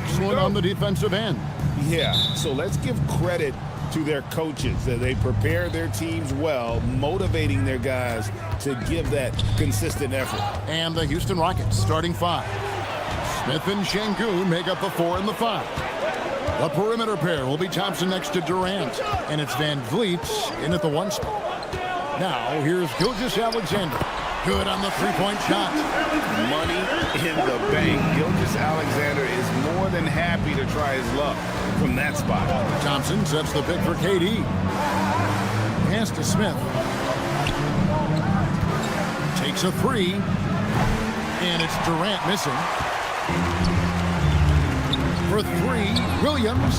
excellent on the defensive end. Yeah, so let's give credit to their coaches. They prepare their teams well, motivating their guys to give that consistent effort. And the Houston Rockets starting five. Smith and Şengün make up the 4 and the 5. The perimeter pair will be Thompson next to Durant, and it's Van Vliet in at the 1 spot. Now, here's Gilgeous-Alexander. Good on the three-point shot. Money in the bank. Gilgeous-Alexander is more than happy to try his luck from that spot. Thompson sets the pick for KD. Pass to Smith. Takes a 3. And it's Durant missing. For 3, Williams.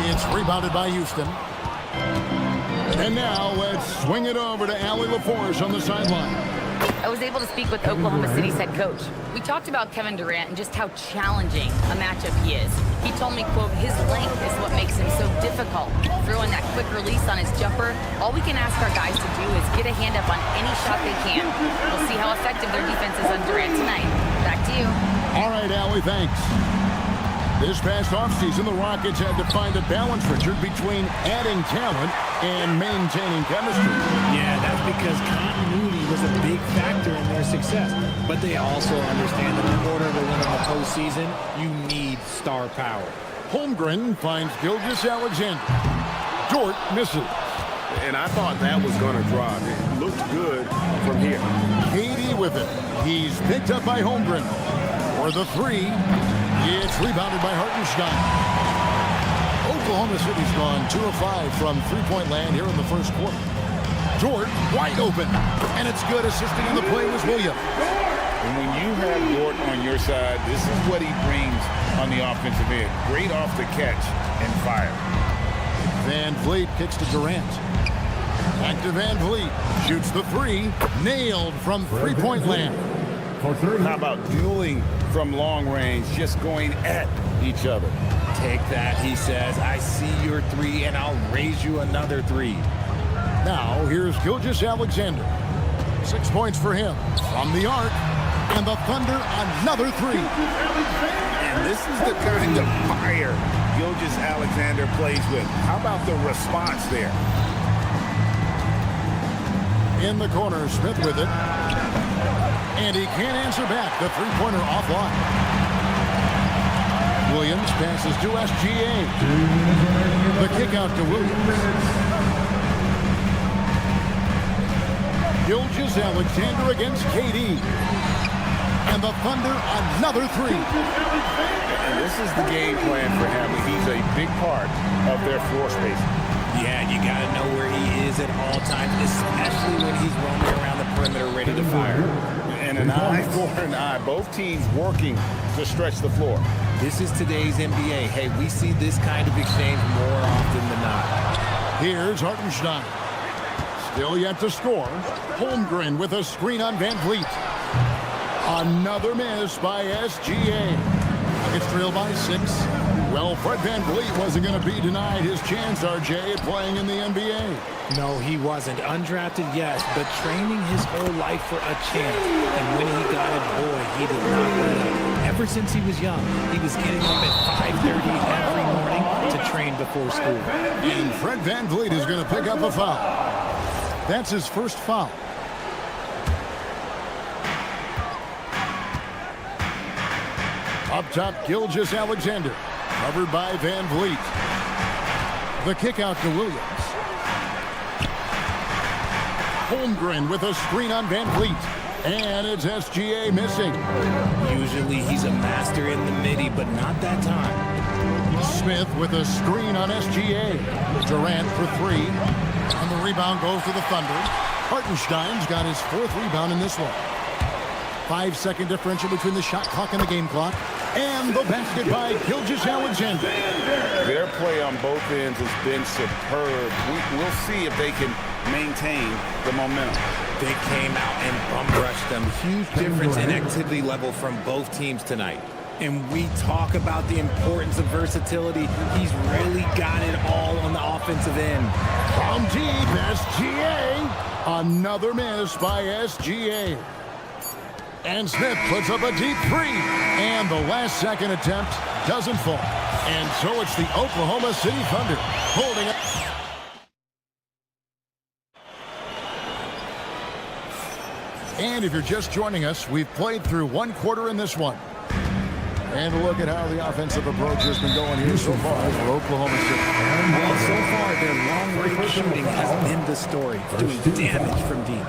It's rebounded by Houston. And now let's swing it over to Allie LaForce on the sideline. I was able to speak with Oklahoma City's head coach. We talked about Kevin Durant and just how challenging a matchup he is. He told me, quote, his length is what makes him so difficult. Throwing that quick release on his jumper, all we can ask our guys to do is get a hand up on any shot they can. We'll see how effective their defense is on Durant tonight. Back to you. All right, Allie, thanks. This past offseason, the Rockets had to find a balance, Richard, between adding talent and maintaining chemistry. Yeah, that's because continuity was a big factor in their success. But they also understand that in order to win in the postseason, you need star power. Holmgren finds Gilgeous-Alexander. Dort misses. And I thought that was going to drop. It looked good from here. KD with it. He's picked up by Holmgren. For the 3, it's rebounded by Hartenstein. Oklahoma City's gone 2 of 5 from three-point land here in the first quarter. Dort wide open, and it's good. Assisting on the play was Williams. And when you have Dort on your side, this is what he brings on the offensive end. Great off the catch and fire. Van Vliet kicks to Durant. Back to Van Vliet. Shoots the 3. Nailed from three-point land. How about dueling from long range, just going at each other? Take that, he says. I see your 3, and I'll raise you another 3. Now, here's Gilgeous-Alexander. 6 points for him. From the arc. And the Thunder, another 3. And this is the kind of fire Gilgeous-Alexander plays with. How about the response there? In the corner, Smith with it. And he can't answer back. The three-pointer offline. Williams passes to SGA. The kick out to Williams. Gilgeous-Alexander against KD. And the Thunder, another 3. And this is the game plan for him. He's a big part of their floor space. Yeah, you got to know where he is at all times, especially when he's roaming around the perimeter ready to fire. And an eye for an eye. Both teams working to stretch the floor. This is today's NBA. Hey, we see this kind of exchange more often than not. Here's Hartenstein. Still yet to score. Holmgren with a screen on Van Vliet. Another miss by SGA. Nuggets trail by 6. Well, Fred Van Vliet wasn't going to be denied his chance, RJ, at playing in the NBA. No, he wasn't. Undrafted, yes, but training his whole life for a chance. And when he got it, boy, he did not let up. Ever since he was young, he was getting up at 5:30 every morning to train before school. And Fred Van Vliet is going to pick up a foul. That's his first foul. Up top, Gilgeous-Alexander. Covered by Van Vliet. The kick out to Williams. Holmgren with a screen on Van Vliet. And it's SGA missing. Usually he's a master in the midi, but not that time. Smith with a screen on SGA. Durant for 3. And the rebound goes to the Thunder. Hartenstein's got his 4th rebound in this one. 5-second differential between the shot clock and the game clock. And the basket by Gilgeous-Alexander. Their play on both ends has been superb. We'll see if they can maintain the momentum. They came out and bum-rushed them. Huge difference in activity level from both teams tonight. And we talk about the importance of versatility. He's really got it all on the offensive end. From deep, SGA. Another miss by SGA. And Smith puts up a deep 3. And the last second attempt doesn't fall. And so it's the Oklahoma City Thunder holding it. And if you're just joining us, we've played through one quarter in this one. And look at how the offensive approach has been going here so far for Oklahoma City. Well, so far, their long-range shooting has been the story, doing damage from deep.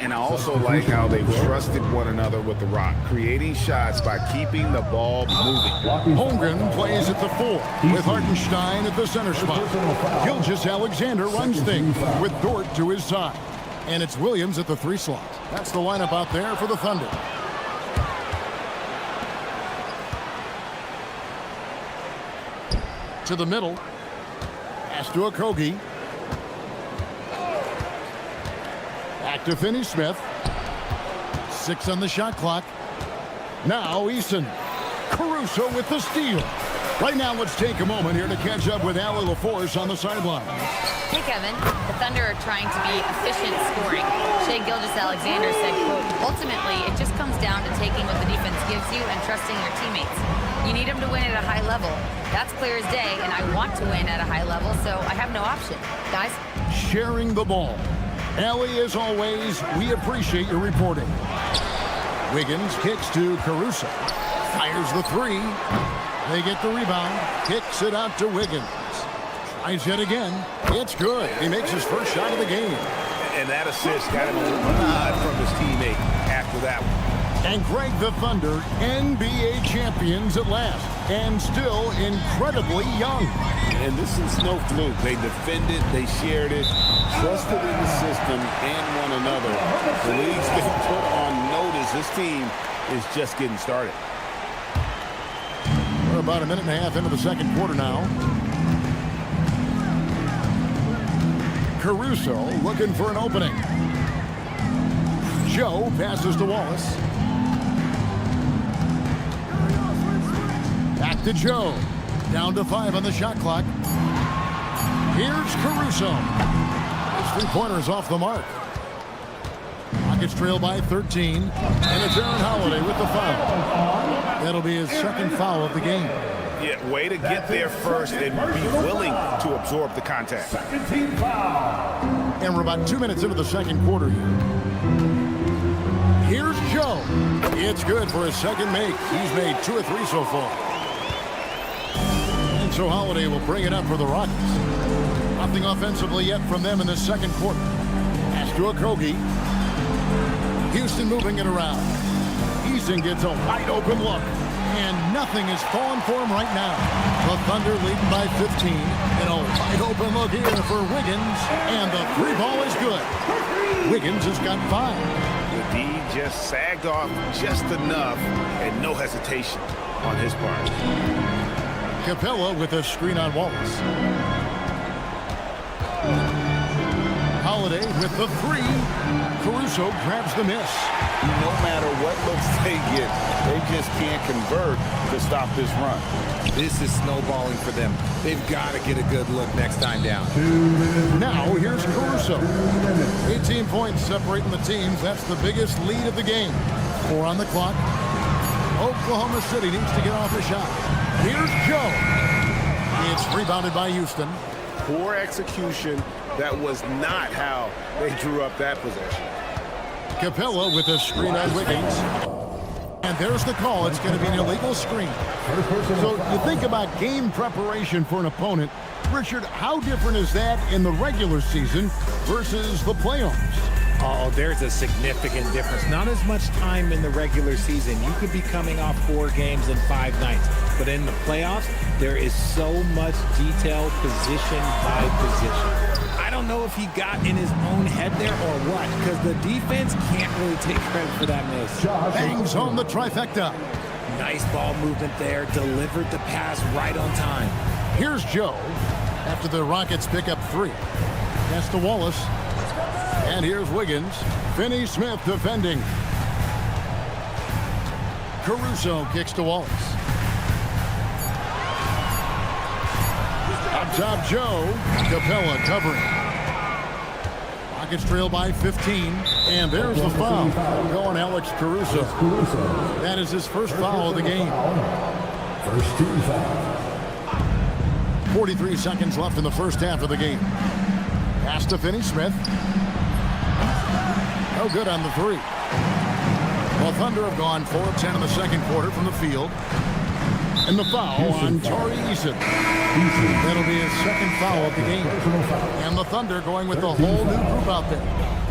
And I also like how they've trusted one another with the rock, creating shots by keeping the ball moving. Holmgren plays at the 4 with Hartenstein at the center spot. Gilgeous-Alexander runs things with Dort to his side. And it's Williams at the 3 slot. That's the lineup out there for the Thunder. To the middle. Pass to Okogie. Back to Finney-Smith. 6 on the shot clock. Now Eason. Caruso with the steal. Right now, let's take a moment here to catch up with Allie LaForce on the sideline. Hey, Kevin. The Thunder are trying to be efficient scoring. Shai Gilgeous-Alexander said, quote, ultimately, it just comes down to taking what the defense gives you and trusting your teammates. You need them to win at a high level. That's clear as day, and I want to win at a high level, so I have no option. Guys? Sharing the ball. Allie, as always, we appreciate your reporting. Wiggins kicks to Caruso. Fires the 3. They get the rebound. Kicks it out to Wiggins. Tries yet again. It's good. He makes his first shot of the game. And that assist got him a little nod from his teammate after that one. And Greg, the Thunder, NBA champions at last. And still incredibly young. And this is no fluke. They defended, they shared it, trusted in the system and one another. The league's been put on notice. This team is just getting started. We're about a minute and a half into the second quarter now. Caruso looking for an opening. Joe passes to Wallace. Back to Joe. Down to 5 on the shot clock. Here's Caruso. His 3-pointer's off the mark. Rockets trail by 13. And it's Aaron Holiday with the foul. That'll be his second foul of the game. Yeah, way to get there first and be willing to absorb the contact. And we're about 2 minutes into the second quarter here. Here's Joe. It's good for his second make. He's made 2 or 3 so far. And so Holiday will bring it up for the Rockets. Nothing offensively yet from them in the second quarter. Pass to Okogie. Houston moving it around. Eason gets a wide open look. And nothing is falling for him right now. The Thunder leading by 15. And a wide open look here for Wiggins. And the 3 ball is good. Wiggins has got 5. The D just sagged off just enough and no hesitation on his part. Capella with a screen on Wallace. Holiday with the 3. Caruso grabs the miss. No matter what looks they get, they just can't convert to stop this run. This is snowballing for them. They've got to get a good look next time down. Now here's Caruso. 18 points separating the teams. That's the biggest lead of the game. 4 on the clock. Oklahoma City needs to get off a shot. Here's Joe. It's rebounded by Houston. Poor execution. That was not how they drew up that possession. Capella with a screen on Wiggins. And there's the call. It's going to be an illegal screen. So you think about game preparation for an opponent. Richard, how different is that in the regular season versus the playoffs? Oh, there's a significant difference. Not as much time in the regular season. You could be coming off 4 games in 5 nights. But in the playoffs, there is so much detail position by position. I don't know if he got in his own head there or what, because the defense can't really take credit for that miss. Bangs on the trifecta. Nice ball movement there. Delivered the pass right on time. Here's Joe after the Rockets pick up 3. Pass to Wallace. And here's Wiggins. Finney-Smith defending. Caruso kicks to Wallace. Up top, Joe. Capella covering. Rockets trail by 15. And there's the foul. Going Alex Caruso. That is his first foul of the game. First team foul. 43 seconds left in the first half of the game. Pass to Finney-Smith. No good on the three. Well, Thunder have gone 4 of 10 in the second quarter from the field. And the foul on Tari Eason. That'll be his second foul of the game. And the Thunder going with the whole new group out there.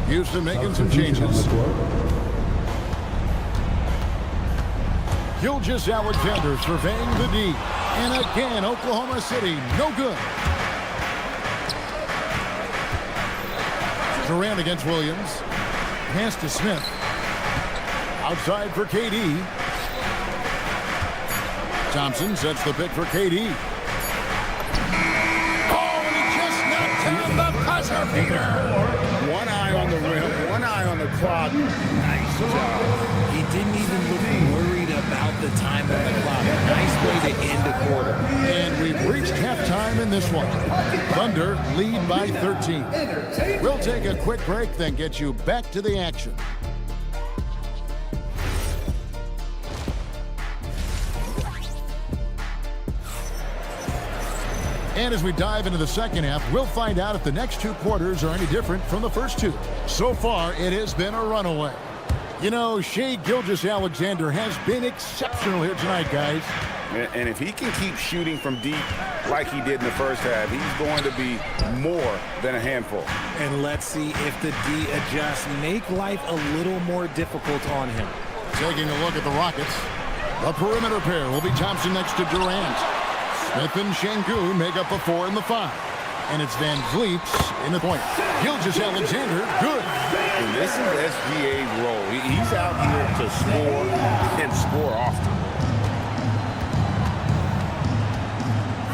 Houston making some changes. Gilgeous-Alexander surveying the D. And again, Oklahoma City, no good. Durant against Williams. Pass to Smith. Outside for KD. Thompson sets the pick for KD. Oh, and he just knocked down the buzzer beater. One eye on the rim, one eye on the clock. Nice job. He didn't even look worried about the time on the clock. Nice way to end the quarter. And we've reached halftime in this one. Thunder lead by 13. We'll take a quick break, then get you back to the action. And as we dive into the second half, we'll find out if the next two quarters are any different from the first two. So far, it has been a runaway. You know, Shai Gilgeous-Alexander has been exceptional here tonight, guys. And if he can keep shooting from deep like he did in the first half, he's going to be more than a handful. And let's see if the D adjusts, make life a little more difficult on him. Taking a look at the Rockets. The perimeter pair will be Thompson next to Durant. Smith and Şengün make up the 4 and the 5. And it's Van Vliet in the point. Gilgeous-Alexander, good. And this is SGA's role. He's out here to score and score often.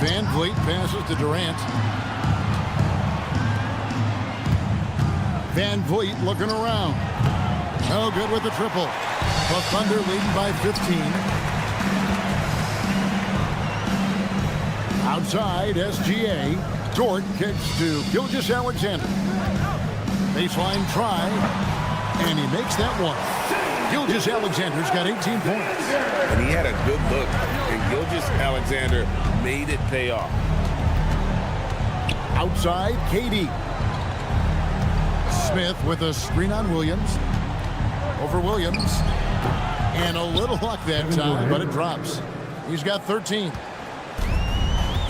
Van Vliet passes to Durant. Van Vliet looking around. No good with the triple. The Thunder leading by 15. Outside, SGA. Dort kicks to Gilgeous-Alexander. Baseline try. And he makes that one. Gilgeous-Alexander's got 18 points. And he had a good look. And Gilgeous-Alexander made it pay off. Outside, KD. Smith with a screen on Williams. Over Williams. And a little luck that time, but it drops. He's got 13.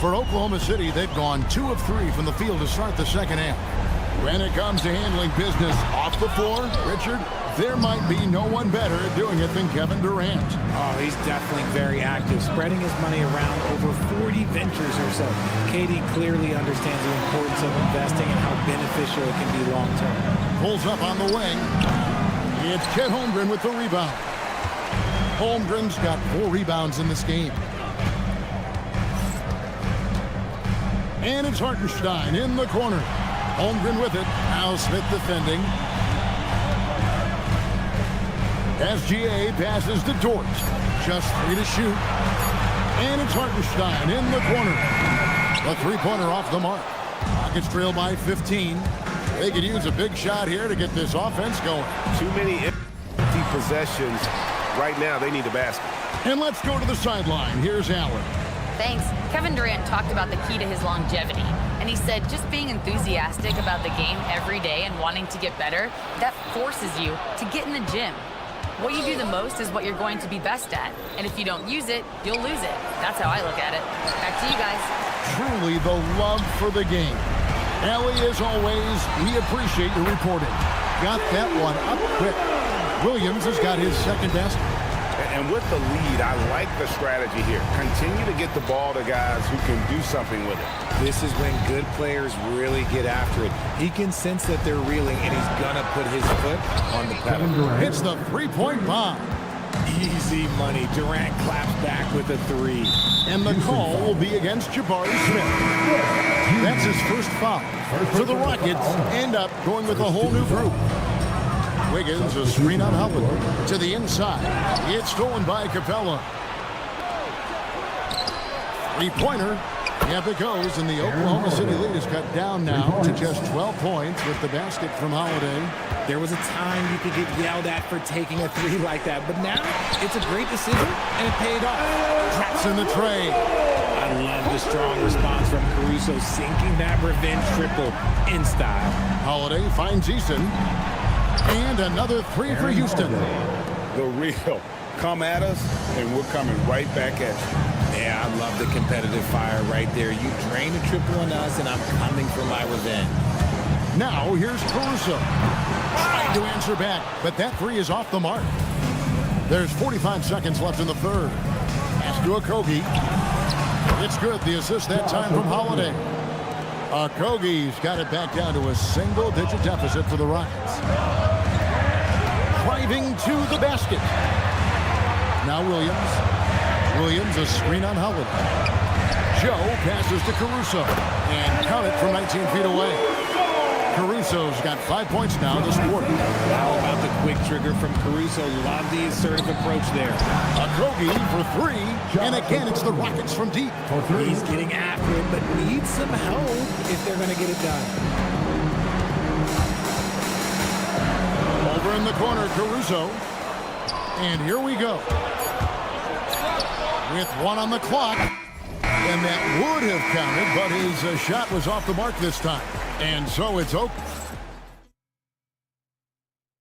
For Oklahoma City, they've gone 2 of 3 from the field to start the second half. When it comes to handling business off the floor, Richard, there might be no one better at doing it than Kevin Durant. Oh, he's definitely very active, spreading his money around over 40 ventures or so. KD clearly understands the importance of investing and how beneficial it can be long-term. Pulls up on the wing. It's Chet Holmgren with the rebound. Holmgren's got 4 rebounds in this game. And it's Hartenstein in the corner. Holmgren with it. Now Smith defending. SGA passes to Dort. Just 3 to shoot. And it's Hartenstein in the corner. The three-pointer off the mark. Rockets trail by 15. They could use a big shot here to get this offense going. Too many empty possessions. Right now, they need a basket. And let's go to the sideline. Here's Allen. Thanks. Kevin Durant talked about the key to his longevity. And he said just being enthusiastic about the game every day and wanting to get better, that forces you to get in the gym. What you do the most is what you're going to be best at. And if you don't use it, you'll lose it. That's how I look at it. Back to you guys. Truly the love for the game. Allie, as always, we appreciate your reporting. Got that one up quick. Williams has got his second best. And with the lead, I like the strategy here. Continue to get the ball to guys who can do something with it. This is when good players really get after it. He can sense that they're reeling, and he's going to put his foot on the pedal. Hits the three-point bomb. Easy money. Durant claps back with a 3. And the call will be against Jabari Smith. That's his first foul. So the Rockets end up going with a whole new group. Wiggins, a screen on Hubbard. To the inside. It's stolen by Capella. Three-pointer. Yep, it goes, and the Oklahoma City lead is cut down now to just 12 points with the basket from Holiday. There was a time you could get yelled at for taking a three like that, but now it's a great decision, and it paid off. Drops in the tray. I love the strong response from Caruso, sinking that revenge triple in style. Holiday finds Eason. And another three for Houston. The real. Come at us, and we're coming right back at you. Yeah, I love the competitive fire right there. You drain a triple on us, and I'm coming for my revenge. Now, here's Caruso. Trying to answer back, but that three is off the mark. There's 45 seconds left in the third. Pass to Okogie. It's good. The assist that time from Holiday. Okogie's got it back down to a single-digit deficit for the Rockets. Driving to the basket. Now Williams. Williams, a screen on Holiday. Joe passes to Caruso. And count it from 19 feet away. Caruso's got 5 points now this quarter. How about the quick trigger from Caruso? Love the assertive approach there. Okogie for three. And again, it's the Rockets from deep. He's getting after it, but needs some help if they're going to get it done. Over in the corner, Caruso. And here we go. With one on the clock. And that would have counted, but his shot was off the mark this time. And so it's open.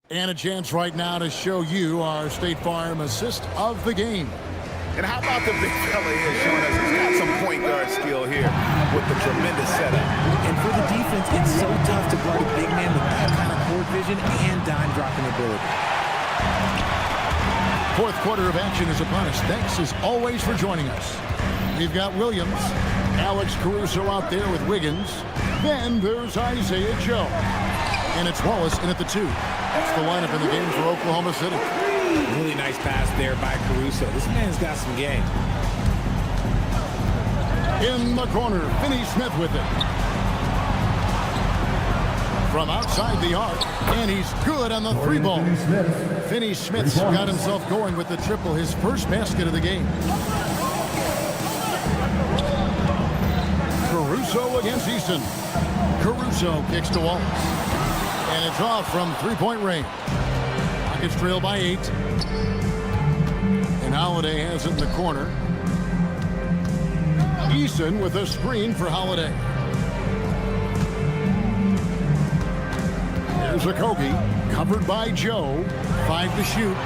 And a chance right now to show you our State Farm assist of the game. And how about the big fella here showing us he's got some point guard skill here with the tremendous setup. And for the defense, it's so tough to guard a big man with that kind of court vision and dime dropping ability. Fourth quarter of action is upon us. Thanks as always for joining us. We've got Williams, Alex Caruso out there with Wiggins. Then there's Isaiah Joe. And it's Wallace in at the two. That's the lineup in the game for Oklahoma City. Really nice pass there by Caruso. This man's got some game. In the corner, Finney-Smith with it. From outside the arc, and he's good on the three ball. Finney-Smith's got himself going with the triple, his first basket of the game. Caruso against Eason. Caruso kicks to Wallace. And it's off from three-point range. Rockets trail by 8. And Holiday has it in the corner. Eason with a screen for Holiday. Here's Okogie, covered by Joe. 5 to shoot.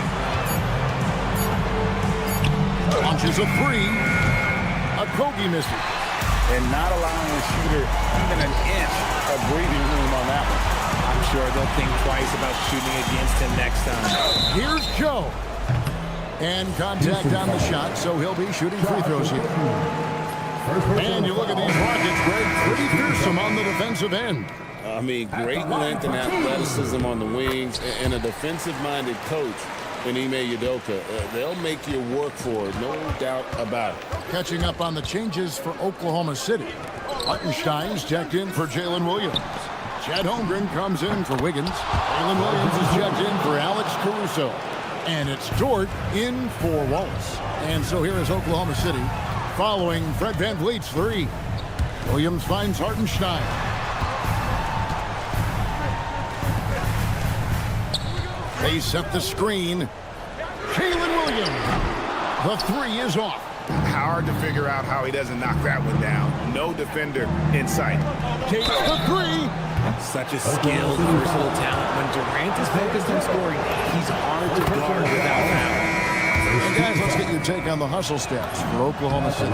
Launches a three. Okogie misses. And not allowing the shooter even an inch of breathing room on that one. I'm sure they'll think twice about shooting against him next time. Here's Joe. And contact on the shot, so he'll be shooting free throws here. And you look at these Rockets, Greg, pretty fearsome on the defensive end. I mean, great length and athleticism on the wings, and a defensive-minded coach in Ime Udoka. They'll make you work for it, no doubt about it. Catching up on the changes for Oklahoma City. Hartenstein's checked in for Jalen Williams. Chad Holmgren comes in for Wiggins. Jalen Williams is checked in for Alex Caruso. And it's Dort in for Wallace. And so here is Oklahoma City following Fred VanVleet's three. Williams finds Hartenstein. They set the screen. Jalen Williams. The three is off. Hard to figure out how he doesn't knock that one down. No defender in sight. Takes the three. Such a skilled, versatile talent. When Durant is focused on scoring, he's hard to guard without fouling. And guys, let's get your take on the hustle stats for Oklahoma City.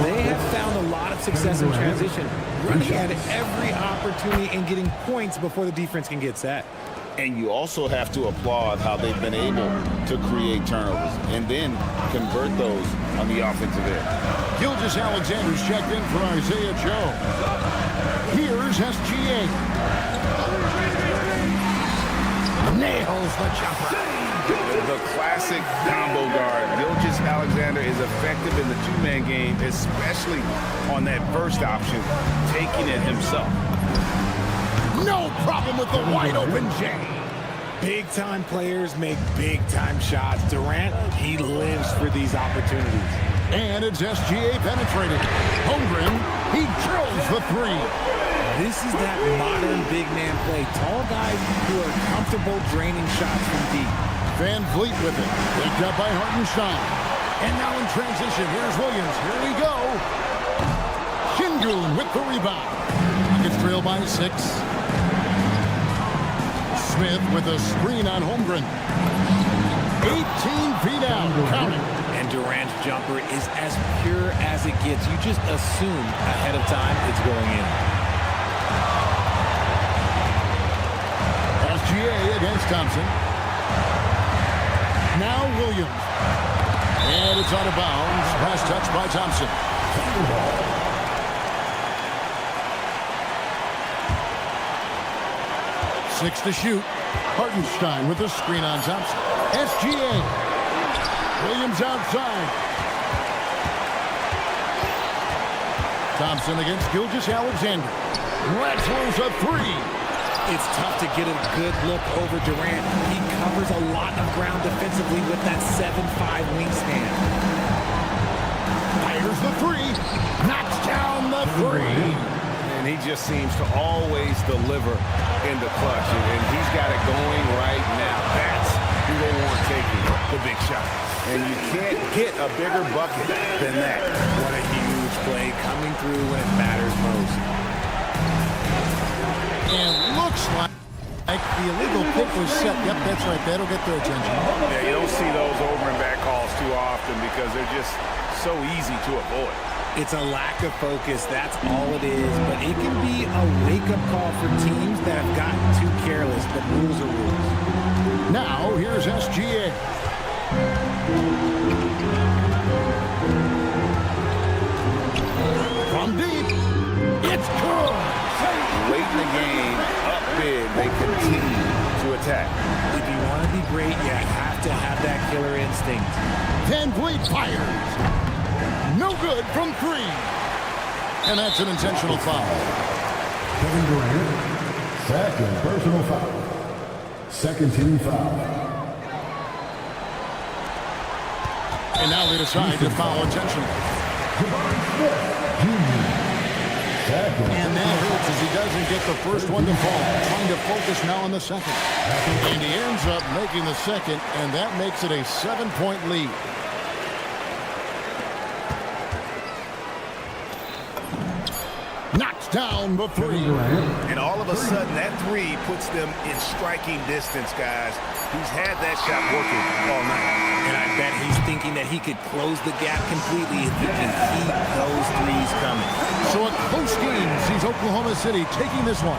They have found a lot of success in transition, running at every opportunity and getting points before the defense can get set. And you also have to applaud how they've been able to create turnovers and then convert those on the offensive end. Gilgeous Alexander's checked in for Isaiah Joe. Here's SGA. Nails the jumper. The classic combo guard. Gilgeous Alexander is effective in the two-man game, especially on that first option, taking it himself. No problem with the wide-open J. Big-time players make big-time shots. Durant, he lives for these opportunities. And it's SGA penetrating. Holmgren, he drills the three. This is that modern big man play. Tall guys who are comfortable draining shots from deep. Van Vliet with it. Picked up by Hartenstein. And now in transition, here's Williams. Here we go. Şengün with the rebound. Rockets trail by 6. Smith with a screen on Holmgren. 18 feet out. Counting. And Durant's jumper is as pure as it gets. You just assume ahead of time it's going in. SGA against Thompson. Now Williams. And it's out of bounds. Pass touch by Thompson. 6 to shoot. Hartenstein with a screen on Thompson. SGA. Williams outside. Thompson against Gilgeous-Alexander. Wrestles a three. It's tough to get a good look over Durant. He covers a lot of ground defensively with that 7'5" wingspan. Fires the three. Knocks down the three. And he just seems to always deliver in the clutch. And he's got it going right now. That's who they want taking the big shot. And you can't get a bigger bucket than that. What a huge play coming through when it matters most. And looks like the illegal pick was set. Yep, that's right. That'll get their attention. Yeah, you don't see those over and back calls too often because they're just so easy to avoid. It's a lack of focus. That's all it is. But it can be a wake-up call for teams that have gotten too careless. But rules are rules. Now, here's SGA. From deep. It's good. Late in the game, up big, they continue to attack. If you want to be great, you have to have that killer instinct. Van Vliet fires. No good from 3. And that's an intentional foul. Kevin Durant, second personal foul. Second team foul. And now they decide to foul intentionally. And that hurts as he doesn't get the first one to fall. Trying to focus now on the second. And he ends up making the second, and that makes it a 7-point lead. Knocks down the three. And all of a sudden, that three puts them in striking distance, guys. He's had that shot working all night. And I bet he's thinking that he could close the gap completely if he can keep those threes coming. So a close game sees Oklahoma City taking this one.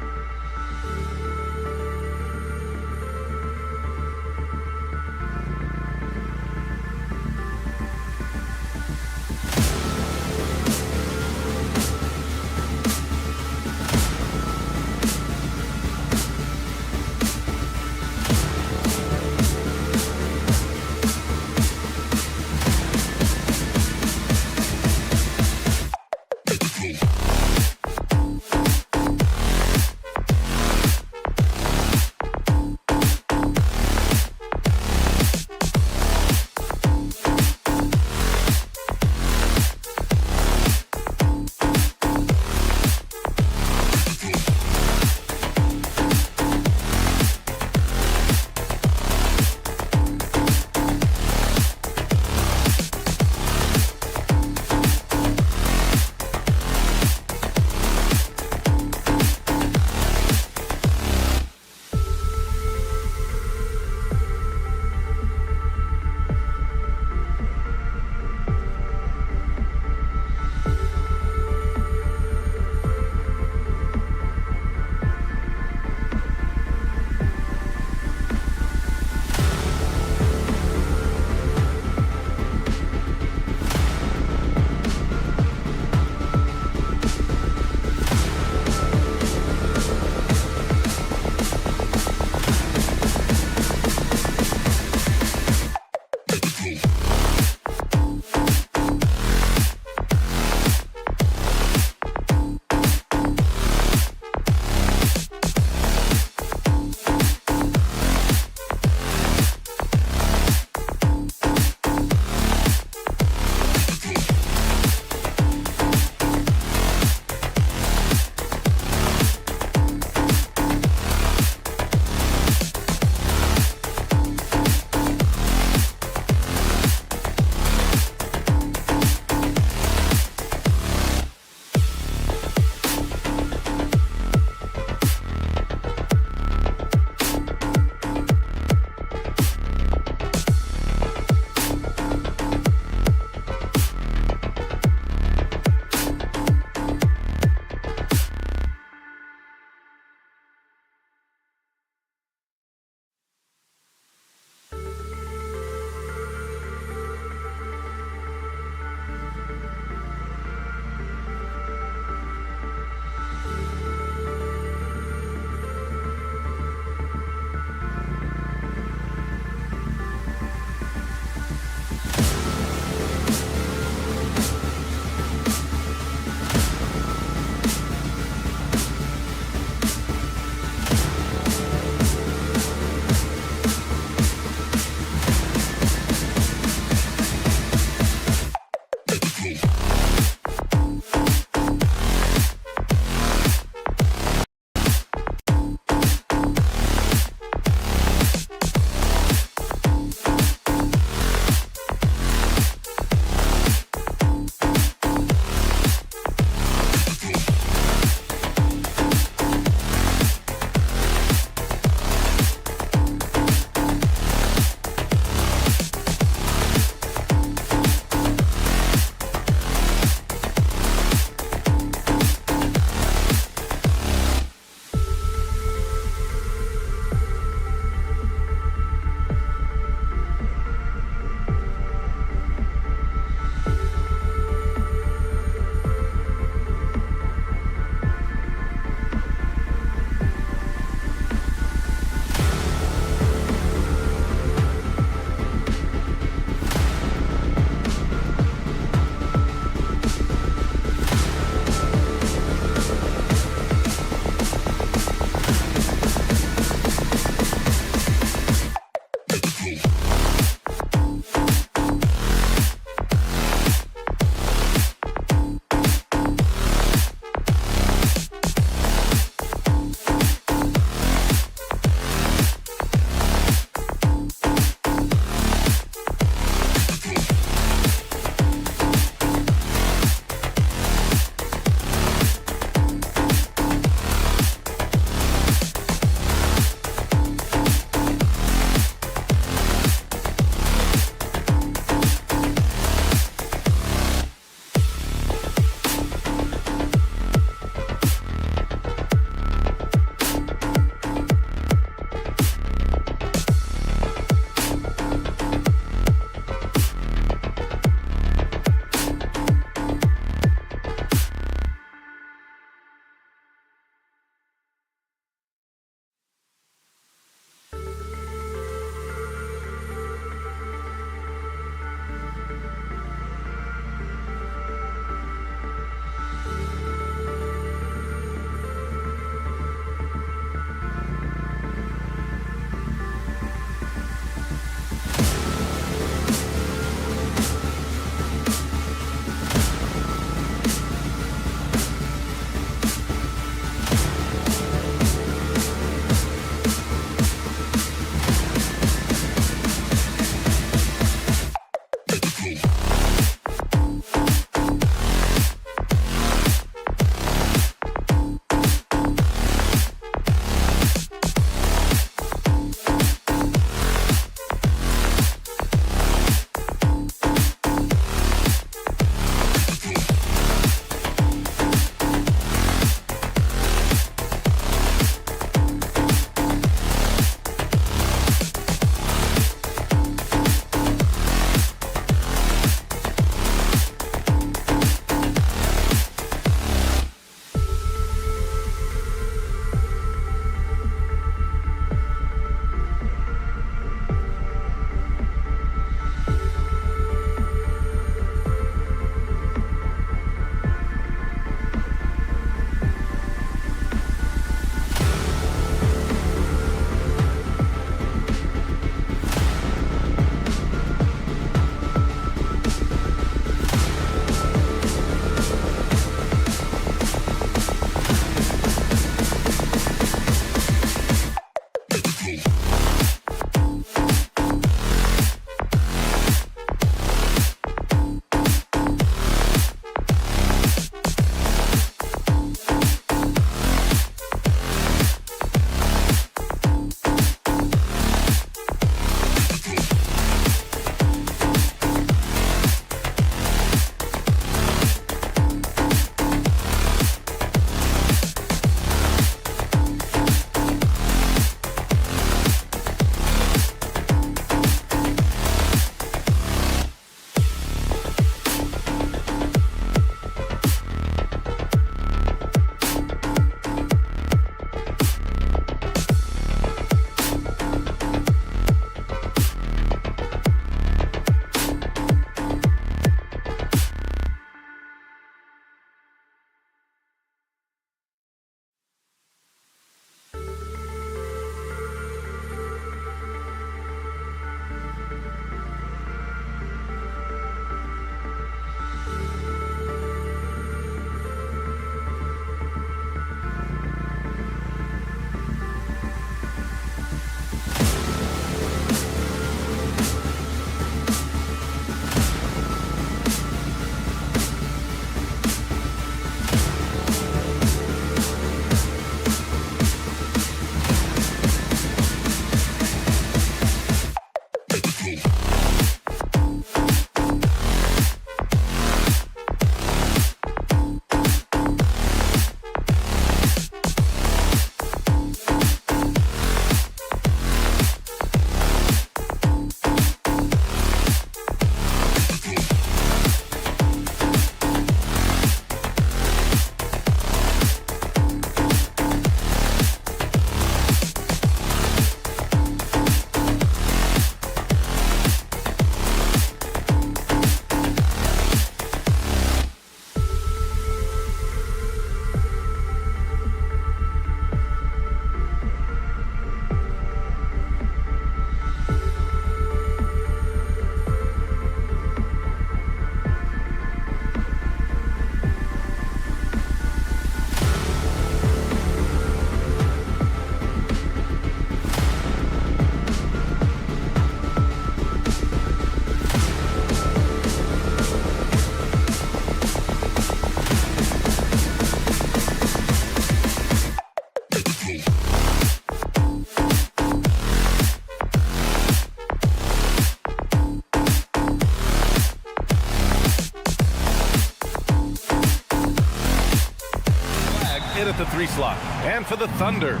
at the 3 slot. And for the Thunder,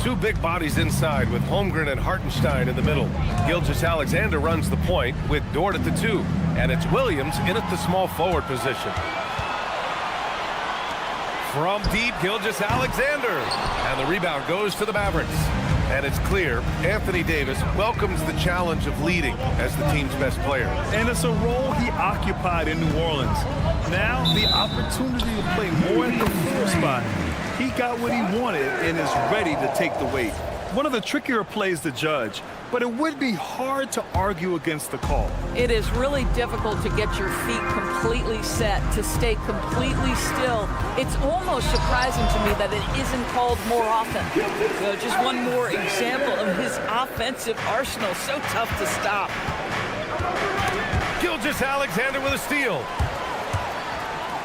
2 big bodies inside with Holmgren and Hartenstein in the middle. Gilgeous-Alexander runs the point with Dort at the 2. And it's Williams in at the small forward position. From deep, Gilgeous-Alexander. And the rebound goes to the Mavericks. And it's clear Anthony Davis welcomes the challenge of leading as the team's best player. And it's a role he occupied in New Orleans. Now the opportunity to play more at the 4 spot. He got what he wanted and is ready to take the weight. One of the trickier plays to judge, but it would be hard to argue against the call. It is really difficult to get your feet completely set, to stay completely still. It's almost surprising to me that it isn't called more often. Just one more example of his offensive arsenal. So tough to stop. Gilgeous-Alexander with a steal.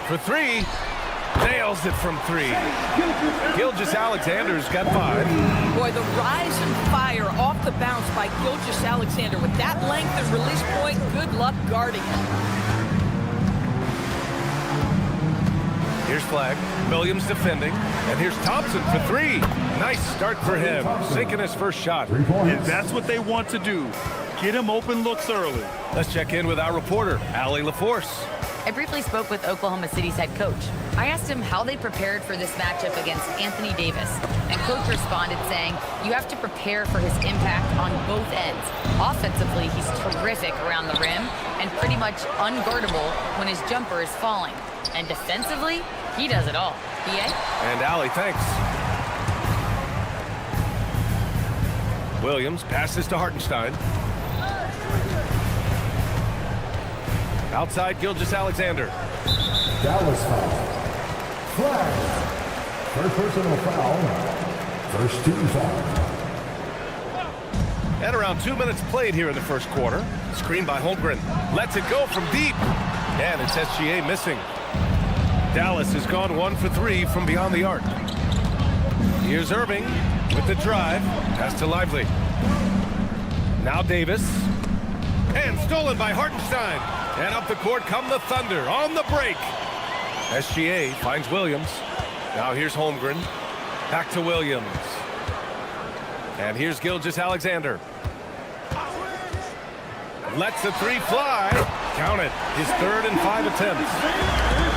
For 3. Nails it from 3. Gilgeous-Alexander's got 5. Boy, the rise and fire off the bounce by Gilgeous-Alexander. With that length and release point, good luck guarding it. Here's Flag. Williams defending. And here's Thompson for 3. Nice start for him. Sinking his first shot. And that's what they want to do. Get him open looks early. Let's check in with our reporter, Allie LaForce. I briefly spoke with Oklahoma City's head coach. I asked him how they prepared for this matchup against Anthony Davis, and coach responded saying, you have to prepare for his impact on both ends. Offensively, he's terrific around the rim and pretty much unguardable when his jumper is falling. And defensively, he does it all. EA? And Allie, thanks. Williams passes to Hartenstein. Outside, Gilgeous-Alexander. Dallas foul. Flag. First personal foul. First team foul. And around 2 minutes played here in the first quarter. Screen by Holmgren. Lets it go from deep. And it's SGA missing. Dallas has gone 1 for 3 from beyond the arc. Here's Irving with the drive. Pass to Lively. Now Davis. And stolen by Hartenstein. And up the court come the Thunder on the break. SGA finds Williams. Now here's Holmgren. Back to Williams. And here's Gilgeous-Alexander. Lets the 3 fly. Count it. His 3rd and 5 attempts.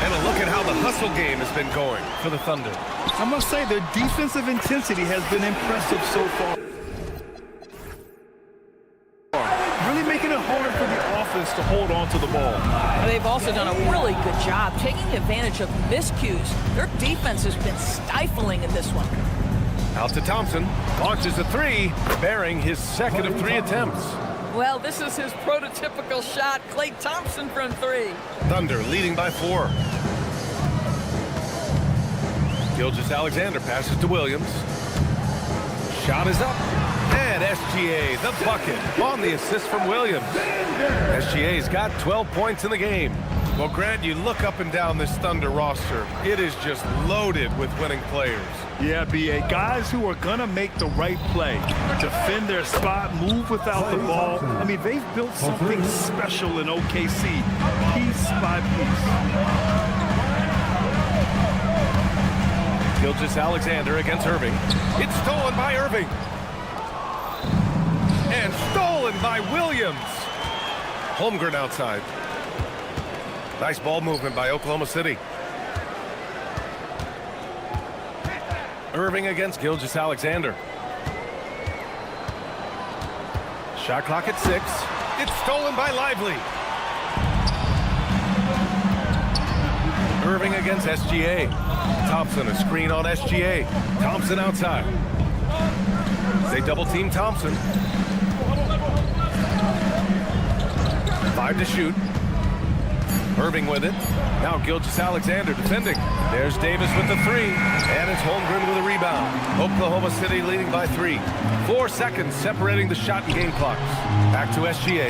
And a look at how the hustle game has been going for the Thunder. I must say their defensive intensity has been impressive so far. Really making it hard for the offense to hold on to the ball. They've also done a really good job taking advantage of miscues. Their defense has been stifling in this one. Out to Thompson. Launches a 3, bearing his 2nd of 3 attempts. Well, this is his prototypical shot. Klay Thompson from 3. Thunder leading by 4. Gilgeous-Alexander passes to Williams. Shot is up. And SGA, the bucket, on the assist from Williams. SGA's got 12 points in the game. Well, Grant, you look up and down this Thunder roster. It is just loaded with winning players. Yeah, B.A. Guys who are going to make the right play. Defend their spot, move without the ball. I mean, they've built something special in OKC, piece by piece. Gilgeous-Alexander against Irving. It's stolen by Irving. And stolen by Williams. Holmgren outside. Nice ball movement by Oklahoma City. Irving against Gilgeous-Alexander. Shot clock at 6. It's stolen by Lively. Irving against SGA. Thompson, a screen on SGA. Thompson outside. They double team Thompson. 5 to shoot. Irving with it. Now Gilgeous-Alexander defending. There's Davis with the 3. And it's Holmgren with a rebound. Oklahoma City leading by 3. 4 seconds separating the shot and game clocks. Back to SGA.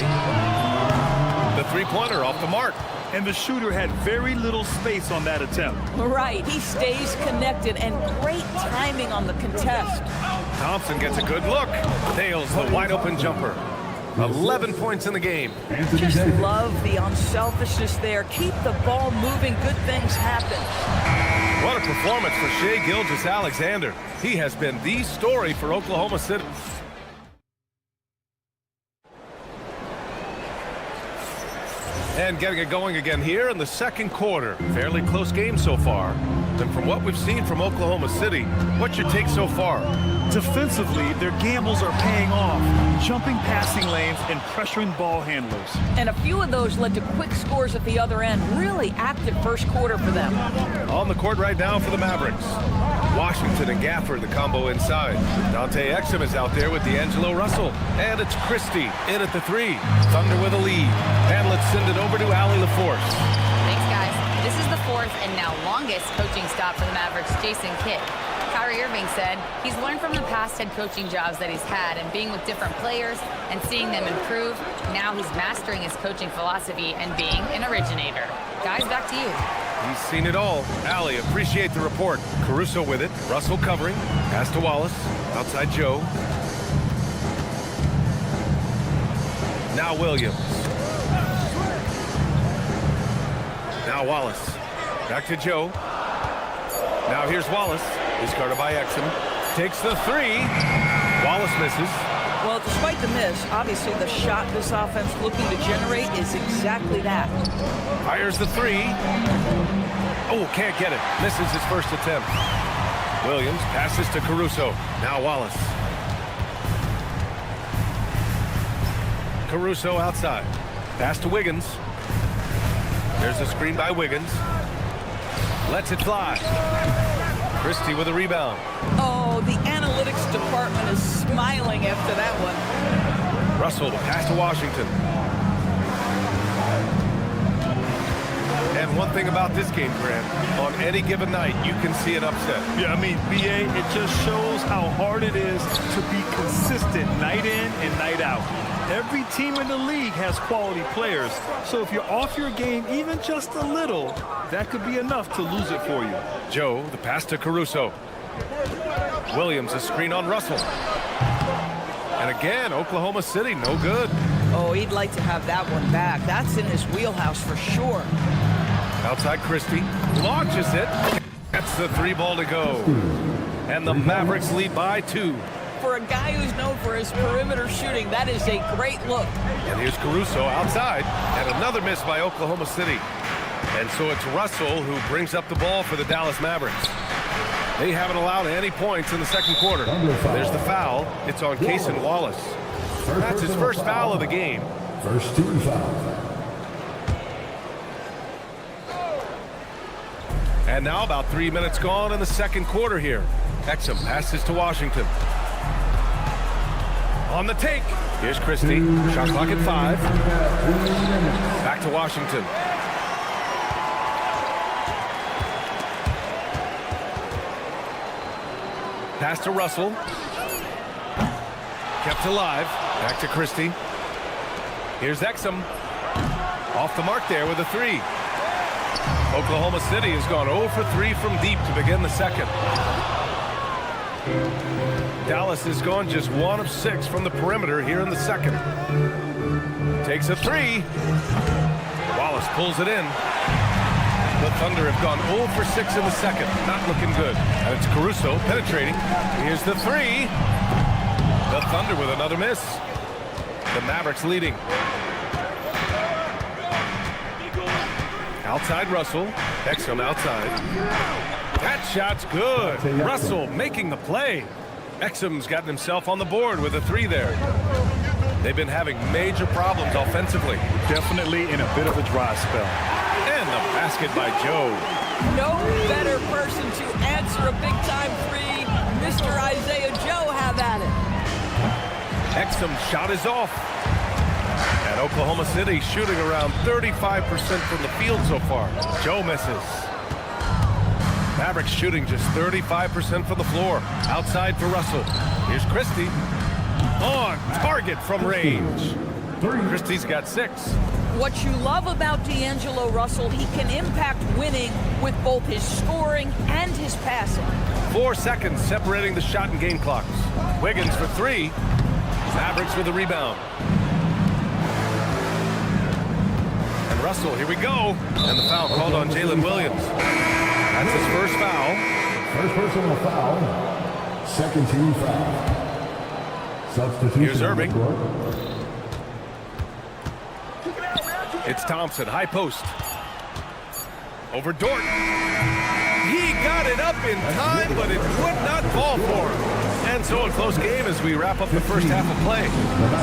The 3-pointer off the mark. And the shooter had very little space on that attempt. Right, he stays connected and great timing on the contest. Thompson gets a good look. Nails the wide open jumper. 11 points in the game. Just love the unselfishness there. Keep the ball moving. Good things happen. What a performance for Shai Gilgeous-Alexander. He has been the story for Oklahoma City. And getting it going again here in the second quarter. Fairly close game so far. And from what we've seen from Oklahoma City, what's your take so far? Defensively, their gambles are paying off, jumping passing lanes and pressuring ball handlers. And a few of those led to quick scores at the other end. Really active first quarter for them. On the court right now for the Mavericks. Washington and Gafford, the combo inside. Dante Exum is out there with D'Angelo Russell. And it's Christie in at the 3. Thunder with a lead. And let's send it over to Allie LaForce. Thanks, guys. This is the fourth and now longest coaching stop for the Mavericks, Jason Kidd. Kyrie Irving said he's learned from the past head coaching jobs that he's had and being with different players and seeing them improve. Now he's mastering his coaching philosophy and being an originator. Guys, back to you. He's seen it all. Allie, appreciate the report. Caruso with it. Russell covering. Pass to Wallace. Outside Joe. Now Williams. Now Wallace. Back to Joe. Now here's Wallace. Discarded by Exum. Takes the 3. Wallace misses. Well, despite the miss, obviously the shot this offense looking to generate is exactly that. Fires the 3. Oh, can't get it. Misses his first attempt. Williams passes to Caruso. Now Wallace. Caruso outside. Pass to Wiggins. There's a screen by Wiggins. Lets it fly. Christie with a rebound. Oh, the analytics department is smiling after that one. Russell to pass to Washington. And one thing about this game, Grant, on any given night, you can see an upset. Yeah, I mean, BA, it just shows how hard it is to be consistent night in and night out. Every team in the league has quality players, so if you're off your game even just a little, that could be enough to lose it for you. Joe, the pass to Caruso. Williams, a screen on Russell. And again, Oklahoma City, no good. Oh, he'd like to have that one back. That's in his wheelhouse for sure. Outside Christie, launches it. That's the 3 ball to go. And the Mavericks lead by 2. For a guy who's known for his perimeter shooting, that is a great look. And here's Caruso outside, and another miss by Oklahoma City. And so it's Russell who brings up the ball for the Dallas Mavericks. They haven't allowed any points in the second quarter. There's the foul. It's on Cason Wallace. That's his first foul of the game. First team foul. And now about 3 minutes gone in the second quarter here. Exum passes to Washington. On the take. Here's Christie. Shot clock at 5. Back to Washington. Pass to Russell. Kept alive. Back to Christie. Here's Exum. Off the mark there with a 3. Oklahoma City has gone 0 for 3 from deep to begin the second. Dallas has gone just 1 of 6 from the perimeter here in the second. Takes a 3. Wallace pulls it in. The Thunder have gone 0 for 6 in the second. Not looking good. And it's Caruso penetrating. Here's the 3. The Thunder with another miss. The Mavericks leading. Outside Russell. Exum outside. That shot's good. Russell making the play. Exum's gotten himself on the board with a 3 there. They've been having major problems offensively. Definitely in a bit of a dry spell. And the basket by Joe. No better person to answer a big-time 3. Mr. Isaiah Joe, have at it. Exum's shot is off. And Oklahoma City shooting around 35% from the field so far. Joe misses. Mavericks shooting just 35% from the floor. Outside for Russell. Here's Christie. On target from range. Christie's got 6. What you love about D'Angelo Russell, he can impact winning with both his scoring and his passing. 4 seconds separating the shot and game clocks. Wiggins for 3. Mavericks with a rebound. And Russell, here we go. And the foul called on Jalen Williams. That's his first foul. First personal foul. Second team foul. Substitution. Here's Irving. It's Thompson, high post. Over Dort. He got it up in time, but it would not fall for him. And so a close game as we wrap up the first half of play.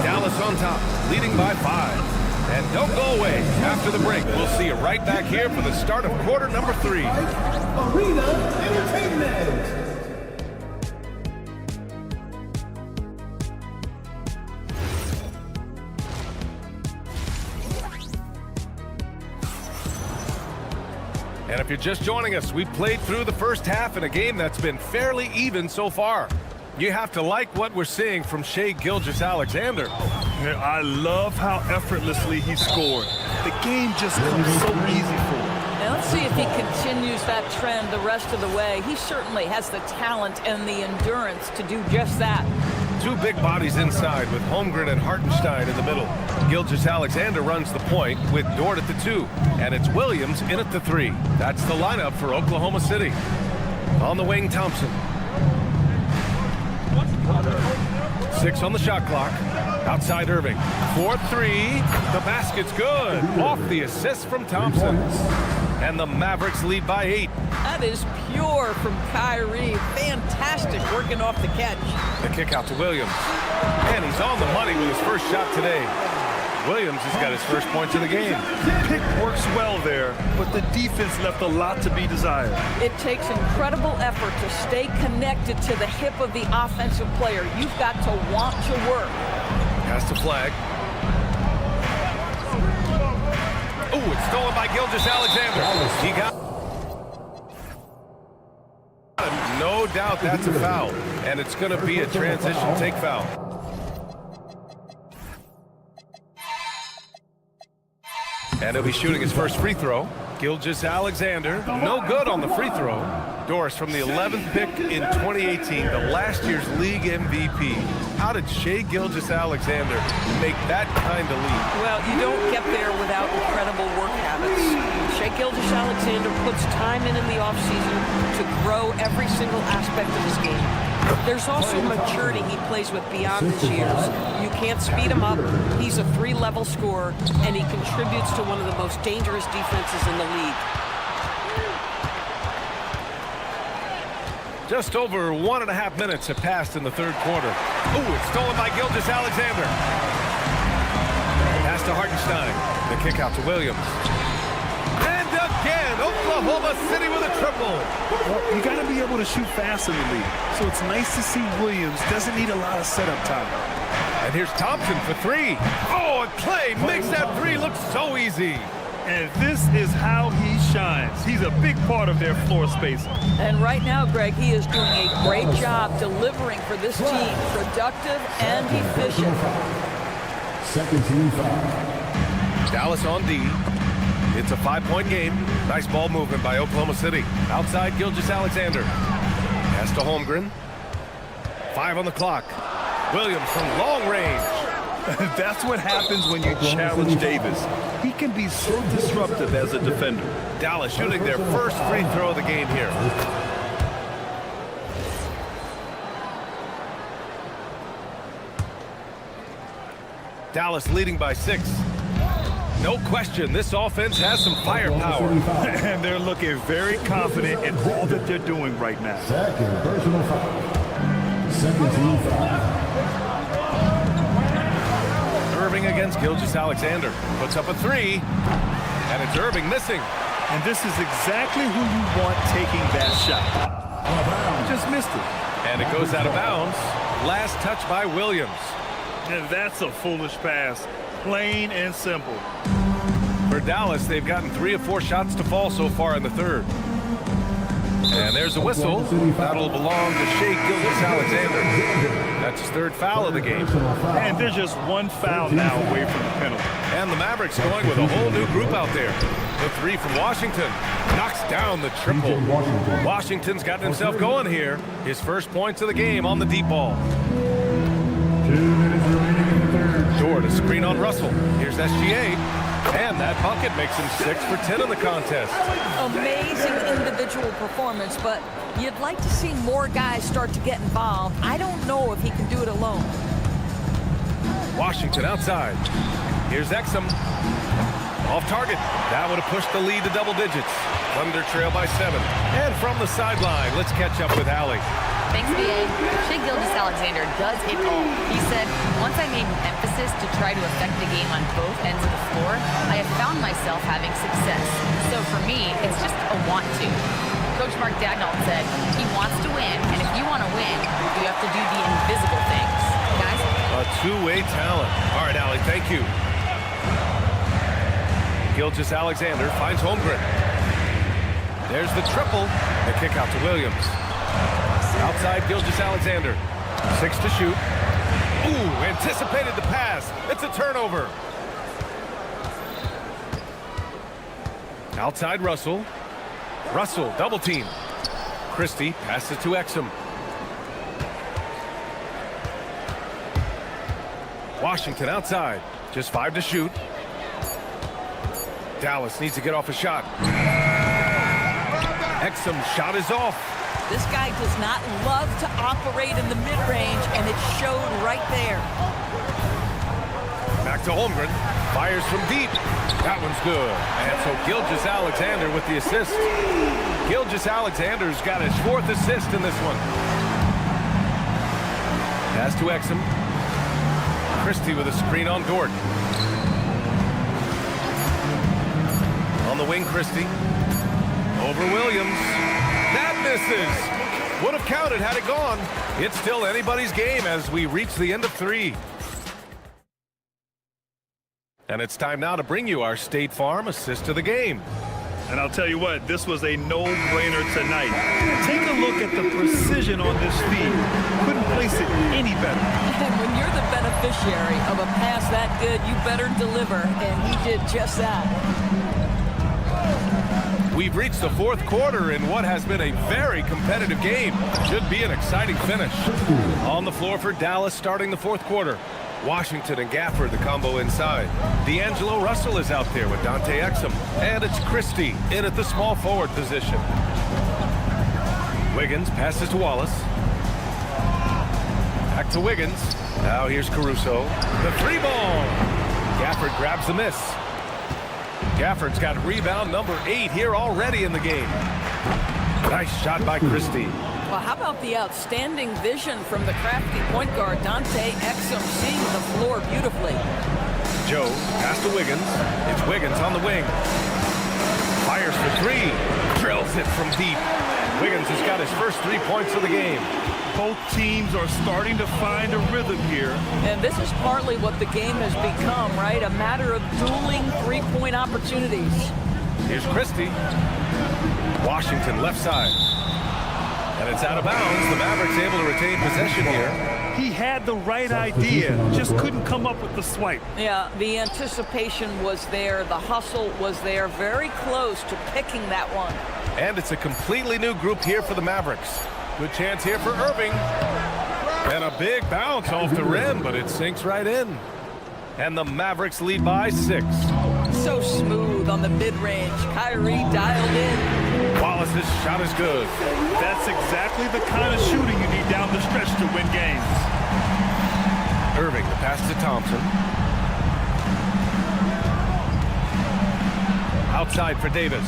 Dallas on top, leading by 5. And don't go away. After the break, we'll see you right back here for the start of quarter number 3. Arena Entertainment. And if you're just joining us, we played through the first half in a game that's been fairly even so far. You have to like what we're seeing from Shai Gilgeous-Alexander. I love how effortlessly he scored. The game just comes so easy for him. Now let's see if he continues that trend the rest of the way. He certainly has the talent and the endurance to do just that. 2 big bodies inside with Holmgren and Hartenstein in the middle. Gilgeous-Alexander runs the point with Dort at the 2. And it's Williams in at the 3. That's the lineup for Oklahoma City. On the wing, Thompson. 6 on the shot clock. Outside Irving. 4-3. The basket's good. Off the assist from Thompson. And the Mavericks lead by 8. That is pure from Kyrie. Fantastic working off the catch. The kick out to Williams. And he's on the money with his first shot today. Williams has got his first points of the game. Pick works well there, but the defense left a lot to be desired. It takes incredible effort to stay connected to the hip of the offensive player. You've got to want to work. Pass to Flag. Oh, it's stolen by Gilgeous-Alexander. He got... No doubt that's a foul. And it's going to be a transition take foul. And he'll be shooting his first free throw. Gilgeous-Alexander, no good on the free throw. Doris from the 11th pick in 2018, the last year's league MVP. How did Shai Gilgeous-Alexander make that kind of leap? Well, you don't get there without incredible work habits. Shai Gilgeous-Alexander puts time in the offseason to grow every single aspect of his game. There's also maturity he plays with beyond his years. You can't speed him up. He's a 3-level scorer, and he contributes to one of the most dangerous defenses in the league. Just over 1.5 minutes have passed in the third quarter. Oh, it's stolen by Gilgeous-Alexander. Pass to Hartenstein. The kick out to Williams. And again, Oklahoma City with a triple. Well, you got to be able to shoot fast in the league. So it's nice to see Williams doesn't need a lot of setup time. And here's Thompson for 3. Oh, and Clay makes that 3 look so easy. And this is how he shines. He's a big part of their floor space. And right now, Greg, he is doing a great job delivering for this team. Productive and efficient. Second team foul. Dallas on D. It's a 5-point game. Nice ball movement by Oklahoma City. Outside Gilgeous-Alexander. Pass to Holmgren. 5 on the clock. Williams from long range. That's what happens when you challenge Davis. He can be so disruptive as a defender. Dallas shooting their first free throw of the game here. Dallas leading by 6. No question, this offense has some firepower. And they're looking very confident in all that they're doing right now. Second personal foul. Second team foul. Irving against Gilgeous-Alexander. Puts up a 3. And it's Irving missing. And this is exactly who you want taking that shot. Just missed it. And it goes out of bounds. Last touch by Williams. And that's a foolish pass. Plain and simple. For Dallas, they've gotten 3 of 4 shots to fall so far in the third. And there's a whistle. That'll belong to Shai Gilgeous-Alexander. That's his 3rd foul of the game. And they're just 1 foul now away from the penalty. And the Mavericks going with a whole new group out there. The 3 from Washington knocks down the triple. Washington's gotten himself going here. His first points of the game on the deep ball. 2 minutes remaining in the third. Dort, a screen on Russell. Here's SGA. And that bucket makes him 6 for 10 in the contest. Amazing individual performance, but you'd like to see more guys start to get involved. I don't know if he can do it alone. Washington outside. Here's Exum. Off target. That would have pushed the lead to double digits. Thunder trail by 7. And from the sideline, let's catch up with Allie. Thanks, B.A. Shea Gilgeous-Alexander does it all. He said, once I made an emphasis to try to affect the game on both ends of the floor, I have found myself having success. So for me, it's just a want to. Coach Mark Dagnall said, he wants to win, and if you want to win, you have to do the invisible things. Guys? A two-way talent. All right, Allie, thank you. Gilgeous-Alexander finds Holmgren. There's the triple. The kick out to Williams. Outside Gilgeous-Alexander. 6 to shoot. Ooh, anticipated the pass. It's a turnover. Outside Russell. Russell, double team. Christie passes to Exum. Washington outside. Just 5 to shoot. Dallas needs to get off a shot. Exum shot is off. This guy does not love to operate in the mid-range, and it showed right there. Back to Holmgren. Fires from deep. That one's good. And so Gilgeous-Alexander with the assist. Gilgeous-Alexander's got his 4th assist in this one. Pass to Exum. Christie with a screen on Dort. On the wing, Christie. Over Williams. That misses. Would have counted had it gone. It's still anybody's game as we reach the end of 3. And it's time now to bring you our State Farm assist of the game. And I'll tell you what, this was a no-brainer tonight. Take a look at the precision on this feed. Couldn't place it any better. And when you're the beneficiary of a pass that good, you better deliver, and he did just that. We've reached the 4th quarter in what has been a very competitive game. Should be an exciting finish. On the floor for Dallas starting the 4th quarter. Washington and Gafford, the combo inside. D'Angelo Russell is out there with Dante Exum. And it's Christie in at the small forward position. Wiggins passes to Wallace. Back to Wiggins. Now here's Caruso. The 3-ball. Gafford grabs the miss. Gafford's got rebound number 8 here already in the game. Nice shot by Christie. Well, how about the outstanding vision from the crafty point guard, Dante Exum, seeing the floor beautifully. Joe, pass to Wiggins. It's Wiggins on the wing. Fires for 3. Drills it from deep. Wiggins has got his first 3 points of the game. Both teams are starting to find a rhythm here. And this is partly what the game has become, right? A matter of dueling 3-point opportunities. Here's Christie. Washington left side. And it's out of bounds. The Mavericks able to retain possession here. He had the right idea, just couldn't come up with the swipe. Yeah, the anticipation was there. The hustle was there. Very close to picking that one. And it's a completely new group here for the Mavericks. Good chance here for Irving. And a big bounce off the rim, but it sinks right in. And the Mavericks lead by 6. So smooth on the mid-range. Kyrie dialed in. Wallace's shot is good. That's exactly the kind of shooting you need down the stretch to win games. Irving, the pass to Thompson. Outside for Davis.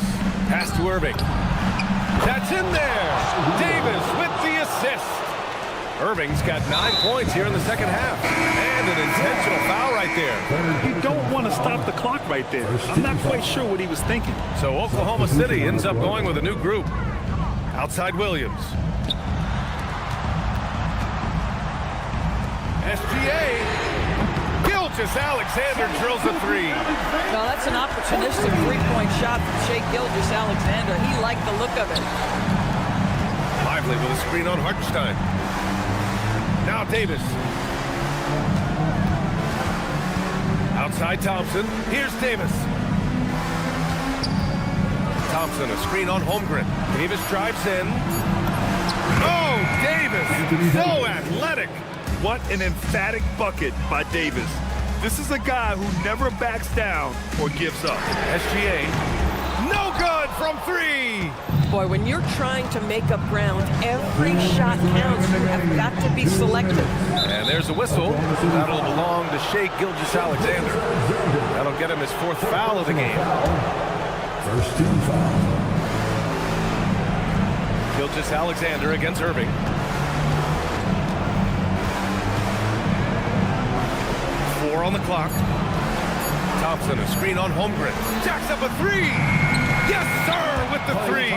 Pass to Irving. That's in there. Davis with the assist. Irving's got 9 points here in the second half. And an intentional foul right there. You don't want to stop the clock right there. I'm not quite sure what he was thinking. So Oklahoma City ends up going with a new group. Outside Williams. SGA. Gilgeous-Alexander drills a 3. Well, that's an opportunistic 3-point shot from Shea Gilgeous-Alexander. He liked the look of it. Lively with a screen on Hartenstein. Now Davis. Outside Thompson. Here's Davis. Thompson, a screen on Holmgren. Davis drives in. Oh, Davis! So athletic! What an emphatic bucket by Davis. This is a guy who never backs down or gives up. SGA, no good from 3. Boy, when you're trying to make up ground, every shot counts. You have got to be selective. And there's a whistle. That'll belong to Shai Gilgeous-Alexander. That'll get him his 4th foul of the game. First team foul. Gilgeous-Alexander against Irving. 4 on the clock. Thompson, a screen on Holmgren. Jacks up a 3. Yes, sir, with the 3.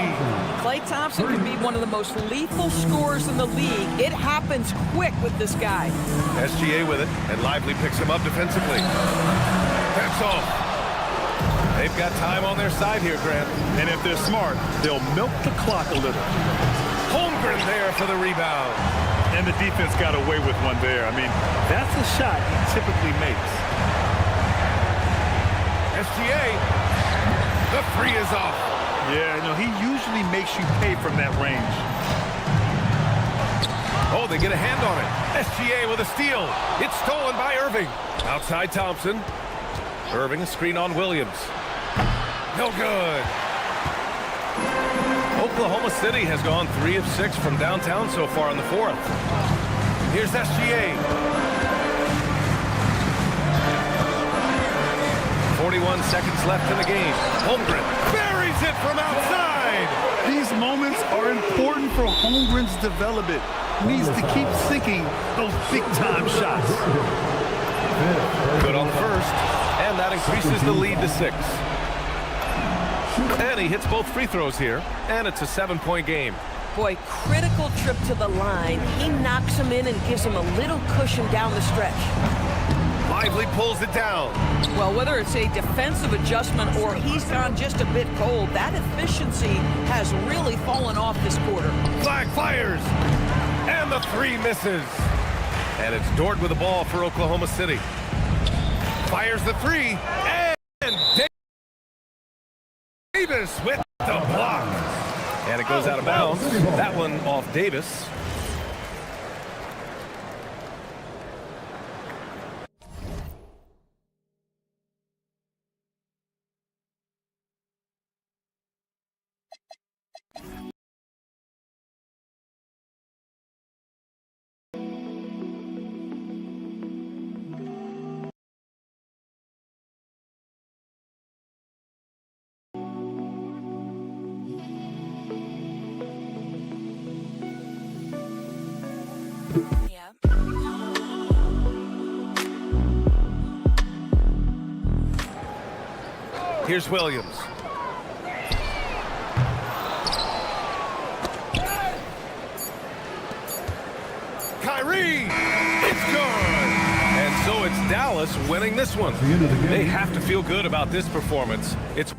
Klay Thompson can be one of the most lethal scorers in the league. It happens quick with this guy. SGA with it, and Lively picks him up defensively. That's off. They've got time on their side here, Grant. And if they're smart, they'll milk the clock a little. Holmgren there for the rebound. And the defense got away with one there. I mean, that's a shot he typically makes. SGA, the 3 is off. Yeah, he usually makes you pay from that range. Oh, they get a hand on it. SGA with a steal. It's stolen by Irving. Outside Thompson. Irving, a screen on Williams. No good. Oklahoma City has gone 3 of 6 from downtown so far in the 4th. Here's SGA. 41 seconds left in the game. Holmgren buries it from outside. These moments are important for Holmgren's development. He needs to keep sinking those big-time shots. Good on the first, and that increases the lead to 6. And he hits both free throws here, and it's a 7-point game. Boy, critical trip to the line. He knocks him in and gives him a little cushion down the stretch. Lively pulls it down. Well, whether it's a defensive adjustment or he's gone just a bit cold, that efficiency has really fallen off this quarter. Flag fires, and the 3 misses. And it's Dort with the ball for Oklahoma City. Fires the 3, and Davis with the block. And it goes out of bounds. That one off Davis. Here's Williams. Kyrie, it's good. And so it's Dallas winning this one. They have to feel good about this performance. It's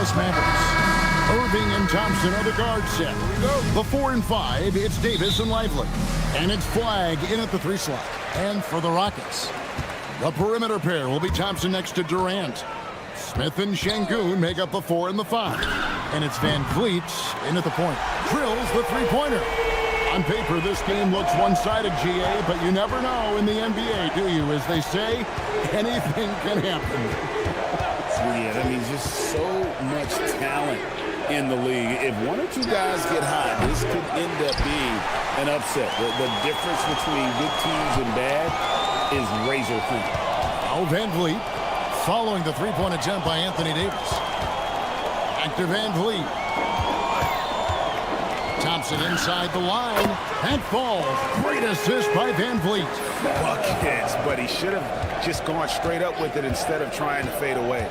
Dallas Mavericks. Irving and Thompson are the guard set. The 4 and 5, it's Davis and Lively. And it's Flagg in at the 3 slot. And for the Rockets, the perimeter pair will be Thompson next to Durant. Smith and Şengün make up the 4 and the 5. And it's Van Vliet in at the point. Drills the 3-pointer. On paper, this game looks one-sided, GA, but you never know in the NBA, do you? As they say, anything can happen. Yeah, I mean, just so much talent in the league. If 1 or 2 guys get hot, this could end up being an upset. The difference between good teams and bad is razor thin. Now Van Vliet following the 3-point attempt by Anthony Davis. Back to Van Vliet. Thompson inside the line. That falls. Great assist by Van Vliet. Buckets, but he should have just gone straight up with it instead of trying to fade away.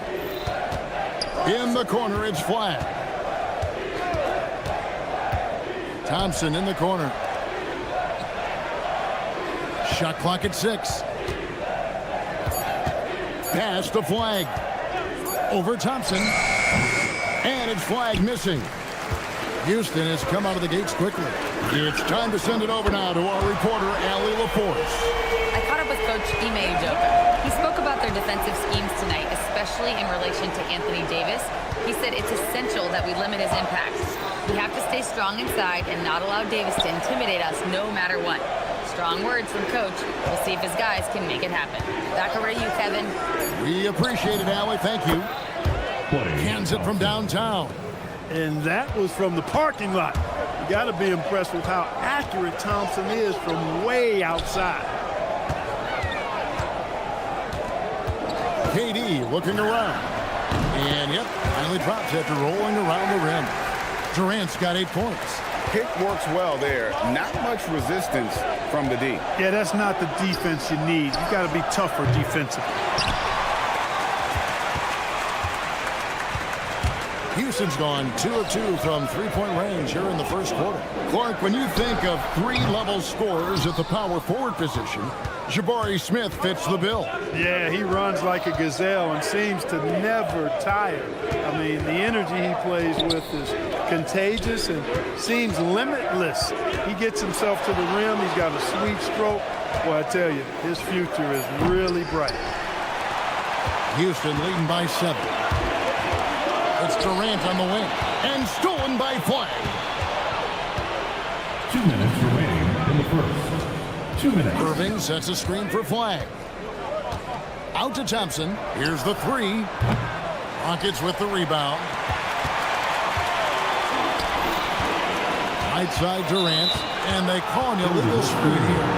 In the corner, it's Flagg. Thompson in the corner. Shot clock at 6. Pass to Flagg. Over Thompson. And it's Flagg missing. Houston has come out of the gates quickly. It's time to send it over now to our reporter, Allie LaForce. I caught up with Coach Ime Udoka. He spoke about their defensive schemes tonight, especially in relation to Anthony Davis. He said it's essential that we limit his impact. We have to stay strong inside and not allow Davis to intimidate us no matter what. Strong words from Coach. We'll see if his guys can make it happen. Back over to you, Kevin. We appreciate it, Allie. Thank you. Hands it from downtown. And that was from the parking lot. You got to be impressed with how accurate Thompson is from way outside. KD looking around. And, yep, finally drops after rolling around the rim. Durant's got 8 points. Pick works well there. Not much resistance from the D. Yeah, that's not the defense you need. You got to be tougher defensively. Houston's gone 2 of 2 from 3-point range here in the first quarter. Clark, when you think of 3-level scorers at the power forward position, Jabari Smith fits the bill. Yeah, he runs like a gazelle and seems to never tire. I mean, the energy he plays with is contagious and seems limitless. He gets himself to the rim. He's got a sweet stroke. Boy, I tell you, his future is really bright. Houston leading by 7. It's Durant on the wing. And stolen by Flagg. 2 minutes remaining in the first. 2 minutes. Irving sets a screen for Flagg. Out to Thompson. Here's the 3. Rockets with the rebound. Right side Durant. And they call an illegal screen here.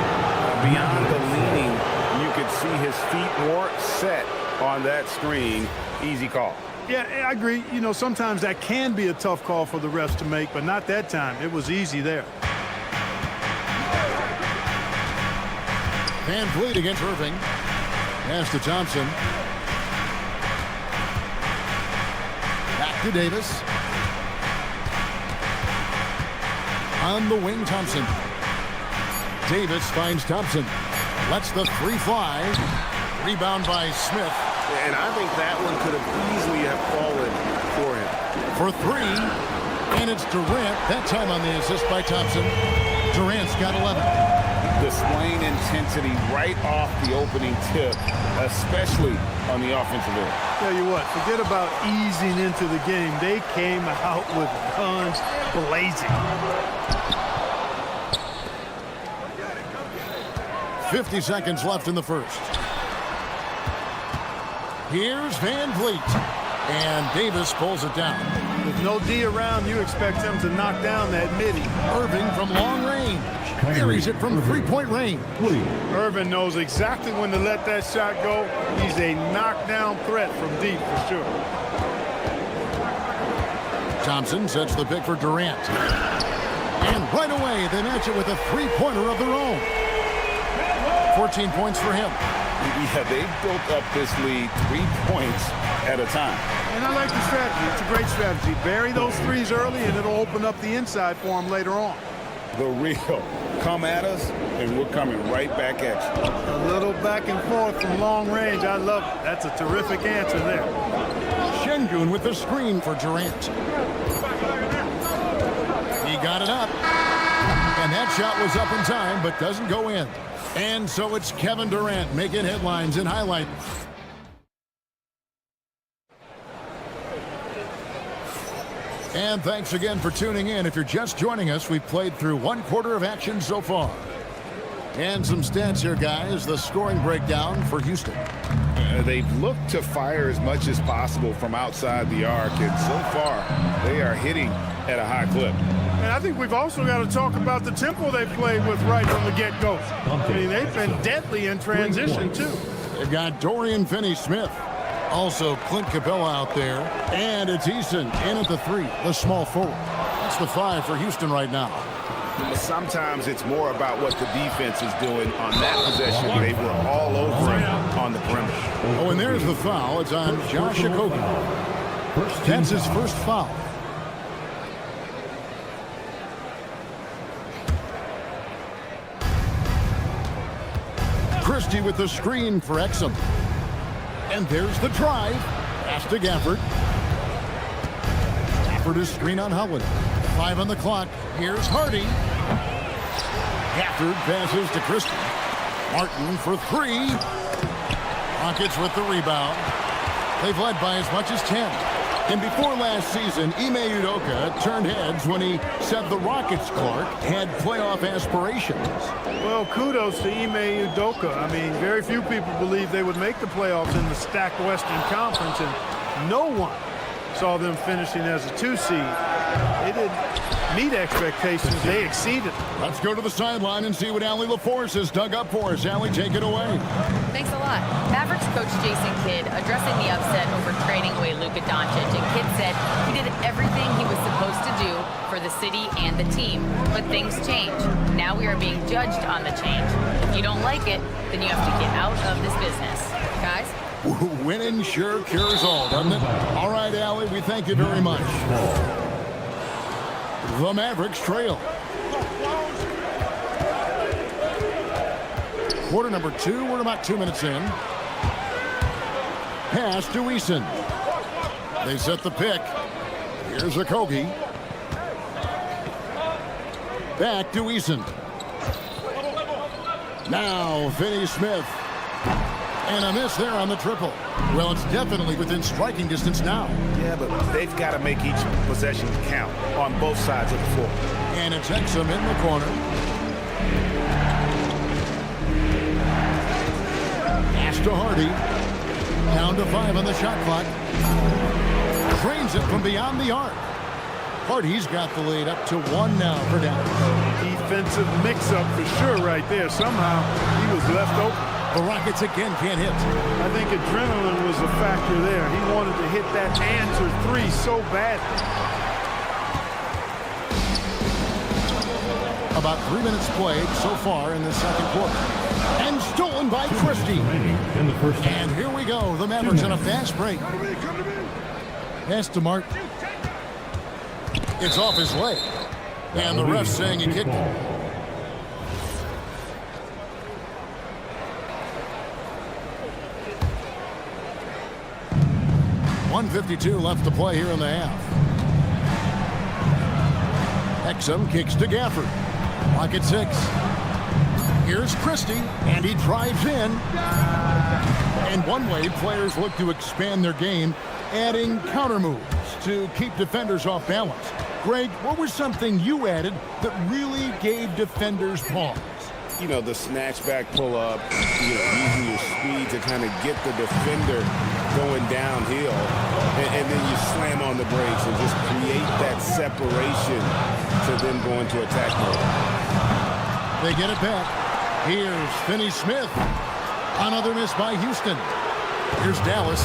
Beyond the leaning, you could see his feet weren't set on that screen. Easy call. Yeah, I agree. You know, sometimes that can be a tough call for the refs to make, but not that time. It was easy there. Van Vliet against Irving. Pass to Thompson. Back to Davis. On the wing, Thompson. Davis finds Thompson. Lets the 3 fly. Rebound by Smith. And I think that one could have easily have fallen for him. For 3, and it's Durant. That time on the assist by Thompson. Durant's got 11. Displaying intensity right off the opening tip, especially on the offensive end. Tell you what, forget about easing into the game. They came out with guns blazing. 50 seconds left in the first. Here's Van Vliet. And Davis pulls it down. With no D around, you expect him to knock down that midi. Irving from long range. Carries it from 3-point range. Irving knows exactly when to let that shot go. He's a knockdown threat from deep for sure. Thompson sets the pick for Durant. And right away, they match it with a 3-pointer of their own. 14 points for him. Yeah, they built up this lead 3 points at a time. And I like the strategy. It's a great strategy. Bury those threes early, and it'll open up the inside for them later on. The real. Come at us, and we're coming right back at you. A little back and forth from long range. I love it. That's a terrific answer there. Sengun with the screen for Durant. He got it up. And that shot was up in time, but doesn't go in. And so it's Kevin Durant making headlines in highlight. And thanks again for tuning in. If you're just joining us, we've played through 1/4 of action so far. And some stats here, guys. The scoring breakdown for Houston. They've looked to fire as much as possible from outside the arc, and so far they are hitting at a high clip. And I think we've also got to talk about the tempo they played with right from the get-go. I mean, they've been deadly in transition, too. They've got Dorian Finney-Smith. Also, Clint Capella out there. And it's Eason in at the 3, the small forward. That's the 5 for Houston right now. Sometimes it's more about what the defense is doing on that possession. They were all over him on the perimeter. Oh, and there's the foul. It's on Josh Okogie. That's his first foul. Christie with the screen for Exum. And there's the drive. Pass to Gafford. Gafford is screen on Howland. 5 on the clock. Here's Hardy. Gafford passes to Christie. Martin for 3. Rockets with the rebound. They've led by as much as 10. And before last season, Ime Udoka turned heads when he said the Rockets, Clark, had playoff aspirations. Well, kudos to Ime Udoka. I mean, very few people believed they would make the playoffs in the stacked Western Conference, and no one saw them finishing as a 2 seed. They didn't meet expectations. They exceeded. Let's go to the sideline and see what Allie LaForce has dug up for us. Allie, take it away. Thanks a lot. Mavericks coach Jason Kidd addressing the upset over trading away Luka Doncic, and Kidd said he did everything he was supposed to do for the city and the team. But things change. Now we are being judged on the change. If you don't like it, then you have to get out of this business. Guys? Winning sure cures all, doesn't it? All right, Allie, we thank you very much. The Mavericks trail. Quarter number 2. We're about 2 minutes in. Pass to Eason. They set the pick. Here's Okogie. Back to Eason. Now Finney-Smith. And a miss there on the triple. Well, it's definitely within striking distance now. Yeah, but they've got to make each possession count on both sides of the floor. And it's Exum in the corner. Pass to Hardy. Down to 5 on the shot clock. Drains it from beyond the arc. Hardy's got the lead up to 1 now for Dallas. Defensive mix-up for sure right there. Somehow he was left open. The Rockets again can't hit. I think adrenaline was a factor there. He wanted to hit that answer 3 so bad. About 3 minutes played so far in the second quarter. And stolen by Christie. And here we go. The Mavericks on a fast break. Pass to Martin. It's off his leg. And the ref saying he kicked it. .152 left to play here in the half. Exum kicks to Gafford. Lock at 6. Here's Christie, and he drives in. And one way players look to expand their game, adding counter moves to keep defenders off balance. Greg, what was something you added that really gave defenders pause? You know, the snatchback pull-up, using your speed to kind of get the defender going downhill, and then you slam on the brakes and just create that separation to then go into attack mode. They get it back. Here's Finney-Smith. Another miss by Houston. Here's Dallas.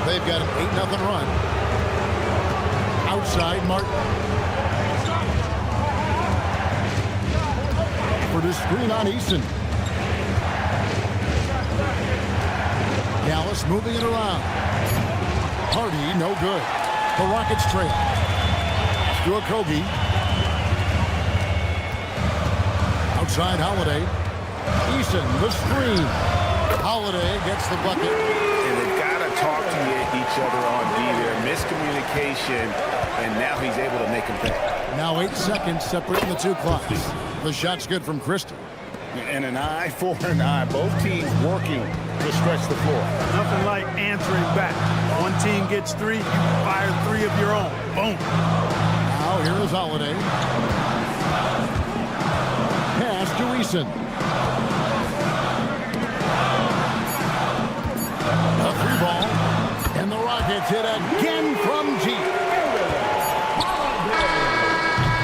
They've got an 8-0 run. Outside, Martin. For the screen on Eason. Dallas moving it around. Hardy, no good. The Rockets trail. To Okogie. Outside, Holiday. Eason, the screen. Holiday gets the bucket. And they've got to talk to each other on D. They're miscommunication, and now he's able to make him pay. Now 8 seconds separating the two clocks. The shot's good from Christie. And an eye for an eye. Both teams working to stretch the floor. Nothing like answering back. One team gets 3, you fire 3 of your own. Boom. Now here is Holiday. Pass to Eason. A 3-ball. And the Rockets hit again from deep.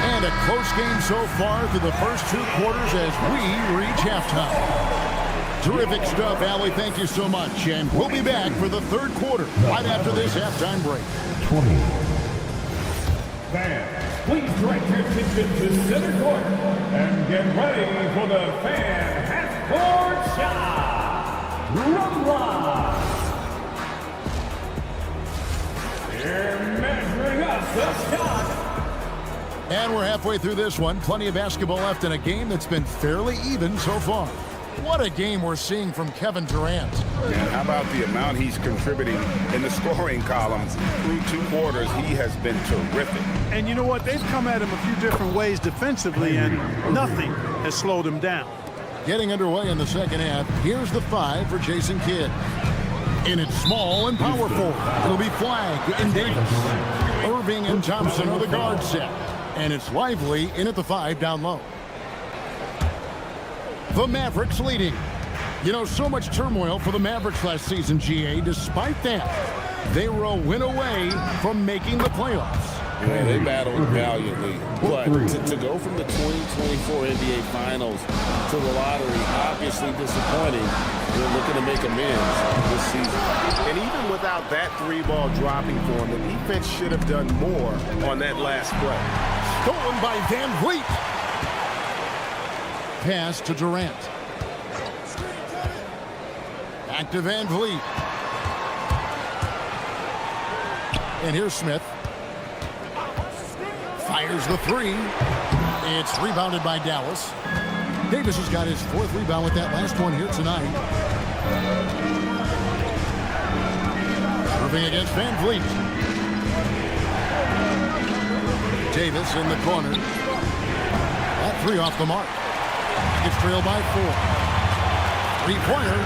And a close game so far through the first 2 quarters as we reach halftime. Terrific stuff, Allie. Thank you so much. And we'll be back for the 3rd quarter right after this halftime break. 20. Fans, please direct your attention to center court and get ready for the fan half-court shot. Rum Rock. Here measuring up the shot. And we're halfway through this one. Plenty of basketball left in a game that's been fairly even so far. What a game we're seeing from Kevin Durant. And how about the amount he's contributing in the scoring column through 2 quarters? He has been terrific. And you know what? They've come at him a few different ways defensively, and nothing has slowed him down. Getting underway in the second half. Here's the 5 for Jason Kidd. And it's small and powerful. It'll be Flagg and Davis. Irving and Thompson are the guard set. And it's Lively in at the 5 down low. The Mavericks leading. You know, so much turmoil for the Mavericks last season, GA. Despite that, they were a win away from making the playoffs. Yeah, they battled valiantly. But to go from the 2024 NBA Finals to the lottery, obviously disappointing. They're looking to make amends this season. And even without that 3-ball dropping for them, the defense should have done more on that last play. Stolen by Van Vliet. Pass to Durant. Back to Van Vliet. And here's Smith. Fires the 3. It's rebounded by Dallas. Davis has got his 4th rebound with that last one here tonight. Irving against Van Vliet. Davis in the corner. That 3 off the mark. Gets trailed by 4. 3-pointer.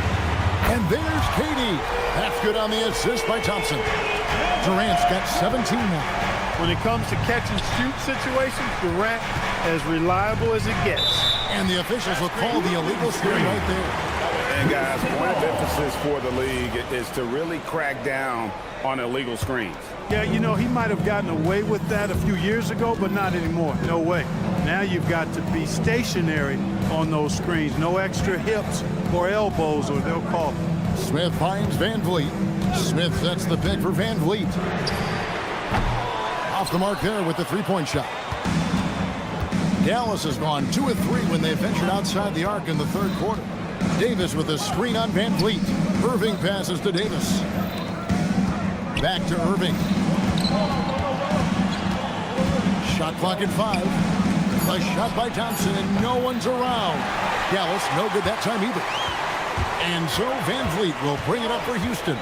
And there's Katie. That's good on the assist by Thompson. Durant's got 17 now. When it comes to catch and shoot situations, Durant as reliable as it gets. And the officials will call the illegal screen right there. And guys, one of the emphasis for the league is to really crack down on illegal screens. Yeah, you know, he might have gotten away with that a few years ago, but not anymore. No way. Now you've got to be stationary on those screens. No extra hips or elbows, or they'll call it. Smith finds Van Vliet. Smith sets the pick for Van Vliet. Off the mark there with the 3-point shot. Dallas has gone 2 of 3 when they ventured outside the arc in the 3rd quarter. Davis with a screen on Van Vliet. Irving passes to Davis. Back to Irving. Shot clock at 5. A shot by Thompson, and no one's around. Dallas, no good that time either. And so Van Vliet will bring it up for Houston.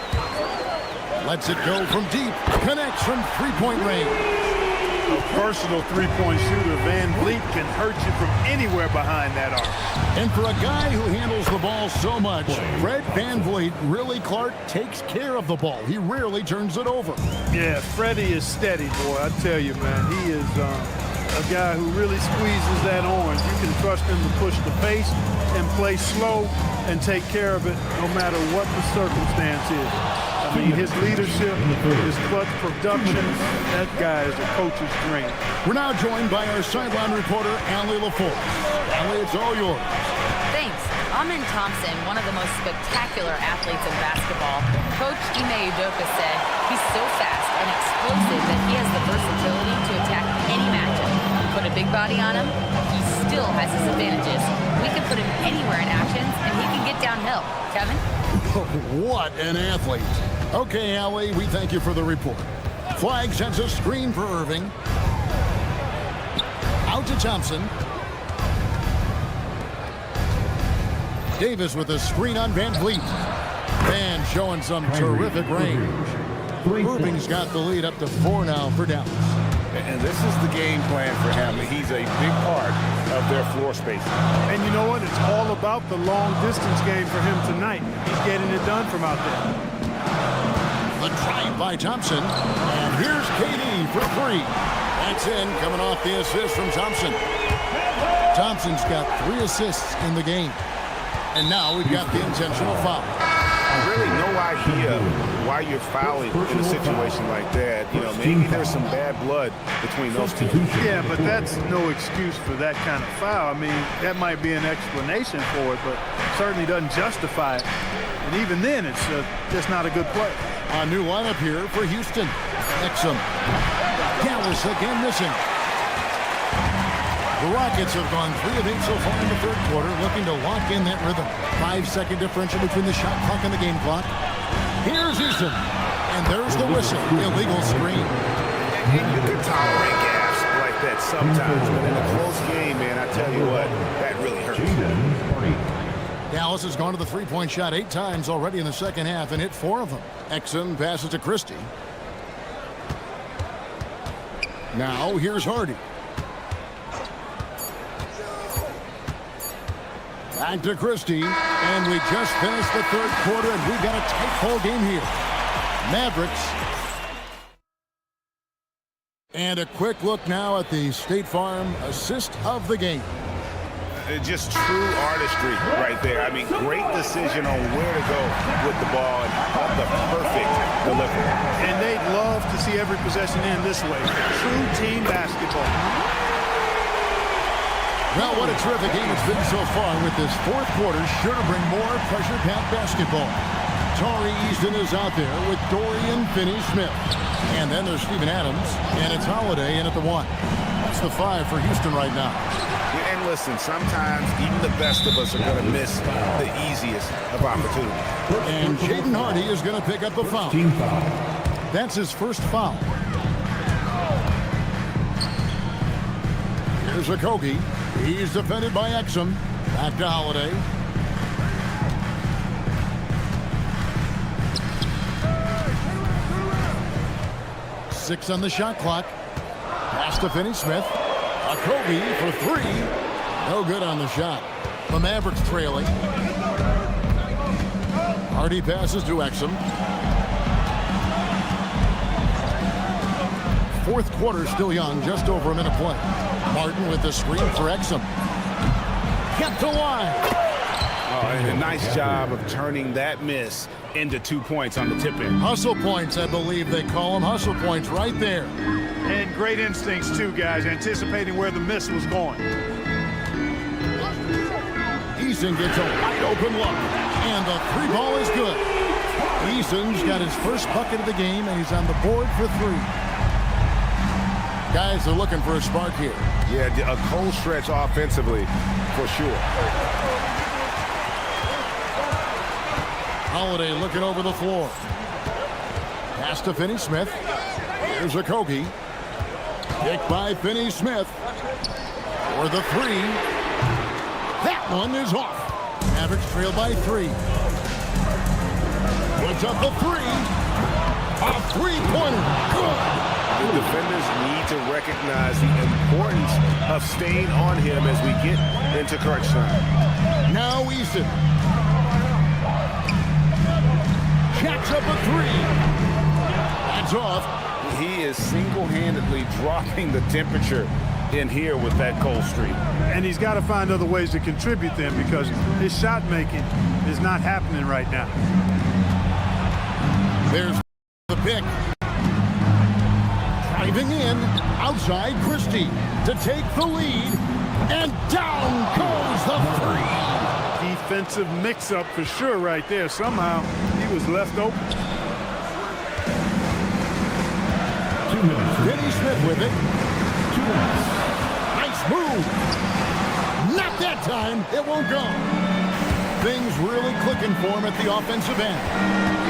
Lets it go from deep. Connects from 3-point range. A personal 3-point shooter, Van Vliet can hurt you from anywhere behind that arc. And for a guy who handles the ball so much, Fred Van Vliet really, Clark, takes care of the ball. He rarely turns it over. Yeah, Freddie is steady, boy. I tell you, man, he is a guy who really squeezes that orange. You can trust him to push the pace and play slow and take care of it no matter what the circumstance is. I mean, his leadership, his clutch production, that guy is a coach's dream. We're now joined by our sideline reporter, Allie LaForce. Allie, it's all yours. Thanks. Amen Thompson, one of the most spectacular athletes in basketball. Coach Ime Udoka said he's so fast and explosive that he has the versatility to attack any matchup. Put a big body on him, he still has his advantages. We can put him anywhere in actions, and he can get downhill. Kevin? What an athlete. Okay, Allie, we thank you for the report. Flagg sends a screen for Irving. Out to Thompson. Davis with a screen on Van Vliet. Van showing some terrific range. Moving has got the lead up to 4 now for Dallas. And this is the game plan for him. He's a big part of their floor space. And you know what? It's all about the long distance game for him tonight. He's getting it done from out there. The drive by Thompson. And here's KD for 3. That's in, coming off the assist from Thompson. Thompson's got 3 assists in the game. And now we've got the intentional foul. Really no idea why you're fouling in a situation like that. You know, maybe there's some bad blood between those two. Yeah, but that's no excuse for that kind of foul. I mean, that might be an explanation for it, but certainly doesn't justify it. And even then, it's just not a good play. A new lineup here for Houston. Exum. Dallas again missing. The Rockets have gone 3 of 8 so far in the third quarter, looking to lock in that rhythm. 5-second differential between the shot clock and the game clock. Here's Houston. And there's the whistle. Illegal screen. And you can tolerate gaps like that sometimes, but in a close game, man, I tell you what, that really hurts. Dallas has gone to the three-point shot 8 times already in the second half and hit 4 of them. Exum passes to Christie. Now here's Hardy. Back to Christie, and we just finished the third quarter, and we've got a tight ball game here. Mavericks. And a quick look now at the State Farm assist of the game. Just true artistry right there. I mean, great decision on where to go with the ball and the perfect delivery. And they'd love to see every possession end this way. True team basketball. Well, what a terrific game it's been so far with this fourth quarter. Sure to bring more pressure-packed basketball. Tari Easton is out there with Dorian Finney-Smith. And then there's Steven Adams, and it's Holiday in at the 1. That's the 5 for Houston right now. And listen, sometimes even the best of us are going to miss the easiest of opportunities. And Jaden Hardy is going to pick up the foul. That's his first foul. Here's Okogie. He's defended by Exum. Back to Holiday. Six on the shot clock. Pass to Finney-Smith. Okogie for 3. No good on the shot. The Mavericks trailing. Hardy passes to Exum. Fourth quarter still young, just over a minute play. Martin with the screen for Exum. Kept alive. Oh, and a nice job of turning that miss into 2 points on the tip-in. Hustle points, I believe they call them. Hustle points right there. And great instincts, too, guys, anticipating where the miss was going. Eason gets a wide-open look, and the 3 ball is good. Eason's got his first bucket of the game, and he's on the board for 3. Guys are looking for a spark here. Yeah, a cold stretch offensively, for sure. Holiday looking over the floor. Pass to Finney-Smith. Here's Okogie. Picked by Finney-Smith for the 3. That one is off. Mavericks trail by 3. Puts up the 3. A 3-pointer. Good. The defenders need to recognize the importance of staying on him as we get into crunch time. Now Easton. Jacks up a 3. That's off. He is single-handedly dropping the temperature in here with that cold streak. And he's got to find other ways to contribute then, because his shot making is not happening right now. There's the pick. Driving in, outside Christie to take the lead, and down goes the 3. Defensive mix-up for sure right there. Somehow he was left open. 2 minutes. Finney-Smith with it. 2 minutes. Nice move. Not that time. It won't go. Things really clicking for him at the offensive end.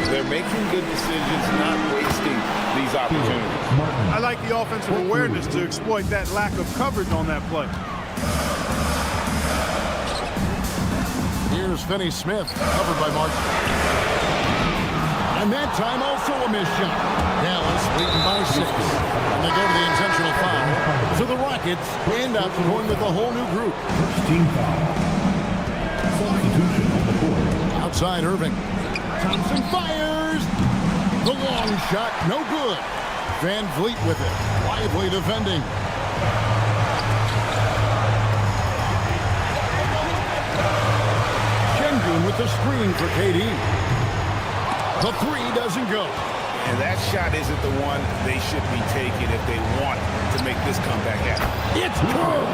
They're making good decisions, not wasting these opportunities. I like the offensive awareness to exploit that lack of coverage on that play. Here's Finney-Smith, covered by Martin. And that time also a missed shot. Dallas leading by 6. And they go to the intentional foul. So the Rockets end up going with a whole new group. First team foul. Substitution on the court. Outside Irving. Thompson fires. The long shot, no good. Van Vliet with it. Lively defending. Şengün with the screen for KD. The 3 doesn't go. And that shot isn't the one they should be taking if they want to make this comeback happen. It's good.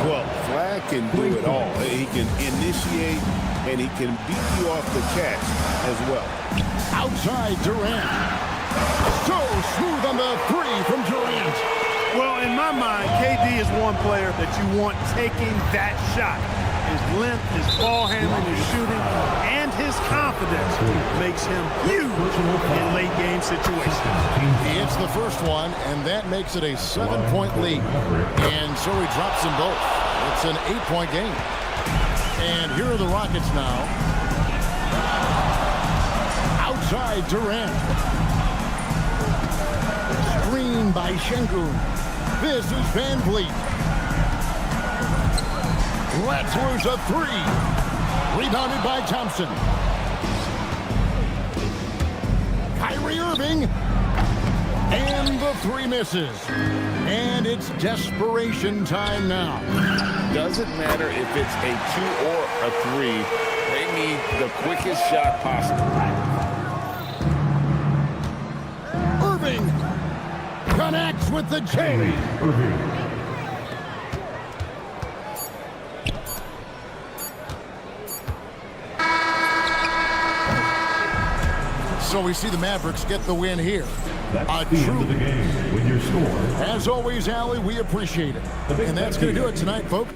Well, Flag can do it all. He can initiate, and he can beat you off the catch as well. Outside Durant. So smooth on the 3 from Durant. Well, in my mind, KD is one player that you want taking that shot. His length, his ball handling, his shooting, and his confidence makes him huge in late-game situations. He hits the first one, and that makes it a 7-point lead. And so he drops them both. It's an 8-point game. And here are the Rockets now. Outside Durant. Screen by Şengün. This is Van Vliet. Let's lose a 3. Rebounded by Thompson. Kyrie Irving. And the 3 misses. And it's desperation time now. Doesn't matter if it's a 2 or a 3. They need the quickest shot possible. Irving connects with the J. Irving. So we see the Mavericks get the win here. That's the end of the game with your score. As always, Allie, we appreciate it. And that's going to do it tonight, folks.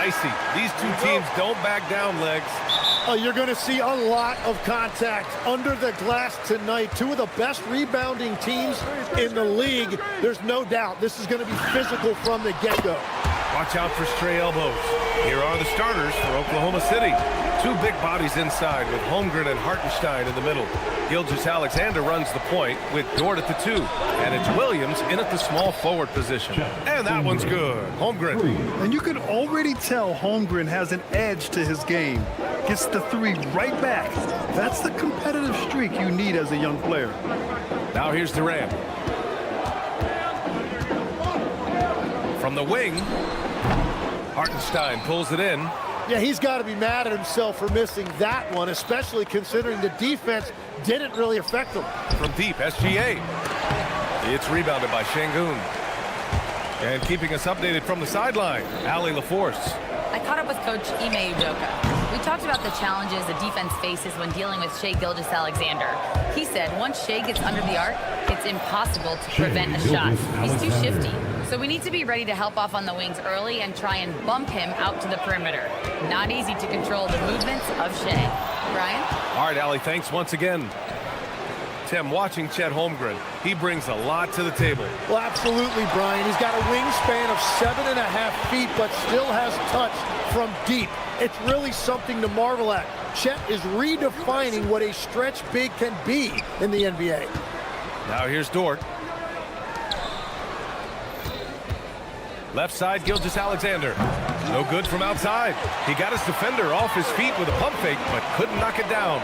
dicey. These two teams don't back down, Legs. You're going to see a lot of contact under the glass tonight. Two of the best rebounding teams in the league. There's no doubt this is going to be physical from the get-go. Watch out for stray elbows. Here are the starters for Oklahoma City. Two big bodies inside with Holmgren and Hartenstein in the middle. Gilgeous-Alexander runs the point with Dort at the 2. And it's Williams in at the small forward position. And that one's good. Holmgren. And you can already tell Holmgren has an edge to his game. Gets the 3 right back. That's the competitive streak you need as a young player. Now here's Durant. From the wing, Hartenstein pulls it in. Yeah, he's got to be mad at himself for missing that one, especially considering the defense didn't really affect him. From deep, SGA. It's rebounded by Şengün. And keeping us updated from the sideline, Allie LaForce. I caught up with Coach Ime Udoka. We talked about the challenges the defense faces when dealing with Shai Gilgeous-Alexander. He said once Shai gets under the arc, it's impossible to prevent a shot. He's too shifty. So we need to be ready to help off on the wings early and try and bump him out to the perimeter. Not easy to control the movements of Shai. Brian? All right, Allie, thanks once again. Tim, watching Chet Holmgren, he brings a lot to the table. Well, absolutely, Brian. He's got a wingspan of 7.5 feet, but still has touch from deep. It's really something to marvel at. Chet is redefining what a stretch big can be in the NBA. Now here's Dort. Left side, Gilgeous-Alexander. No good from outside. He got his defender off his feet with a pump fake, but couldn't knock it down.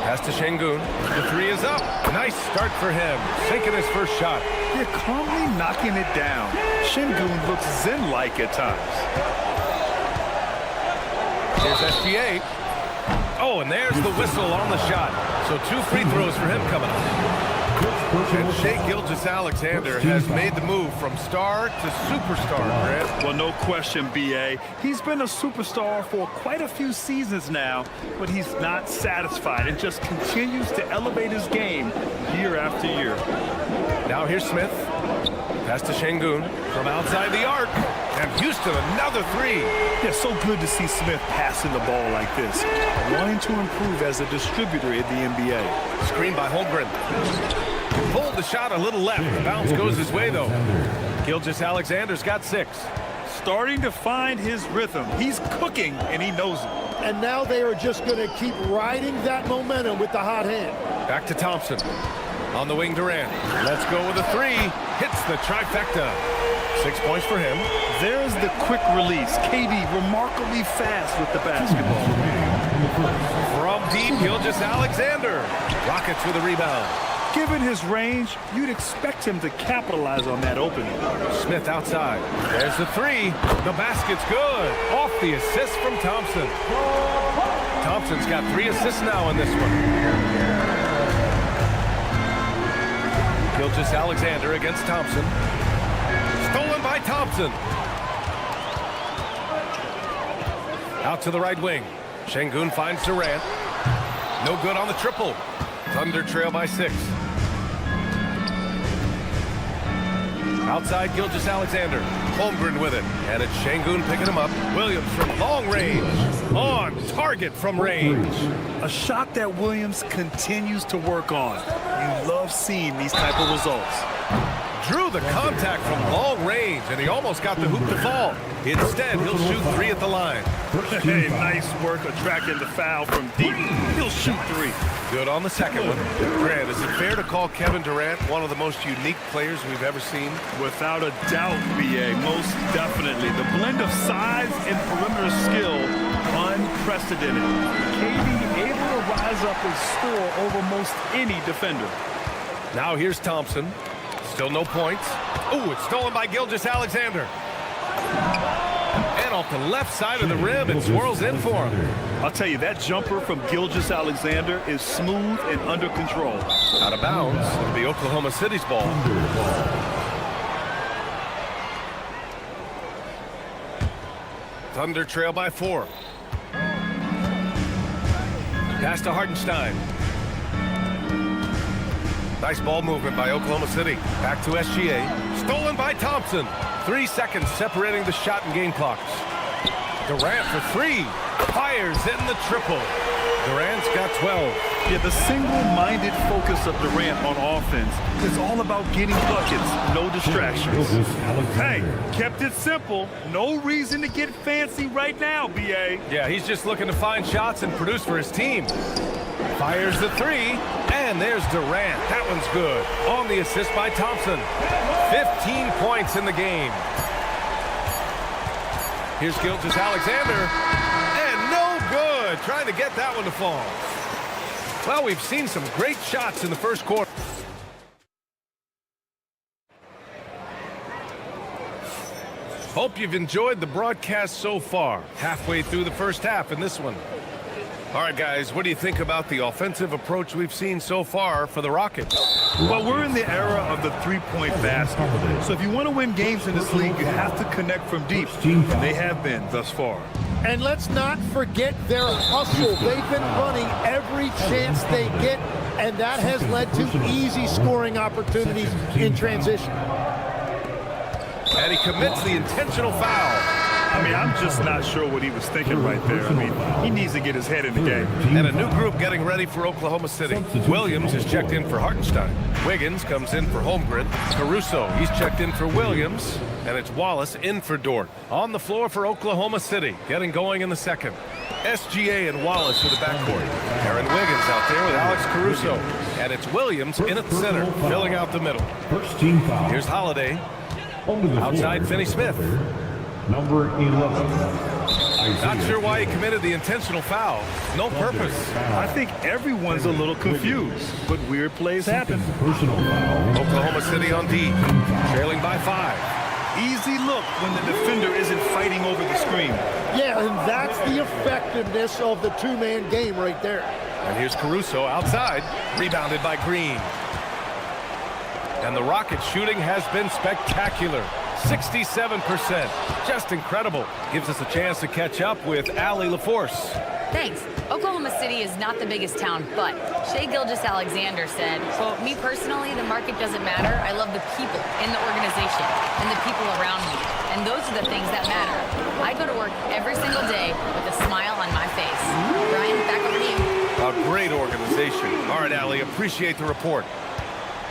Pass to Şengün. The 3 is up. Nice start for him. Sinking his first shot. They're calmly knocking it down. Şengün looks zen-like at times. Here's SGA. Oh, and there's the whistle on the shot. So 2 free throws for him coming up. And Shai Gilgeous-Alexander has made the move from star to superstar, Grant. Well, no question, B.A. He's been a superstar for quite a few seasons now, but he's not satisfied and just continues to elevate his game year after year. Now here's Smith. Pass to Şengün from outside the arc. And Houston, another 3. Yeah, so good to see Smith passing the ball like this. Wanting to improve as a distributor in the NBA. Screen by Holmgren. Pulled the shot a little left. The bounce goes his way, though. Gilgeous-Alexander's got 6. Starting to find his rhythm. He's cooking, and he knows it. And now they are just going to keep riding that momentum with the hot hand. Back to Thompson. On the wing, Durant. Let's go with a 3. Hits the trifecta. 6 points for him. There's the quick release. KD remarkably fast with the basketball. From deep, Gilgeous-Alexander. Rockets with a rebound. Given his range, you'd expect him to capitalize on that opening. Smith outside. There's the 3. The basket's good. Off the assist from Thompson. Thompson's got 3 assists now in this one. Gilgeous-Alexander against Thompson. Stolen by Thompson. Out to the right wing. Şengün finds Durant. No good on the triple. Thunder trail by 6. Outside, Gilgeous-Alexander. Holmgren with it. And it's Şengün picking him up. Williams from long range. On target from range. A shot that Williams continues to work on. You love seeing these type of results. Drew the contact from long range, and he almost got the hoop to fall. Instead, he'll shoot 3 at the line. Hey, nice work attracting the foul from deep. He'll shoot 3. Good on the second one. Grant, is it fair to call Kevin Durant one of the most unique players we've ever seen? Without a doubt, B.A., most definitely. The blend of size and perimeter skill, unprecedented. KD able to rise up and score over most any defender. Now here's Thompson. Still no points. Oh, it's stolen by Gilgeous-Alexander. And off the left side of the rim, it swirls in for him. I'll tell you, that jumper from Gilgeous-Alexander is smooth and under control. Out of bounds, it'll be Oklahoma City's ball. Thunder trail by 4. Pass to Hartenstein. Nice ball movement by Oklahoma City. Back to SGA. Stolen by Thompson. 3 seconds separating the shot and game clocks. Durant for three. Fires in the triple. Durant's got 12. Yeah, the single-minded focus of Durant on offense is all about getting buckets, no distractions. Hey, kept it simple. No reason to get fancy right now, B.A. Yeah, he's just looking to find shots and produce for his team. Fires the three, and there's Durant. That one's good. On the assist by Thompson. 15 points in the game. Here's Gilgeous-Alexander, and no good. Trying to get that one to fall. Well, we've seen some great shots in the first quarter. Hope you've enjoyed the broadcast so far. Halfway through the first half in this one. All right, guys, what do you think about the offensive approach we've seen so far for the Rockets? Well, we're in the era of the three-point basket. So if you want to win games in this league, you have to connect from deep. And they have been thus far. And let's not forget their hustle. They've been running every chance they get, and that has led to easy scoring opportunities in transition. And he commits the intentional foul. I mean, I'm just not sure what he was thinking right there. I mean, he needs to get his head in the game. And a new group getting ready for Oklahoma City. Williams is checked in for Hartenstein. Wiggins comes in for Holmgren. Caruso, he's checked in for Williams. And it's Wallace in for Dort. On the floor for Oklahoma City, getting going in the second. SGA and Wallace for the backcourt. Aaron Wiggins out there with Alex Caruso. And it's Williams in at the center, filling out the middle. First team foul. Here's Holiday. Outside Finney-Smith. Number 11. Not sure why he committed the intentional foul. No purpose. I think everyone's a little confused, but weird plays happen. Personal foul. Oklahoma City on D, trailing by 5. Easy look when the defender isn't fighting over the screen. Yeah, and that's the effectiveness of the two-man game right there. And here's Caruso outside, rebounded by Green. And the Rockets shooting has been spectacular. 67%. Just incredible. Gives us a chance to catch up with Allie LaForce. Thanks. Oklahoma City is not the biggest town, but Shai Gilgeous-Alexander said, quote, "Me personally, the market doesn't matter. I love the people in the organization and the people around me. And those are the things that matter. I go to work every single day with a smile on my face." Brian, back over to you. A great organization. All right, Allie, appreciate the report.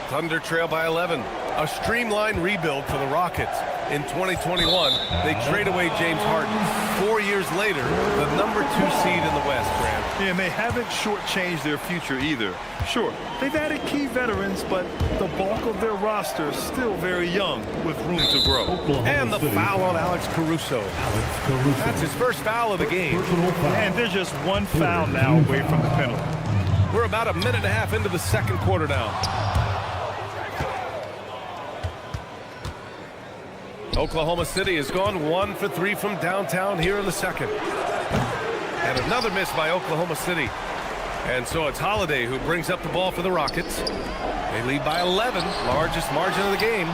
Thunder trail by 11. A streamlined rebuild for the Rockets. In 2021, they trade away James Harden. 4 years later, the number 2 seed in the West, Grant. Yeah, and they haven't shortchanged their future either. Sure, they've added key veterans, but the bulk of their roster is still very young with room to grow. And the foul on Alex Caruso. That's his first foul of the game. And there's just one foul now away from the penalty. We're about a minute and a half into the second quarter now. Oklahoma City has gone 1 for 3 from downtown here in the second. And another miss by Oklahoma City. And so it's Holiday who brings up the ball for the Rockets. They lead by 11, largest margin of the game.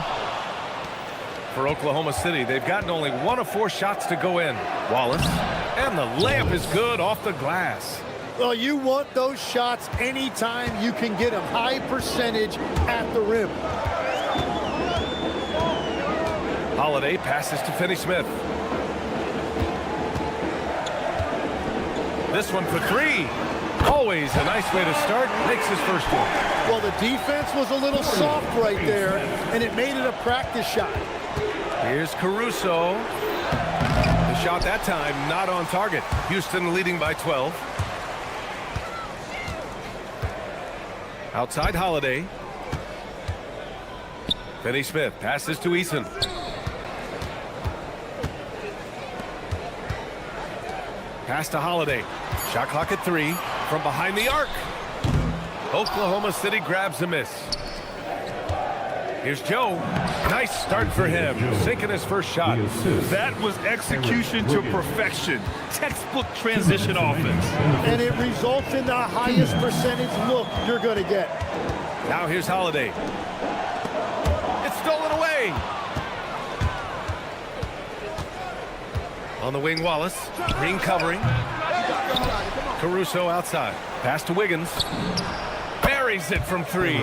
For Oklahoma City, they've gotten only 1 of 4 shots to go in. Wallace, and the layup is good off the glass. Well, you want those shots anytime you can get them. High percentage at the rim. Holiday passes to Finney-Smith. This one for 3. Always a nice way to start. Makes his first one. Well, the defense was a little soft right there, and it made it a practice shot. Here's Caruso. The shot that time not on target. Houston leading by 12. Outside Holiday. Finney-Smith passes to Eason. Pass to Holiday. Shot clock at 3 from behind the arc. Oklahoma City grabs a miss. Here's Joe. Nice start for him. Sinking his first shot. That was execution to perfection. Textbook transition offense. And it results in the highest percentage look you're going to get. Now here's Holiday. It's stolen away. On the wing, Wallace. Green covering. Caruso outside. Pass to Wiggins. buries it from 3.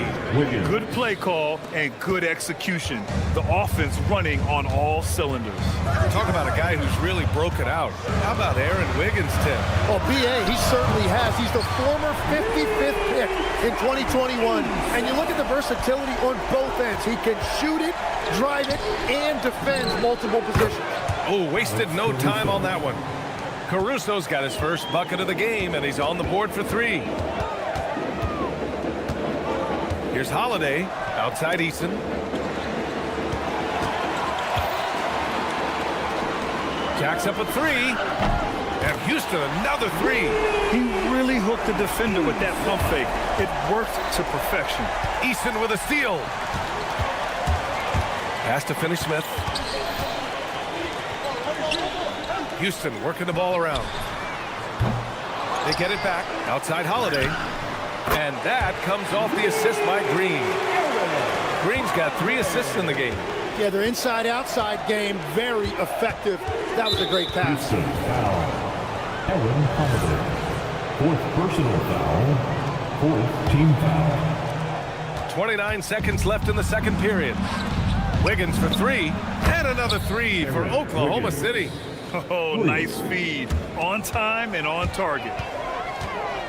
Good play call and good execution. The offense running on all cylinders. Talk about a guy who's really broken out. How about Aaron Wiggins, Tim? Oh, B.A., he certainly has. He's the former 55th pick in 2021. And you look at the versatility on both ends. He can shoot it, drive it, and defends multiple positions. Oh, wasted no time on that one. Caruso's got his first bucket of the game, and he's on the board for 3. Here's Holiday, outside Eason. Jacks up a 3. And Houston, another 3. He really hooked the defender with that pump fake. It worked to perfection. Eason with a steal. Pass to Finney Smith. Houston working the ball around. They get it back. Outside Holiday. And that comes off the assist by Green. Green's got 3 assists in the game. Yeah, their inside-outside game, very effective. That was a great pass. Houston foul. Aaron Holiday. 4th personal foul. 4th team foul. 29 seconds left in the second period. Wiggins for 3. And another 3 for Oklahoma City. Oh, nice feed. On time and on target.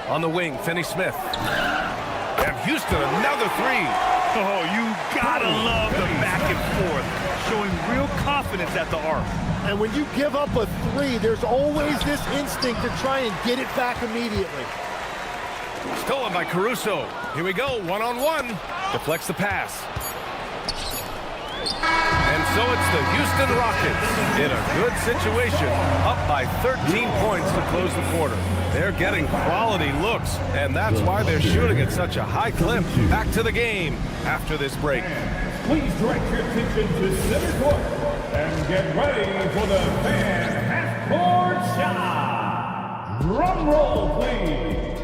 On the wing, Finney Smith. And Houston, another 3. Oh, you gotta love the back and forth. Showing real confidence at the arc. And when you give up a 3, there's always this instinct to try and get it back immediately. Stolen by Caruso. Here we go, one-on-one. Deflects the pass. And so it's the Houston Rockets in a good situation, up by 13 points to close the quarter. They're getting quality looks, and that's why they're shooting at such a high clip. Back to the game after this break. Please direct your attention to center court and get ready for the fan half-court shot. Drum roll, please.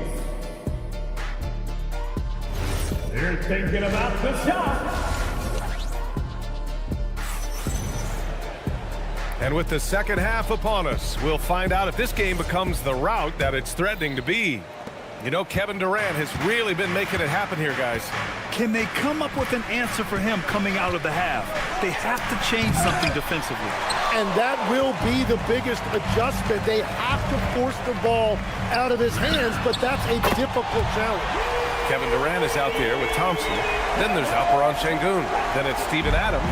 They're thinking about the shot. And with the second half upon us, we'll find out if this game becomes the rout that it's threatening to be. You know, Kevin Durant has really been making it happen here, guys. Can they come up with an answer for him coming out of the half? They have to change something defensively. And that will be the biggest adjustment. They have to force the ball out of his hands, but that's a difficult challenge. Kevin Durant is out there with Thompson. Then there's Alperon Şengün. Then it's Steven Adams.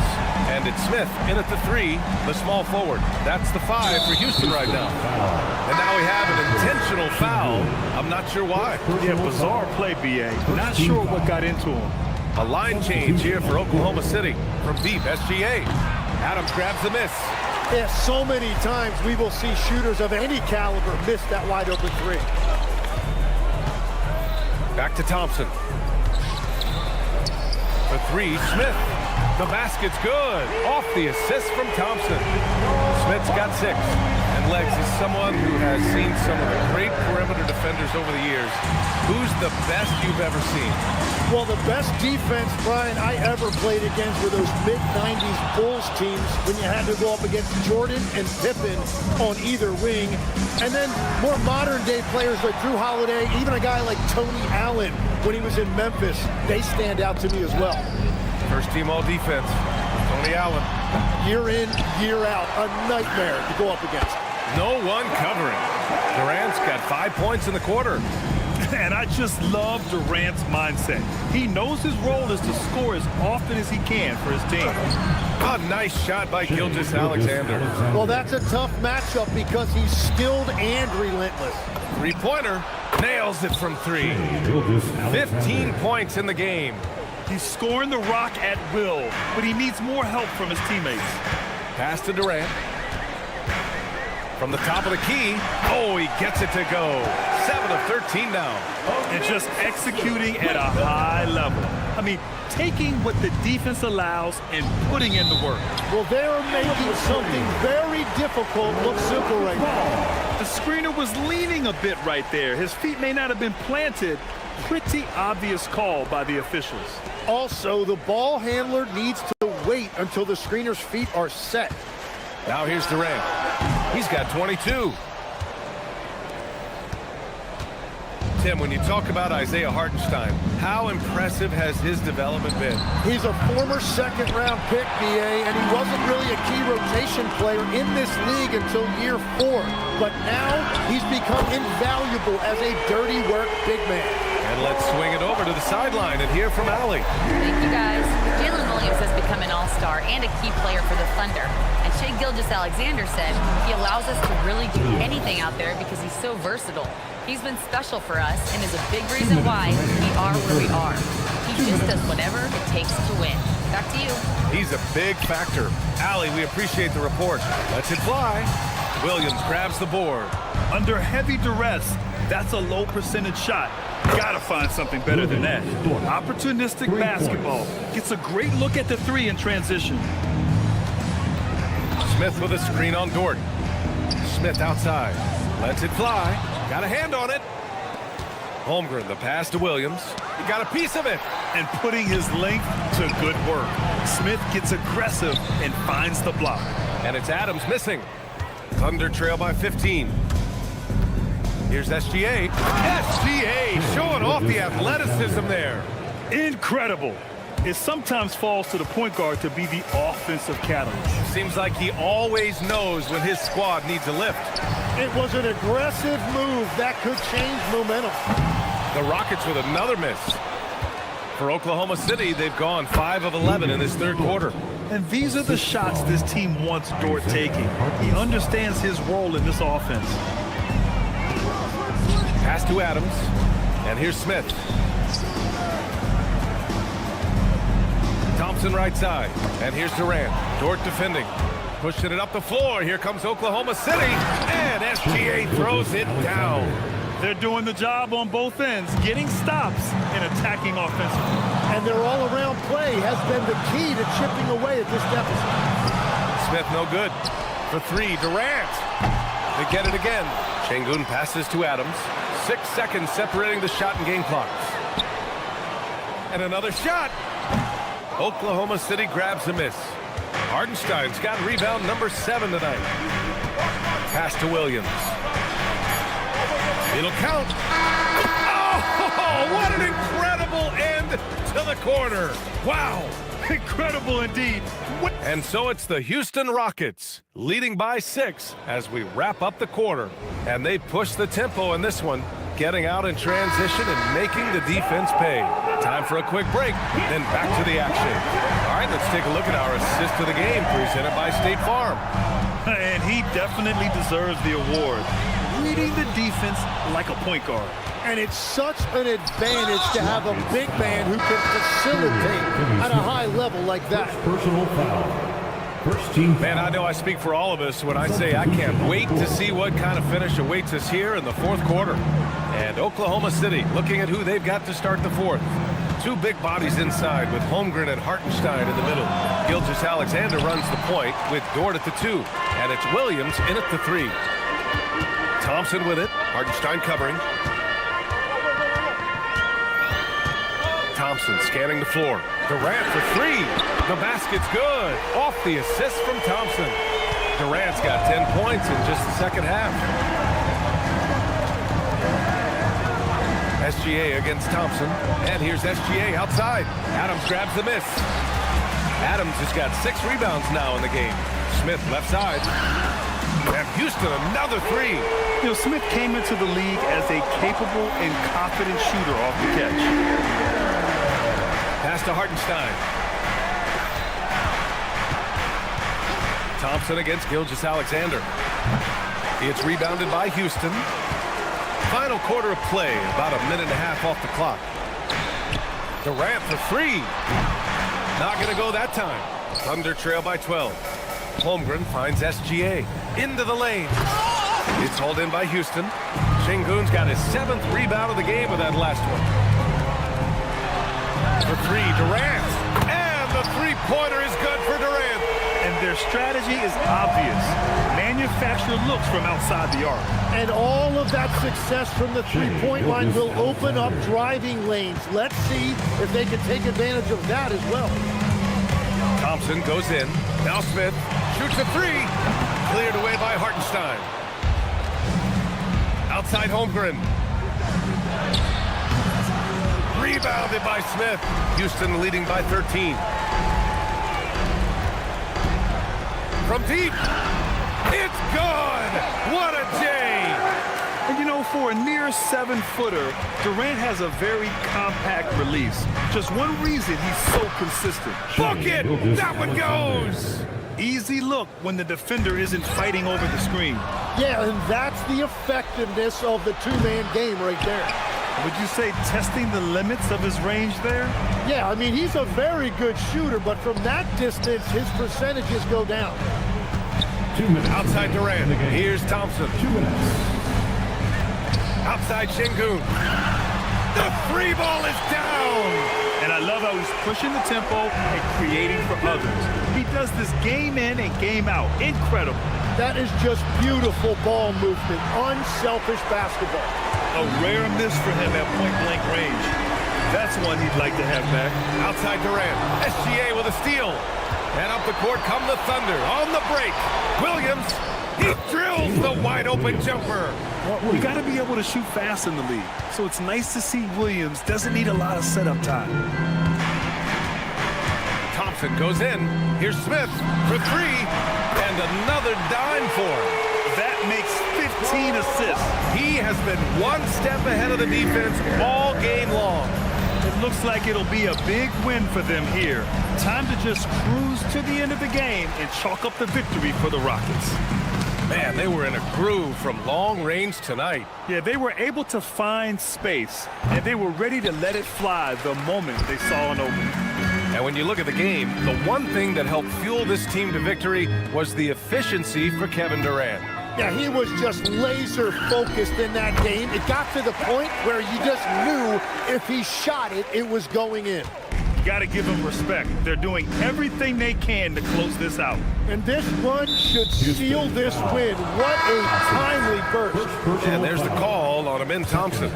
And it's Smith in at the 3, the small forward. That's the 5 for Houston right now. And now we have an intentional foul. I'm not sure why. Yeah, bizarre play, B.A. Not sure what got into him. A line change here for Oklahoma City from deep SGA. Adams grabs the miss. Yeah, so many times we will see shooters of any caliber miss that wide open 3. Back to Thompson. For 3, Smith. The basket's good. Off the assist from Thompson. Smith's got 6. And Legs is someone who has seen some of the great perimeter defenders over the years. Who's the best you've ever seen? Well, the best defense, Brian, I ever played against were those mid-90s Bulls teams when you had to go up against Jordan and Pippen on either wing. And then more modern-day players like Drew Holiday, even a guy like Tony Allen when he was in Memphis, they stand out to me as well. First team all defense, Tony Allen. Year in, year out, a nightmare to go up against. No one covering. Durant's got 5 points in the quarter. And I just love Durant's mindset. He knows his role is to score as often as he can for his team. A nice shot by Gilgeous-Alexander. Well, that's a tough matchup because he's skilled and relentless. Three-pointer. Nails it from 3. 15 points in the game. He's scoring the rock at will, but he needs more help from his teammates. Pass to Durant. From the top of the key. Oh, he gets it to go. 7 of 13 now. And just executing at a high level. I mean, taking what the defense allows and putting in the work. Well, they're making something very difficult look simple right now. The screener was leaning a bit right there. His feet may not have been planted. Pretty obvious call by the officials. Also, the ball handler needs to wait until the screener's feet are set. Now here's Durant. He's got 22. Tim, when you talk about Isaiah Hartenstein, how impressive has his development been? He's a former second-round pick, BA, and he wasn't really a key rotation player in this league until year 4. But now he's become invaluable as a dirty work big man. And let's swing it over to the sideline and hear from Allie. Thank you, guys. Jalen Williams has become an all-star and a key player for the Thunder. And Shai Gilgeous-Alexander said he allows us to really do anything out there because he's so versatile. He's been special for us and is a big reason why we are where we are. He just does whatever it takes to win. Back to you. He's a big factor. Allie, we appreciate the report. Let's it fly. Williams grabs the board. Under heavy duress, that's a low percentage shot. Gotta find something better than that. Opportunistic basketball. Gets a great look at the 3 in transition. Smith with a screen on Dort. Smith outside. Lets it fly. Got a hand on it. Holmgren, the pass to Williams. He got a piece of it. And putting his length to good work. Smith gets aggressive and finds the block. And it's Adams missing. Thunder trail by 15. Here's SGA. SGA showing off the athleticism there. Incredible. It sometimes falls to the point guard to be the offensive catalyst. Seems like he always knows when his squad needs a lift. It was an aggressive move that could change momentum. The Rockets with another miss. For Oklahoma City, they've gone 5 of 11 in this third quarter. And these are the shots this team wants Dort taking. He understands his role in this offense. Pass to Adams. And here's Smith. Thompson right side. And here's Durant. Dort defending. Pushing it up the floor. Here comes Oklahoma City. And SGA throws it down. They're doing the job on both ends, getting stops and attacking offensively. And their all-around play has been the key to chipping away at this deficit. Smith no good. For 3, Durant. They get it again. Şengün passes to Adams. 6 seconds separating the shot and game clocks. And another shot. Oklahoma City grabs a miss. Hartenstein's got rebound number 7 tonight. Pass to Williams. It'll count. Oh, what an incredible end to the corner. Wow. Incredible indeed. And so it's the Houston Rockets leading by 6 as we wrap up the quarter. And they push the tempo in this one, getting out in transition and making the defense pay. Time for a quick break, then back to the action. All right, let's take a look at our assist of the game presented by State Farm. And he definitely deserves the award. Reading the defense like a point guard. And it's such an advantage to have a big man who can facilitate at a high level like that. Personal foul. First team. Man, I know I speak for all of us when I say I can't wait to see what kind of finish awaits us here in the fourth quarter. And Oklahoma City looking at who they've got to start the fourth. 2 big bodies inside with Holmgren and Hartenstein in the middle. Gilgeous-Alexander runs the point with Dort at the 2. And it's Williams in at the 3. Thompson with it. Hartenstein covering. Thompson scanning the floor. Durant for 3. The basket's good. Off the assist from Thompson. Durant's got 10 points in just the second half. SGA against Thompson. And here's SGA outside. Adams grabs the miss. Adams has got 6 rebounds now in the game. Smith left side. And Houston another 3. You know, Smith came into the league as a capable and confident shooter off the catch. Pass to Hartenstein. Thompson against Gilgeous-Alexander. It's rebounded by Houston. Final quarter of play, about a minute and a half off the clock. Durant for 3. Not going to go that time. Thunder trail by 12. Holmgren finds SGA. Into the lane. It's hauled in by Houston. Şengün's got his 7th rebound of the game with that last one. For 3, Durant. And the 3-pointer is good for Durant. And their strategy is obvious. Manufacture looks from outside the arc. And all of that success from the three-point line will open up driving lanes. Let's see if they can take advantage of that as well. Thompson goes in. Now Smith shoots a 3. Cleared away by Hartenstein. Outside Holmgren. Rebounded by Smith. Houston leading by 13. From deep. It's gone. What a day. And you know, for a near 7-footer, Durant has a very compact release. Just one reason he's so consistent. Book it. That one goes. Easy look when the defender isn't fighting over the screen. Yeah, and that's the effectiveness of the two-man game right there. Would you say testing the limits of his range there? Yeah, I mean, he's a very good shooter, but from that distance, his percentages go down. 2 minutes. Outside Durant. Here's Thompson. 2 minutes. Outside Şengün. The three ball is down. And I love how he's pushing the tempo and creating for others. He does this game in and game out. Incredible. That is just beautiful ball movement, unselfish basketball. A rare miss for him at point-blank range. That's one he'd like to have back. Outside Durant. SGA with a steal. And up the court come the Thunder on the break. Williams, he drills the wide-open jumper. You got to be able to shoot fast in the league. So it's nice to see Williams doesn't need a lot of setup time. Thompson goes in. Here's Smith for three. And another dime for him. That makes 15 assists. He has been one step ahead of the defense all game long. It looks like it'll be a big win for them here. Time to just cruise to the end of the game and chalk up the victory for the Rockets. Man, they were in a groove from long range tonight. Yeah, they were able to find space, and they were ready to let it fly the moment they saw an opening. And when you look at the game, the one thing that helped fuel this team to victory was the efficiency for Kevin Durant. Yeah, he was just laser focused in that game. It got to the point where you just knew if he shot it, it was going in. Got to give them respect. They're doing everything they can to close this out. And this run should seal this win. What a timely burst. And there's the call on Amin Thompson.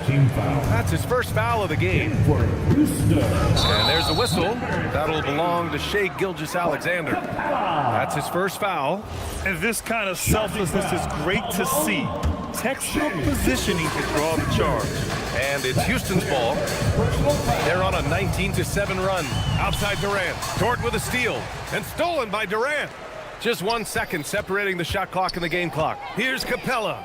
That's his first foul of the game. And there's the whistle. That'll belong to Shai Gilgeous-Alexander. That's his first foul. And this kind of selflessness is great to see. Textbook positioning to draw the charge. And it's Houston's ball. They're on a 19-7 run. Outside Durant. Dort with a steal. And stolen by Durant. Just 1 second separating the shot clock and the game clock. Here's Capella.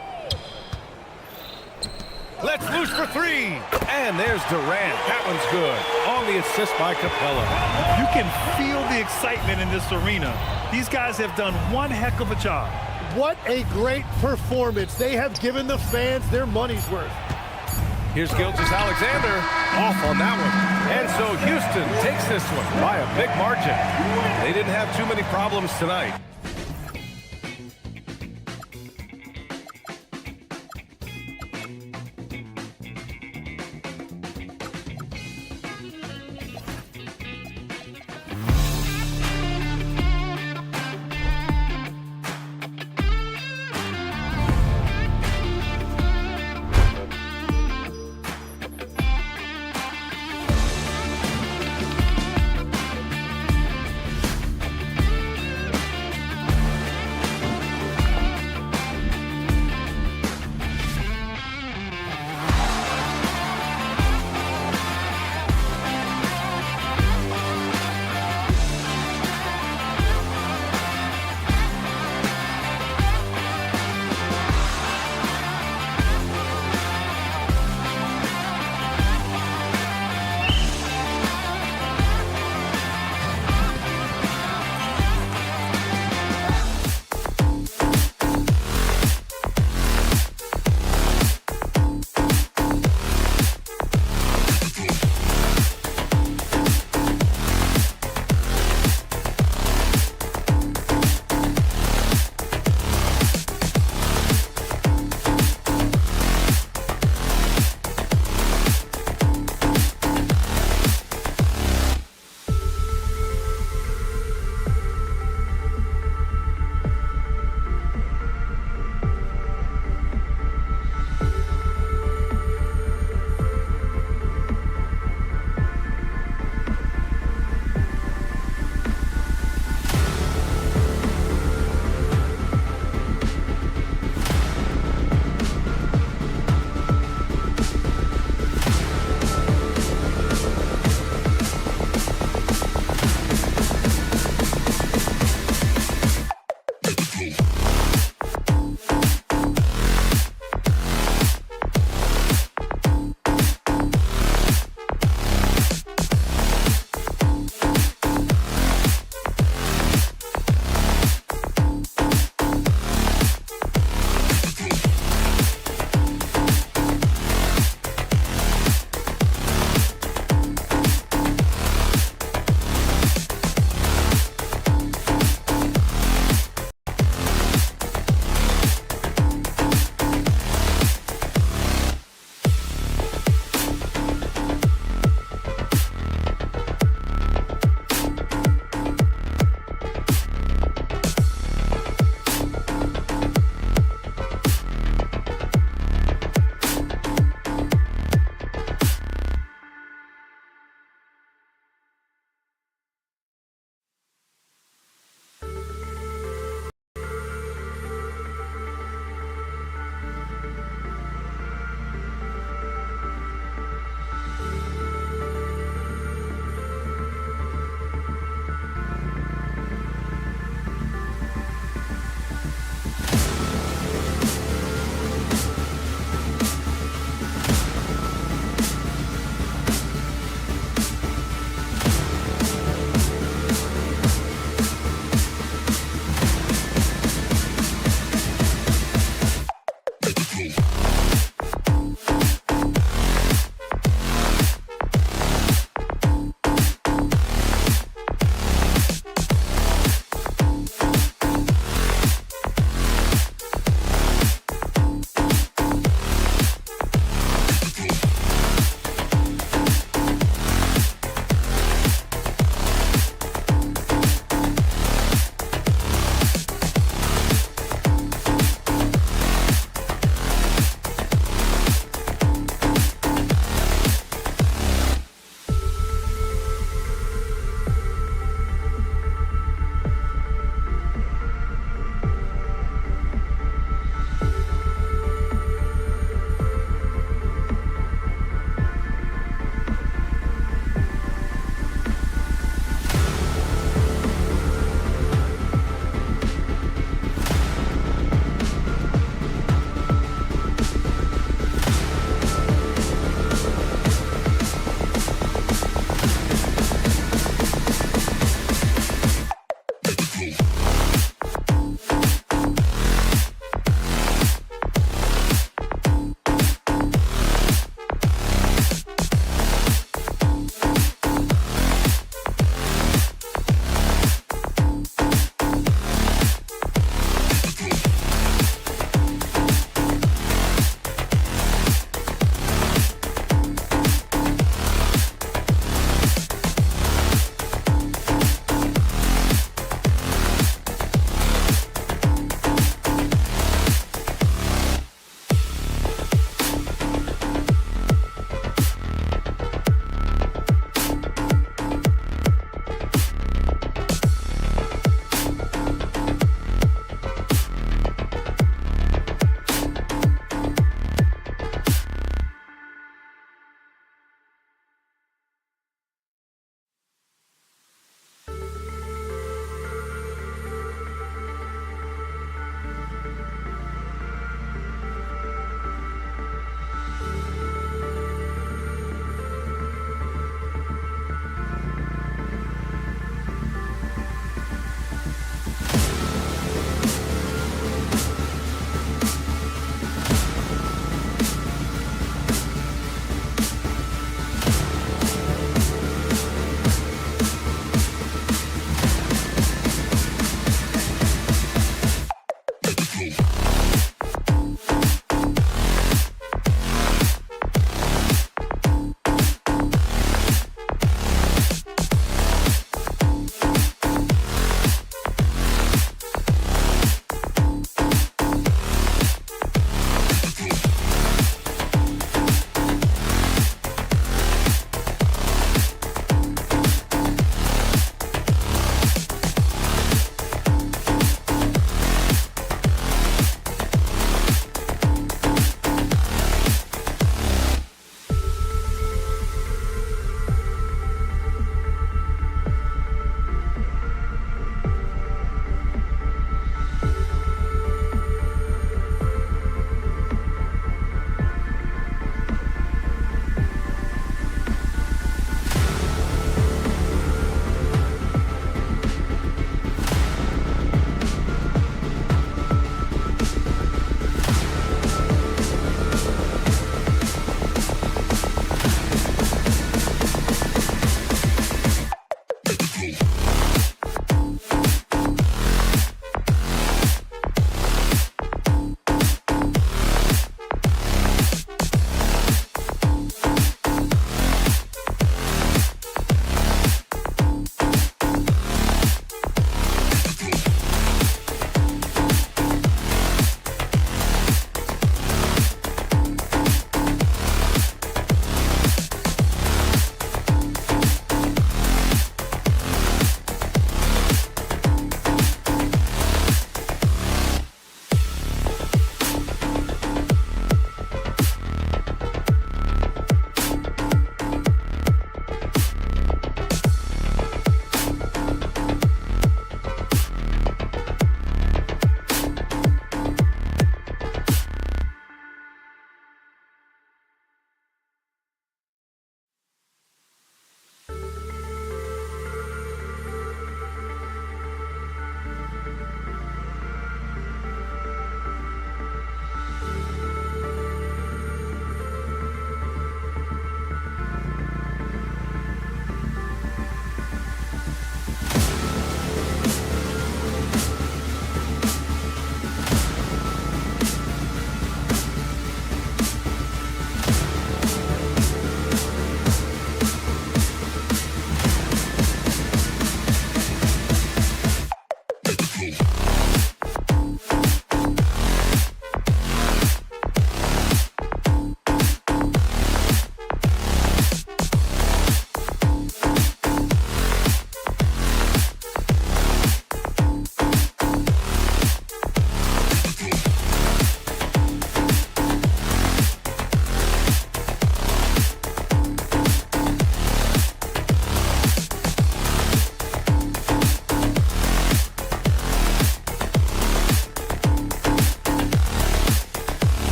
Let's loose for three. And there's Durant. That one's good. On the assist by Capella. You can feel the excitement in this arena. These guys have done one heck of a job. What a great performance. They have given the fans their money's worth. Here's Gilgeous-Alexander off on that one. And so Houston takes this one by a big margin. They didn't have too many problems tonight.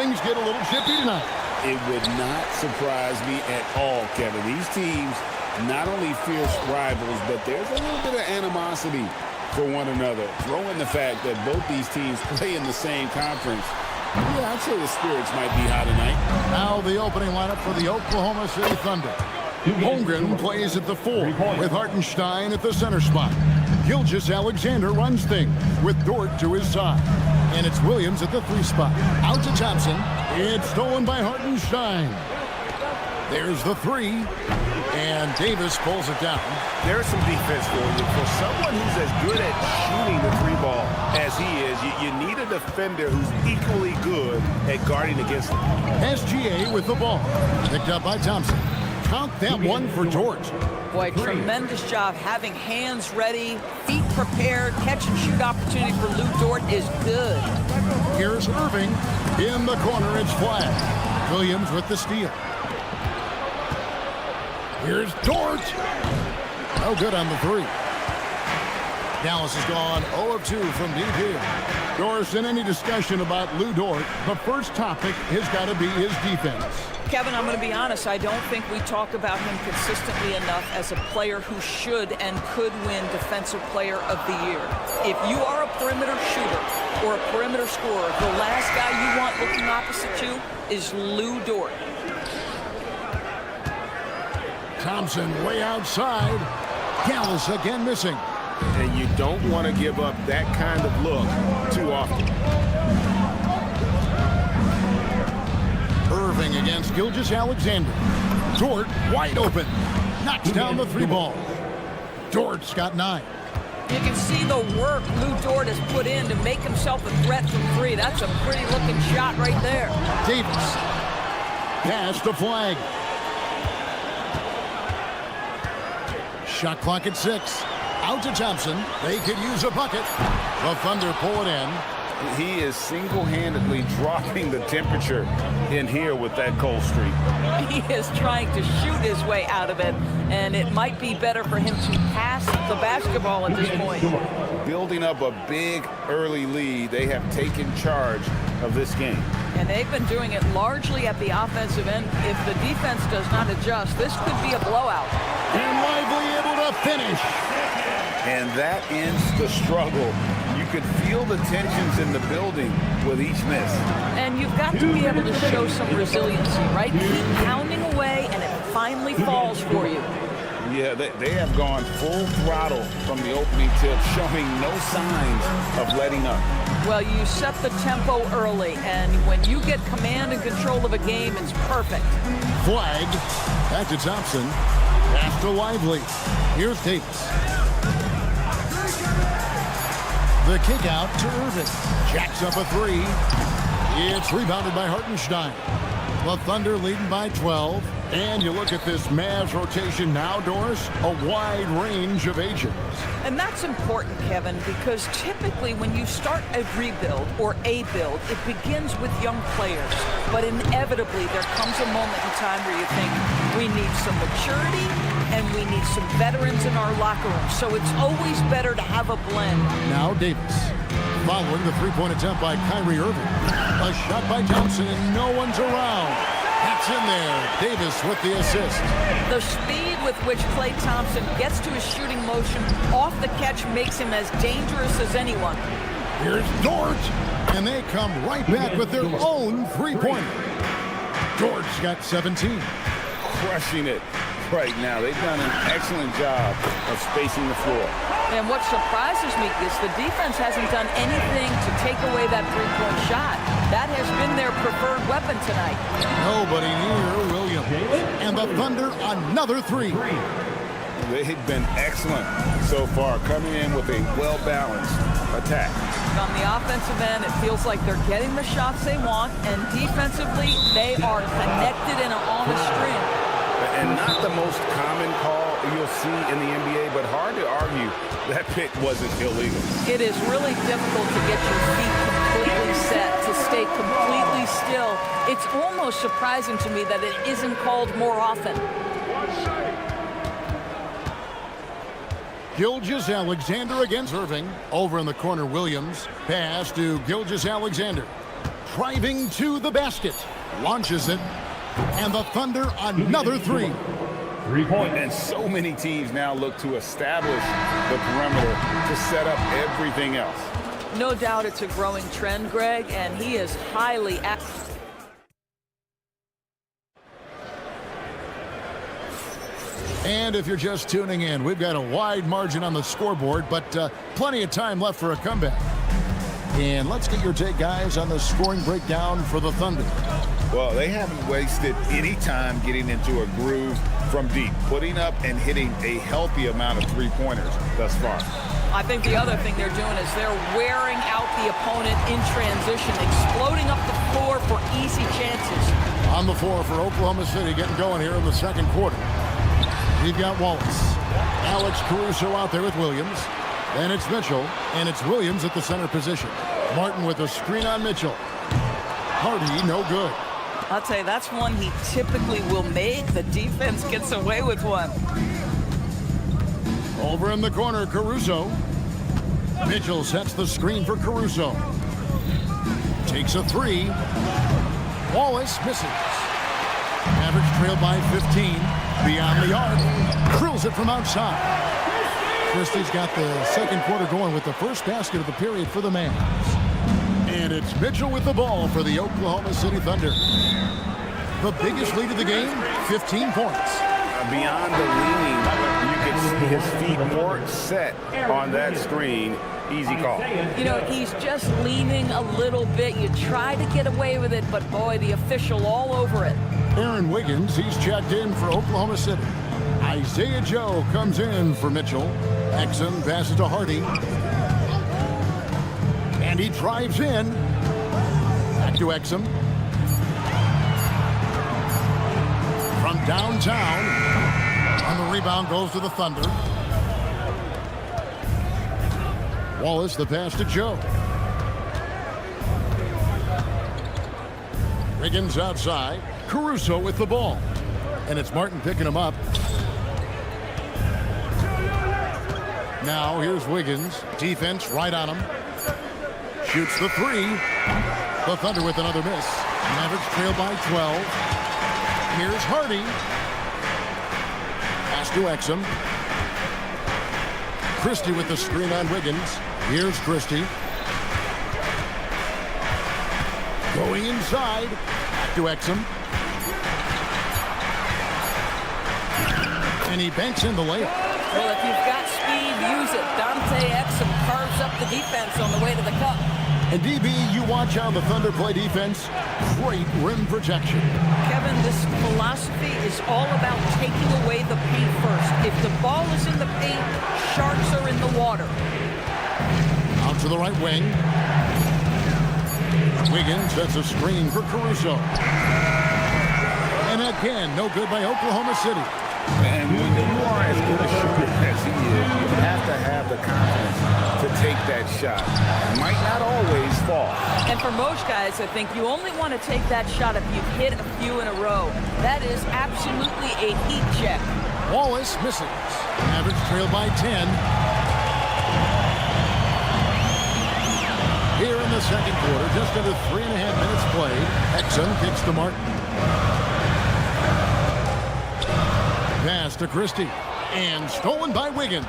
things get a little chippy tonight. It would not surprise me at all, Kevin. These teams, not only fierce rivals, but there's a little bit of animosity for one another. Throw in the fact that both these teams play in the same conference. Yeah, I'd say the spirits might be high tonight. Now the opening lineup for the Oklahoma City Thunder. Holmgren plays at the 4 with Hartenstein at the center spot. Gilgeous-Alexander runs things with Dort to his side. And it's Williams at the 3 spot. Out to Thompson. It's stolen by Hartenstein. There's the 3. And Davis pulls it down. There's some defense for you. For someone who's as good at shooting the 3 ball as he is, you need a defender who's equally good at guarding against him. SGA with the ball. Picked up by Thompson. Count that one for Dort. Boy, tremendous job having hands ready, feet prepared, catch and shoot opportunity for Lou Dort is good. Here's Irving. In the corner, it's Flag. Williams with the steal. Here's Dort. No good on the 3. Dallas has gone 0 of 2 from deep here. Doris, in any discussion about Lou Dort, the first topic has got to be his defense. Kevin, I'm going to be honest, I don't think we talk about him consistently enough as a player who should and could win Defensive Player of the Year. If you are a perimeter shooter or a perimeter scorer, the last guy you want looking opposite you is Lou Dort. Thompson way outside. Dallas again missing. And you don't want to give up that kind of look too often. Irving against Gilgeous-Alexander. Dort wide open. Knocks down the 3 ball. Dort's got 9. You can see the work Lou Dort has put in to make himself a threat from 3. That's a pretty looking shot right there. Davis. Pass to Flag. Shot clock at 6. Out to Thompson. They could use a bucket. The Thunder pull it in. He is single-handedly dropping the temperature in here with that cold streak. He is trying to shoot his way out of it, and it might be better for him to pass the basketball at this point. Building up a big early lead, they have taken charge of this game. And they've been doing it largely at the offensive end. If the defense does not adjust, this could be a blowout. And Lively able to finish. And that ends the struggle. You could feel the tensions in the building with each miss. And you've got to be able to show some resiliency, right? Keep pounding away, and it finally falls for you. Yeah, they have gone full throttle from the opening tip, showing no signs of letting up. Well, you set the tempo early, and when you get command and control of a game, it's perfect. Flag. Back to Thompson. Pass to Lively. Here's Davis. The kick out to Irving. Jacks up a 3. It's rebounded by Hartenstein. The Thunder leading by 12. And you look at this Mavs rotation now, Doris, a wide range of ages. And that's important, Kevin, because typically when you start a rebuild or a build, it begins with young players. But inevitably, there comes a moment in time where you think, we need some maturity and we need some veterans in our locker room. So it's always better to have a blend. Now Davis, following the three-point attempt by Kyrie Irving. A shot by Thompson and no one's around. That's in there. Davis with the assist. The speed with which Klay Thompson gets to his shooting motion off the catch makes him as dangerous as anyone. Here's Dort. And they come right back with their own three-pointer. Dort's got 17. Crushing it right now. They've done an excellent job of spacing the floor. And what surprises me is the defense hasn't done anything to take away that three-point shot. That has been their preferred weapon tonight. Nobody near Williams. And the Thunder, another 3. They've been excellent so far, coming in with a well-balanced attack. On the offensive end, it feels like they're getting the shots they want, and defensively, they are connected and on a string. And not the most common call you'll see in the NBA, but hard to argue that pick wasn't illegal. It is really difficult to get your feet completely set, to stay completely still. It's almost surprising to me that it isn't called more often. Gilgeous-Alexander against Irving. Over in the corner, Williams. Pass to Gilgeous-Alexander. driving to the basket. Launches it. And the Thunder another three. 3 points. And so many teams now look to establish the perimeter to set up everything else. No doubt it's a growing trend, Greg, and he is highly active. And if you're just tuning in, we've got a wide margin on the scoreboard, but plenty of time left for a comeback. And let's get your take, guys, on the scoring breakdown for the Thunder. Well, they haven't wasted any time getting into a groove from deep, putting up and hitting a healthy amount of three-pointers thus far. I think the other thing they're doing is they're wearing out the opponent in transition, exploding up the floor for easy chances. On the floor for Oklahoma City, getting going here in the second quarter. We've got Wallace. Alex Caruso out there with Williams. Then it's Mitchell, and it's Williams at the center position. Martin with a screen on Mitchell. Hardy, no good. I'll tell you, that's one he typically will make. The defense gets away with one. Over in the corner, Caruso. Mitchell sets the screen for Caruso. Takes a three. Wallace misses. Mavericks trail by 15. Beyond the arc. Drills it from outside. Christie's got the second quarter going with the first basket of the period for the Mavs. And it's Mitchell with the ball for the Oklahoma City Thunder. The biggest lead of the game, 15 points. Beyond the leaning, you can see his feet more set on that screen. Easy call. You know, he's just leaning a little bit. You try to get away with it, but boy, the official all over it. Aaron Wiggins, he's checked in for Oklahoma City. Isaiah Joe comes in for Mitchell. Exum passes to Hardy. And he drives in. Back to Exum. From downtown. And the rebound goes to the Thunder. Wallace, the pass to Joe. Wiggins outside. Caruso with the ball. And it's Martin picking him up. Now here's Wiggins. Defense right on him. Shoots the three. The Thunder with another miss. Mavericks trail by 12. Here's Hardy. Pass to Exum. Christie with the screen on Wiggins. Here's Christie. Going inside. Back to Exum. And he banks in the layup. Well, if you've got speed, use it. Dante Exum carves up the defense on the way to the cup. And DB, you watch how the Thunder play defense. Great rim protection. Kevin, this philosophy is all about taking away the paint first. If the ball is in the paint, sharks are in the water. Out to the right wing. Wiggins sets a screen for Caruso. And again, no good by Oklahoma City. And when you are as good a shooter as he is, you have to have the confidence to take that shot. It might not always fall. And for most guys, I think you only want to take that shot if you've hit a few in a row. That is absolutely a heat check. Wallace misses. Mavericks trail by 10. Here in the second quarter, just under 3.5 minutes played. Exum kicks to Martin. Pass to Christie. And stolen by Wiggins.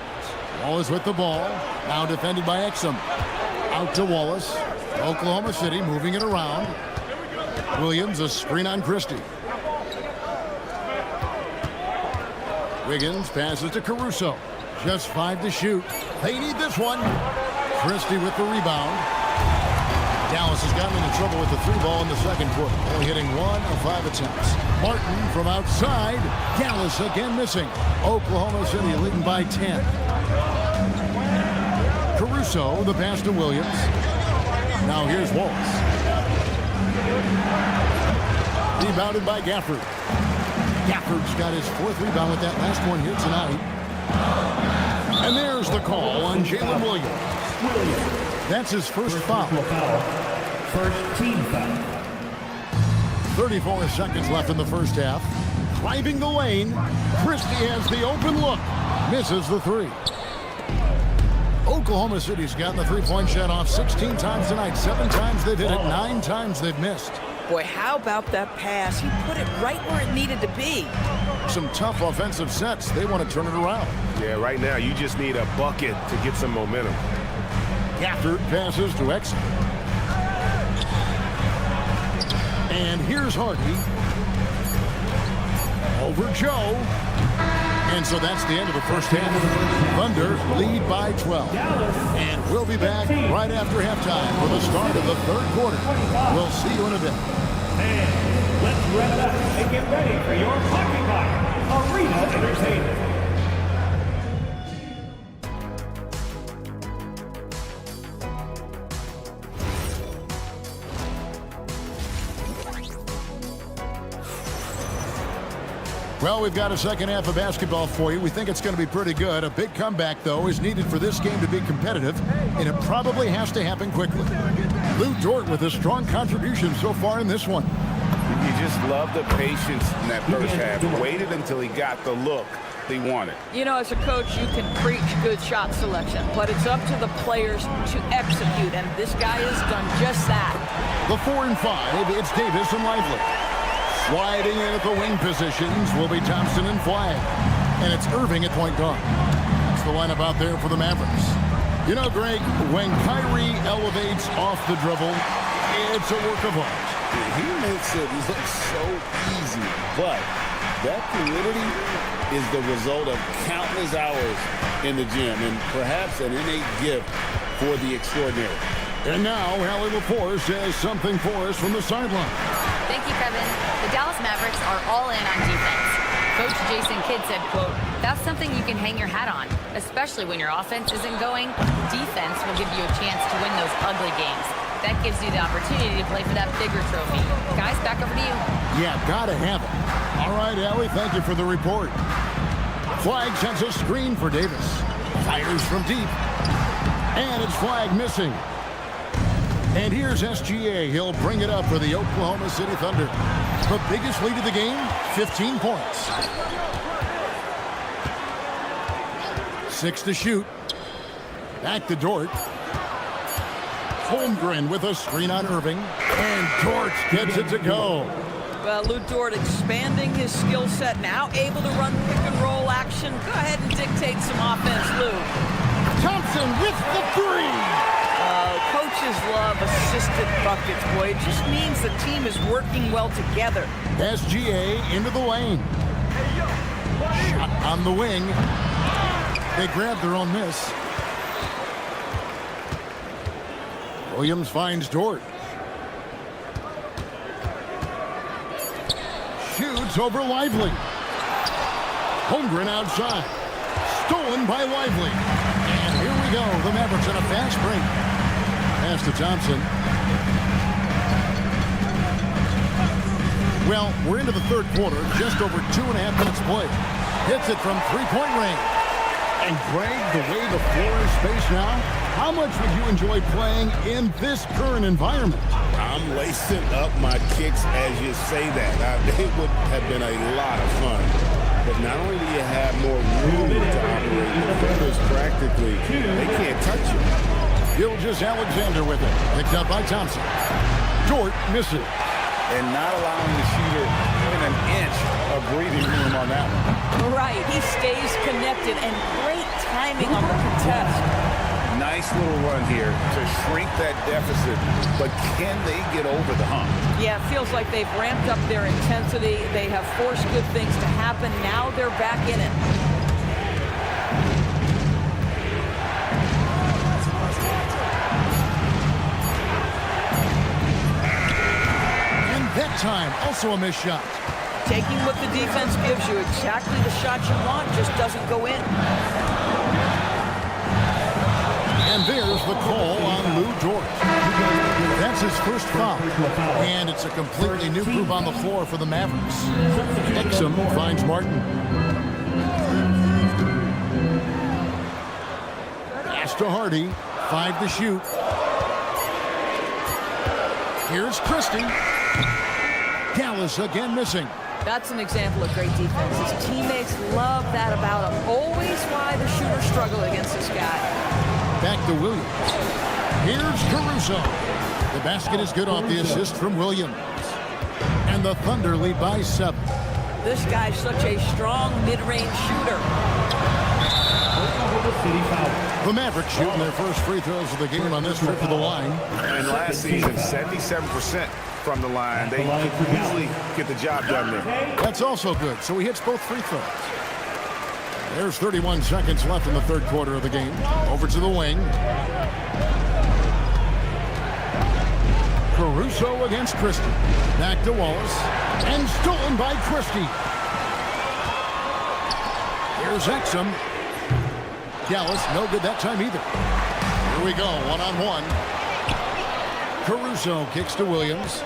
Wallace with the ball. Now defended by Exum. Out to Wallace. Oklahoma City moving it around. Williams, a screen on Christie. Wiggins passes to Caruso. Just 5 to shoot. They need this one. Christie with the rebound. Dallas has gotten into trouble with the three ball in the second quarter, only hitting 1 of 5 attempts. Martin from outside. Dallas again missing. Oklahoma City leading by 10. Caruso, the pass to Williams. Now here's Wallace. Rebounded by Gafford. Gafford's got his 4th rebound with that last one here tonight. And there's the call on Jalen Williams. That's his first foul. First team foul. 34 seconds left in the first half. Driving the lane. Christie has the open look. Misses the three. Oklahoma City's gotten the three-point shot off 16 times tonight. 7 times they've hit it, 9 times they've missed. Boy, how about that pass? He put it right where it needed to be. Some tough offensive sets. They want to turn it around. Yeah, right now you just need a bucket to get some momentum. Gafford passes to Exum. And here's Hardy. Over Joe. And so that's the end of the first half. Thunder lead by 12. And we'll be back right after halftime for the start of the third quarter. We'll see you in a bit. And let's rev it up and get ready for your Pocket Arena Entertainment. Well, we've got a second half of basketball for you. We think it's going to be pretty good. A big comeback, though, is needed for this game to be competitive, and it probably has to happen quickly. Lou Dort with a strong contribution so far in this one. You just love the patience in that first half. Waited until he got the look he wanted. You know, as a coach, you can preach good shot selection, but it's up to the players to execute, and this guy has done just that. The 4 and 5, it's Davis and Lively. Sliding in at the wing positions will be Thompson and Flagg. And it's Irving at point guard. That's the lineup out there for the Mavericks. You know, Greg, when Kyrie elevates off the dribble, it's a work of art. He makes it look so easy, but that fluidity is the result of countless hours in the gym and perhaps an innate gift for the extraordinary. And now, Hallie LaForce says something for us from the sideline. Thank you, Kevin. The Dallas Mavericks are all in on defense. Coach Jason Kidd said, quote, "That's something you can hang your hat on, especially when your offense isn't going. Defense will give you a chance to win those ugly games. That gives you the opportunity to play for that bigger trophy." Guys, back over to you. Yeah, gotta have it. All right, Allie, thank you for the report. Flagg sends a screen for Davis. Fires from deep. And it's Flagg missing. And here's SGA. He'll bring it up for the Oklahoma City Thunder. The biggest lead of the game, 15 points. 6 to shoot. Back to Dort. Holmgren with a screen on Irving. And Dort gets it to go. Well, Lou Dort expanding his skill set, now able to run pick and roll action. Go ahead and dictate some offense, Lou. Thompson with the 3. Coaches love assisted buckets, boy. It just means the team is working well together. SGA into the lane. Shot on the wing. They grab their own miss. Williams finds Dort. Shoots over Lively. Holmgren outside. Stolen by Lively. And here we go. The Mavericks in a fast break. Pass to Thompson. Well, we're into the third quarter. Just over 2.5 minutes played. Hits it from three-point range. And Greg, the way the floor is spaced now, how much would you enjoy playing in this current environment? I'm lacing up my kicks as you say that. It would have been a lot of fun. But not only do you have more room to operate, the defenders practically, they can't touch you. Gilgeous-Alexander with it. Picked up by Thompson. Dort misses. And not allowing the shooter even an inch of breathing room on that one. Right, he stays connected, and great timing on the contest. Nice little run here to shrink that deficit, but can they get over the hump? Yeah, it feels like they've ramped up their intensity. They have forced good things to happen. Now they're back in it. That time, also a missed shot. Taking what the defense gives you, exactly the shot you want, just doesn't go in. And there's the call on Lou Dort. That's his first foul. And it's a completely new group on the floor for the Mavericks. Exum finds Martin. Pass to Hardy. 5 to shoot. Here's Christie. Dallas again missing. That's an example of great defense. His teammates love that about him. Always why the shooters struggle against this guy. Back to Williams. Here's Caruso. The basket is good off the assist from Williams. And the Thunder lead by 7. This guy's such a strong mid-range shooter. The Mavericks shooting their first free throws of the game on this trip to the line. And last season, 77% from the line. They easily get the job done there. That's also good. So he hits both free throws. There's 31 seconds left in the third quarter of the game. Over to the wing. Caruso against Christie. Back to Wallace. And stolen by Christie. Here's Exum. Dallas, no good that time either. Here we go, one-on-one. Caruso kicks to Williams.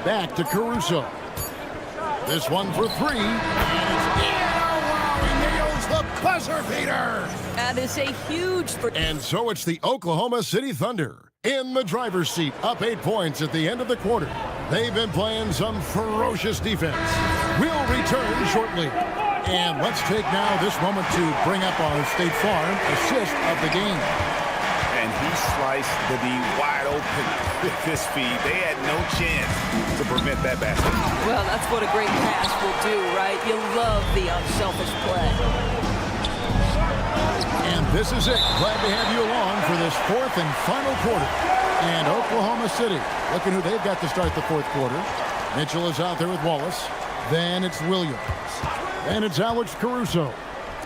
Back to Caruso. This one for 3. And it's in. He nails the buzzer beater. That is a huge... And so it's the Oklahoma City Thunder in the driver's seat, up 8 points at the end of the quarter. They've been playing some ferocious defense. We'll return shortly. And let's take now this moment to bring up our State Farm assist of the game. And he sliced the D wide open with his feet. They had no chance to prevent that basket. Well, that's what a great pass will do, right? You love the unselfish play. And this is it. Glad to have you along for this fourth and final quarter. And Oklahoma City, looking who they've got to start the fourth quarter. Mitchell is out there with Wallace. Then it's Williams. And it's Alex Caruso.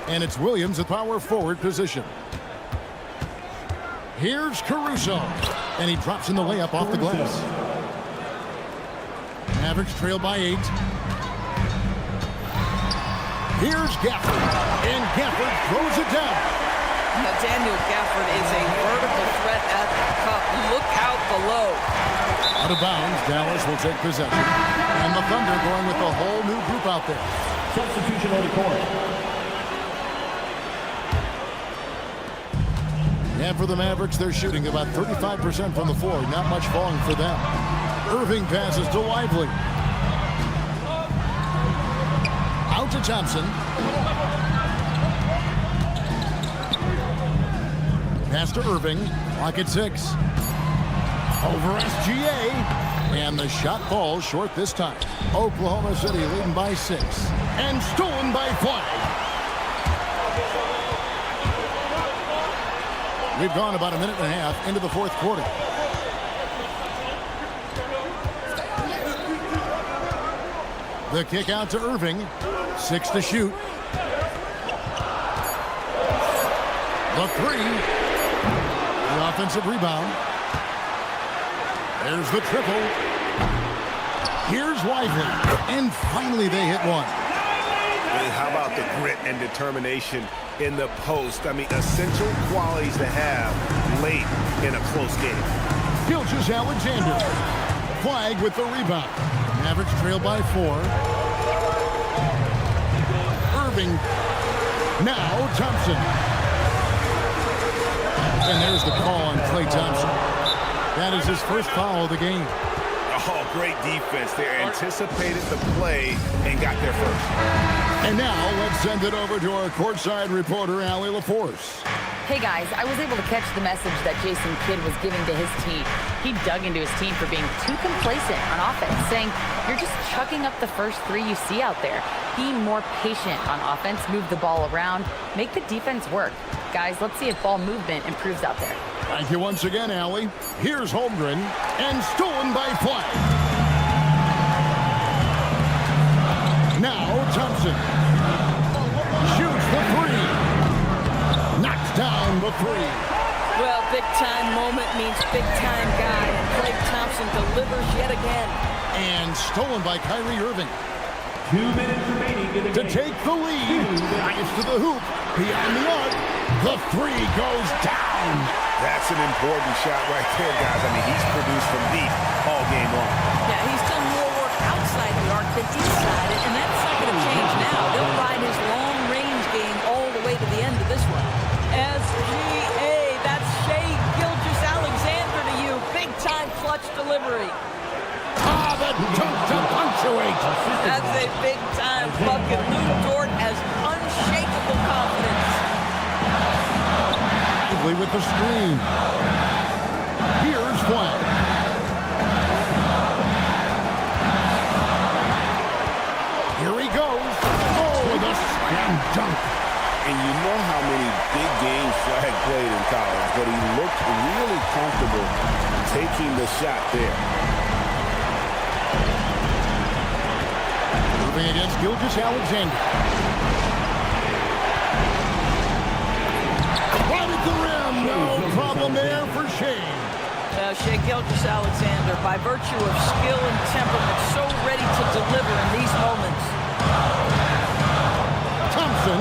And it's Williams at power forward position. Here's Caruso. And he drops in the layup off the glass. Mavericks trail by 8. Here's Gafford. And Gafford throws it down. Now, Daniel Gafford is a vertical threat at the cup. Look out below. Out of bounds, Dallas will take possession. And the Thunder going with a whole new group out there. Substitution on the court. And for the Mavericks, they're shooting about 35% from the floor. Not much falling for them. Irving passes to Lively. Out to Thompson. Pass to Irving. Clock at 6. Over SGA. And the shot falls short this time. Oklahoma City leading by 6. And stolen by Flag. We've gone about a minute and a half into the fourth quarter. The kick out to Irving. 6 to shoot. The 3. The offensive rebound. There's the triple. Here's Lively. And finally they hit one. And how about the grit and determination in the post? I mean, essential qualities to have late in a close game. Gilgeous Alexander. Flag with the rebound. Mavericks trail by 4. Irving. Now Thompson. And there's the call on Klay Thompson. That is his first foul of the game. Oh, great defense there. Anticipated the play and got there first. And now let's send it over to our courtside reporter, Allie LaForce. Hey guys, I was able to catch the message that Jason Kidd was giving to his team. He dug into his team for being too complacent on offense, saying, you're just chucking up the first 3 you see out there. Be more patient on offense, move the ball around, make the defense work. Guys, let's see if ball movement improves out there. Thank you once again, Allie. Here's Holmgren, and stolen by Flag. Now Thompson shoots the 3. Knocks down the 3. Well, big-time moment means big-time guy. And Klay Thompson delivers yet again. And stolen by Kyrie Irving. 2 minutes remaining in the to game. take the lead. Drives to the hoop. Beyond the arc. The 3 goes down. That's an important shot right there, guys. I mean, he's produced from deep all game long. Yeah, he's done more work outside the arc than inside it, and that's not going to change now. They'll ride his long-range game all the way to the end of this one. SGA, that's Shai Gilgeous-Alexander to you. Big-time clutch delivery. Ah, the dunk to punctuate. That's a big-time bucket. Luke Dort has unshakable confidence. quickly with the screen. Here's Flash. Here he goes. Oh, the slam dunk. And you know how many big games Flag played in college, but he looked really comfortable taking the shot there. Moving against Gilgeous-Alexander. Right at the rim. No problem there for Shea. Shea Gilgeous-Alexander, by virtue of skill and temperament, so ready to deliver in these moments. Thompson.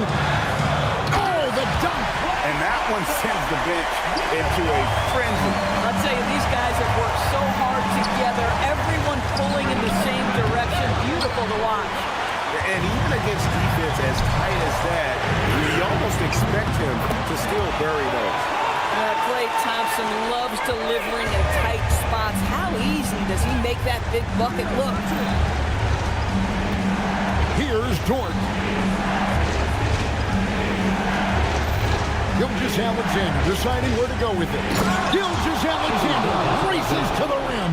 Oh, the dunk. And that one sends the bench into a frenzy. I'll tell you, these guys have worked so hard together, everyone pulling in the same direction. Beautiful to watch. And even against defense as tight as that, you almost expect him to still bury those. Klay Thompson loves delivering in tight spots. How easy does he make that big bucket look? Here's Dort. Gilgeous-Alexander deciding where to go with it. Gilgeous-Alexander races to the rim.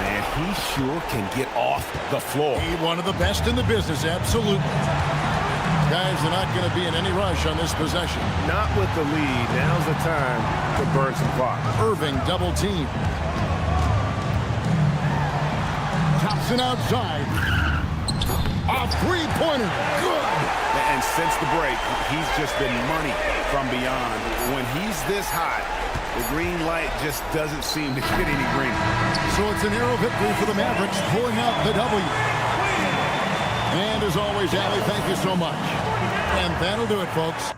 Man, he sure can get off the floor. He one of the best in the business, absolutely. Guys are not going to be in any rush on this possession. Not with the lead. Now's the time to burn some clock. Irving double team. Thompson outside. A three-pointer. Good. And since the break, he's just been money from beyond. When he's this hot, the green light just doesn't seem to get any greener. So it's an Euro victory for the Mavericks, pulling out the W. And as always, Allie, thank you so much. And that'll do it, folks.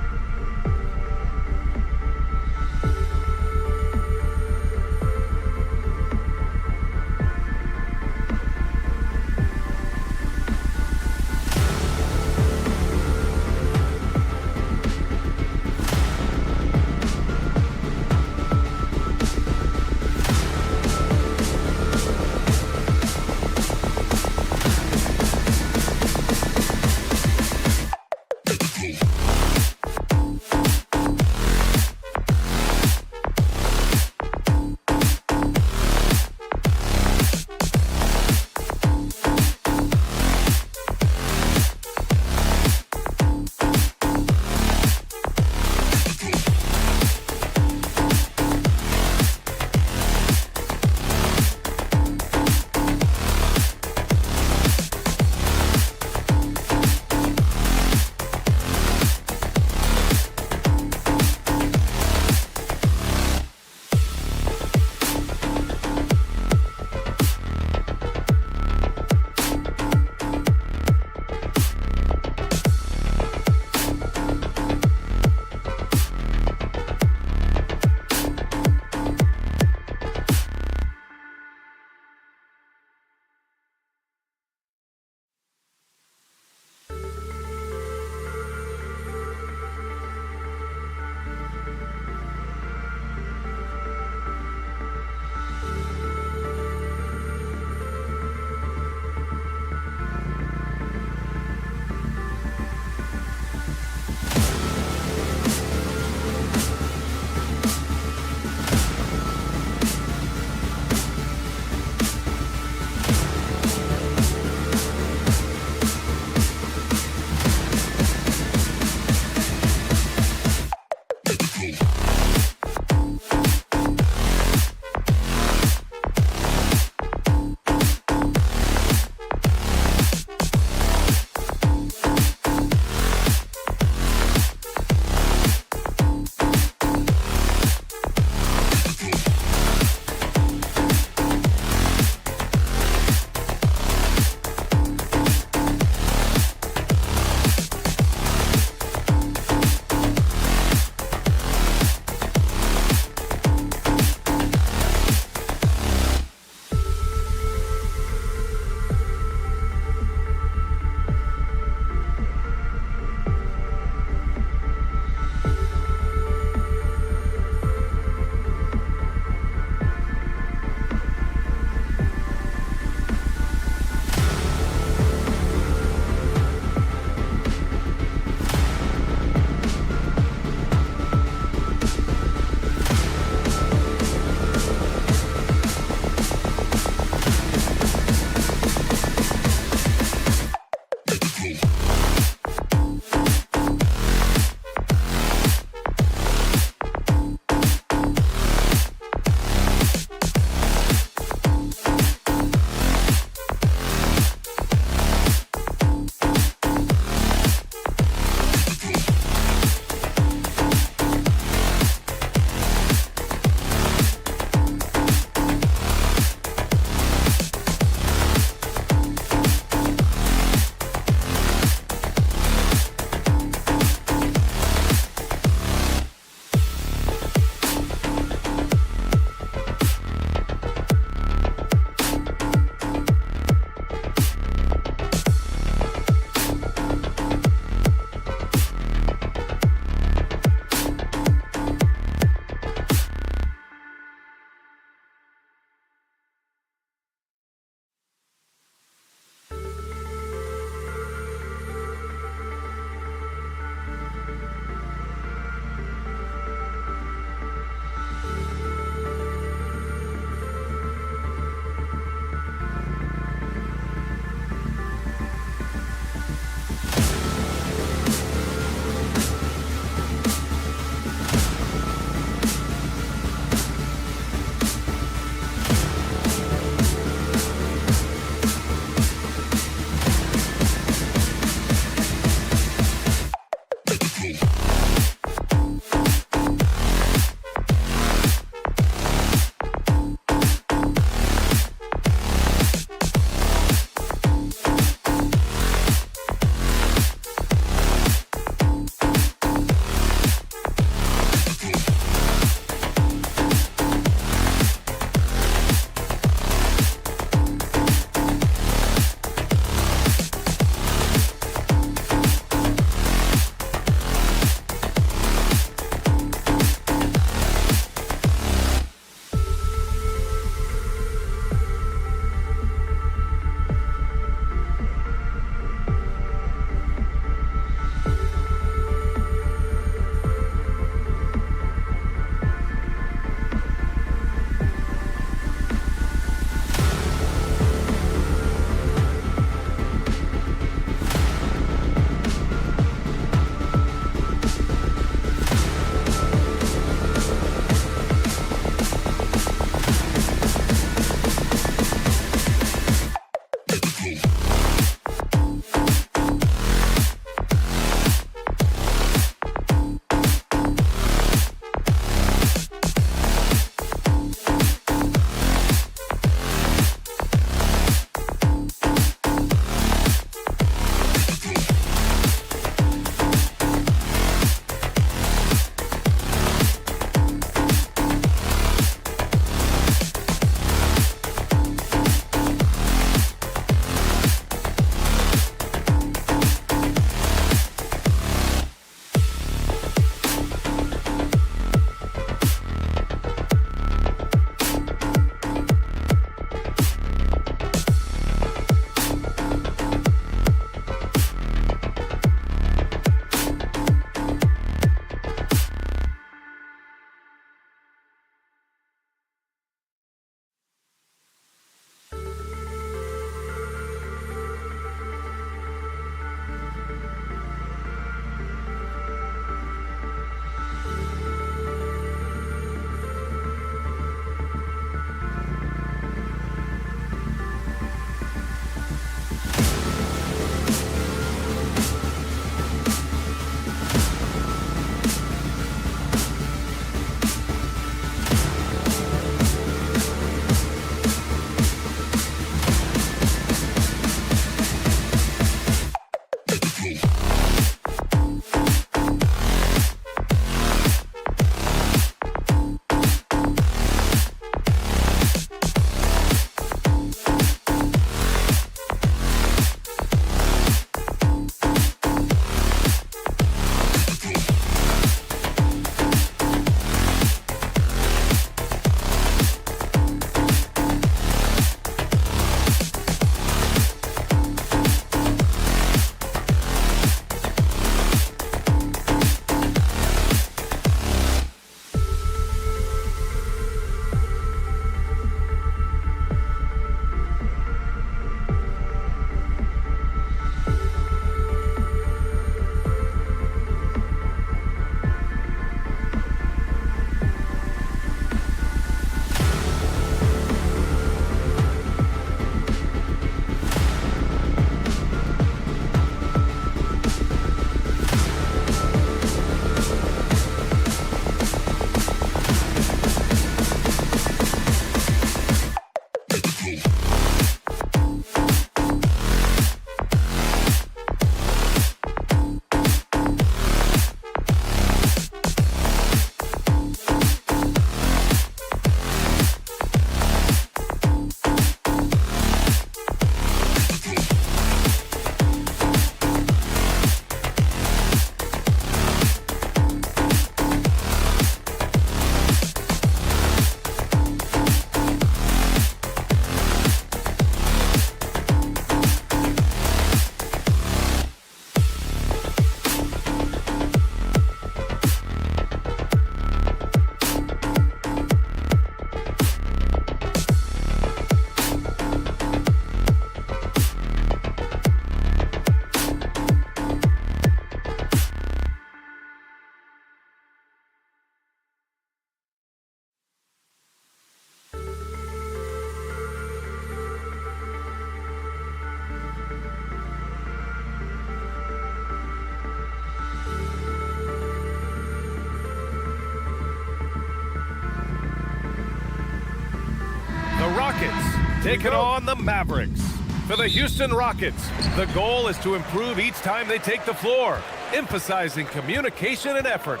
taking on the Mavericks. For the Houston Rockets, the goal is to improve each time they take the floor, emphasizing communication and effort.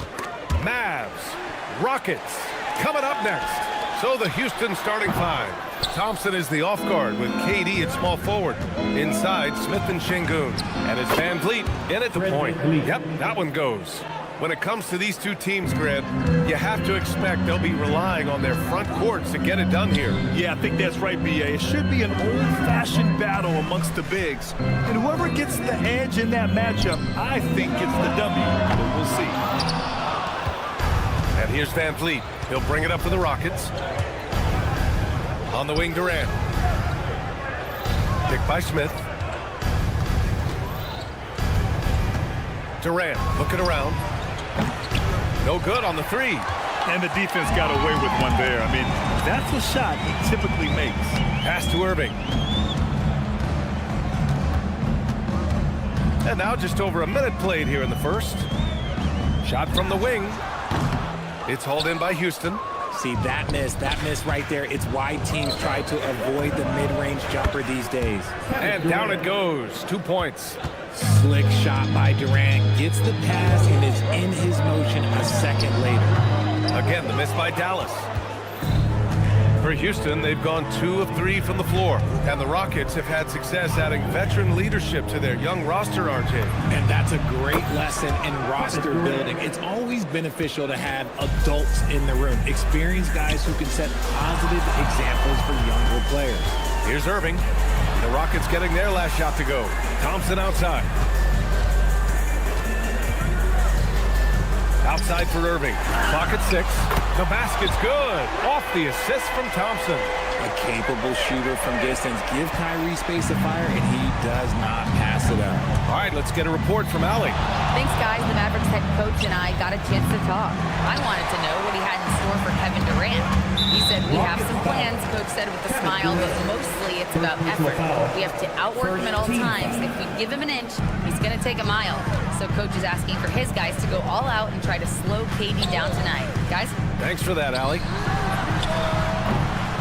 Mavs, Rockets, coming up next. So the Houston starting five. Thompson is the off guard with KD at small forward. Inside, Smith and Şengün. And it's Van Vliet in at the point. Yep, that one goes. When it comes to these two teams, Grant, you have to expect they'll be relying on their front courts to get it done here. Yeah, I think that's right, B.A. It should be an old-fashioned battle amongst the bigs. And whoever gets the edge in that matchup, I think gets the W. But we'll see. And here's Van Vliet. He'll bring it up for the Rockets. On the wing, Durant. Picked by Smith. Durant looking around. No good on the three. And the defense got away with one there. I mean, that's a shot he typically makes. Pass to Irving. And now just over a minute played here in the first. Shot from the wing. It's hauled in by Houston. See, that miss right there. It's why teams try to avoid the mid-range jumper these days. And down it goes. 2 points. Slick shot by Durant. Gets the pass and is in his motion a second later. Again, the miss by Dallas. For Houston, they've gone 2 of 3 from the floor. And the Rockets have had success adding veteran leadership to their young roster, RJ. And that's a great lesson in roster building. It's always beneficial to have adults in the room. Experienced guys who can set positive examples for younger players. Here's Irving. The Rockets getting their last shot to go. Thompson outside. Outside for Irving. Clock at 6. The basket's good. Off the assist from Thompson. A capable shooter from distance. Give Kyrie space to fire, and he does not pass it up. All right, let's get a report from Allie. Thanks, guys. The Mavericks head coach and I got a chance to talk. I wanted to know what he had in store for Kevin Durant. He said, we have some plans, Coach said with a smile, but mostly it's about effort. We have to outwork him at all times. If we give him an inch, he's going to take a mile. So Coach is asking for his guys to go all out and try to slow KD down tonight. Guys? Thanks for that, Allie.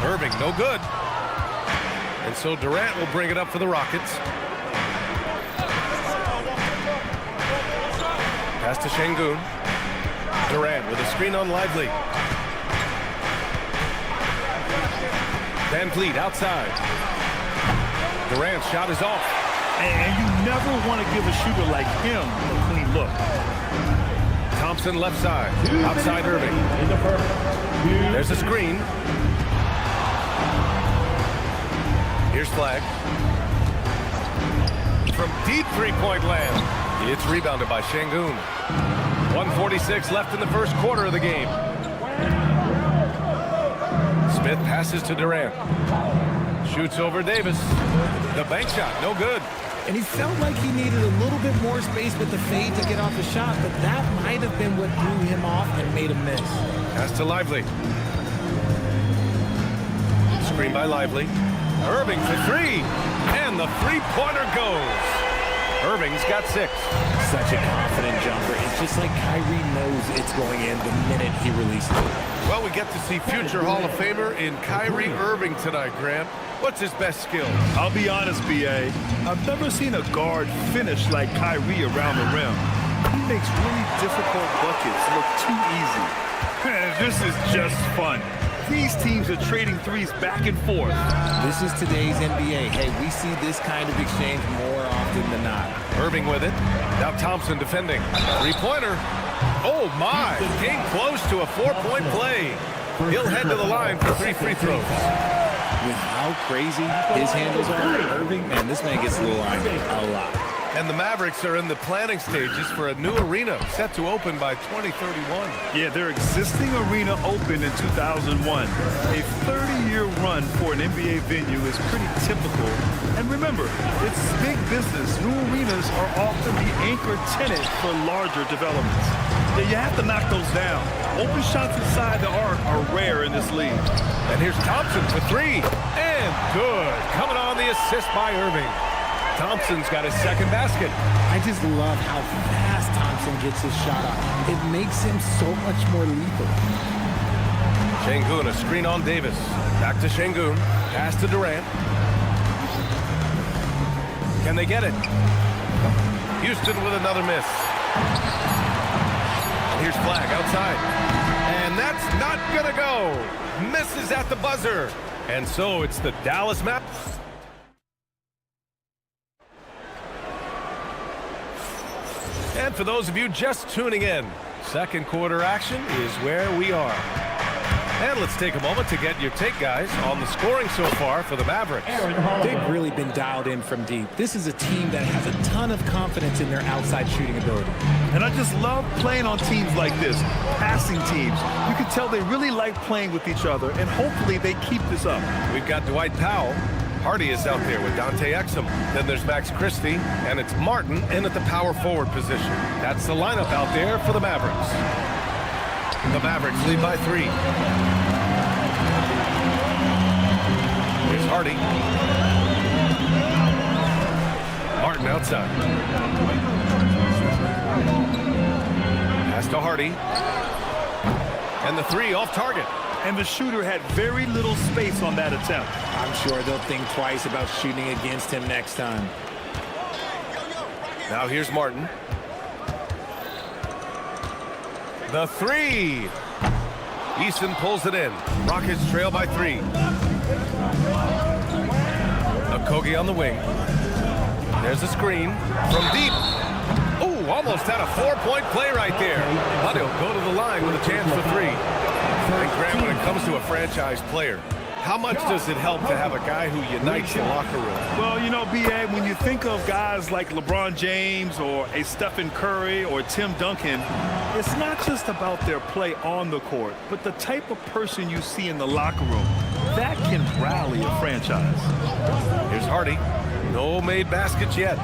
Irving, no good. And so Durant will bring it up for the Rockets. Pass to Şengün. Durant with a screen on Lively. Van Vliet outside. Durant's shot is off. And you never want to give a shooter like him a clean look. Thompson left side. Outside Irving. There's a screen. Here's Flag. From deep three-point land. It's rebounded by Şengün. 1:46 left in the first quarter of the game. Smith passes to Durant. Shoots over Davis. The bank shot, no good. And he felt like he needed a little bit more space with the fade to get off the shot, but that might have been what threw him off and made him miss. Pass to Lively. Screen by Lively. Irving for three. And the three-pointer goes. Irving's got 6. Such a confident jumper. It's just like Kyrie knows it's going in the minute he releases it. Well, we get to see future Hall of Famer in Kyrie Irving tonight, Grant. What's his best skill? I'll be honest, B.A. I've never seen a guard finish like Kyrie around the rim. He makes really difficult buckets look too easy. This is just fun. These teams are trading threes back and forth. This is today's NBA. Hey, we see this kind of exchange more often than not. Irving with it. Now Thompson defending. Three-pointer. Oh, my. Came close to a 4-point play. He'll head to the line for 3 free throws. With how crazy his handles are, Irving, man, this man gets the line a lot. And the Mavericks are in the planning stages for a new arena set to open by 2031. Yeah, their existing arena opened in 2001. A 30-year run for an NBA venue is pretty typical. And remember, it's big business. New arenas are often the anchor tenant for larger developments. Yeah, you have to knock those down. Open shots inside the arc are rare in this league. And here's Thompson for 3. And good. Coming on the assist by Irving. Thompson's got his second basket. I just love how fast Thompson gets his shot off. It makes him so much more lethal. Şengün, a screen on Davis. Back to Şengün. Pass to Durant. Can they get it? Houston with another miss. Here's Flag outside. And that's not gonna go. Misses at the buzzer. And so it's the Dallas map. And for those of you just tuning in, second quarter action is where we are. And let's take a moment to get your take, guys, on the scoring so far for the Mavericks. They've really been dialed in from deep. This is a team that has a ton of confidence in their outside shooting ability. And I just love playing on teams like this, passing teams. You can tell they really like playing with each other, and hopefully they keep this up. We've got Dwight Powell. Hardy is out there with Dante Exum. Then there's Max Christie, and it's Martin in at the power forward position. That's the lineup out there for the Mavericks. The Mavericks lead by 3. Here's Hardy. Martin outside. Pass to Hardy. And the 3 off target. And the shooter had very little space on that attempt. I'm sure they'll think twice about shooting against him next time. Now here's Martin. The 3. Easton pulls it in. Rockets trail by 3. Okogie on the wing. There's a screen from deep. Ooh, almost had a 4-point play right there. But he'll go to the line with a chance for 3. And Grant, when it comes to a franchise player, how much does it help to have a guy who unites the locker room? Well, you know, B.A., when you think of guys like LeBron James or a Stephen Curry or Tim Duncan, it's not just about their play on the court, but the type of person you see in the locker room. That can rally a franchise. Here's Hardy. No made baskets yet.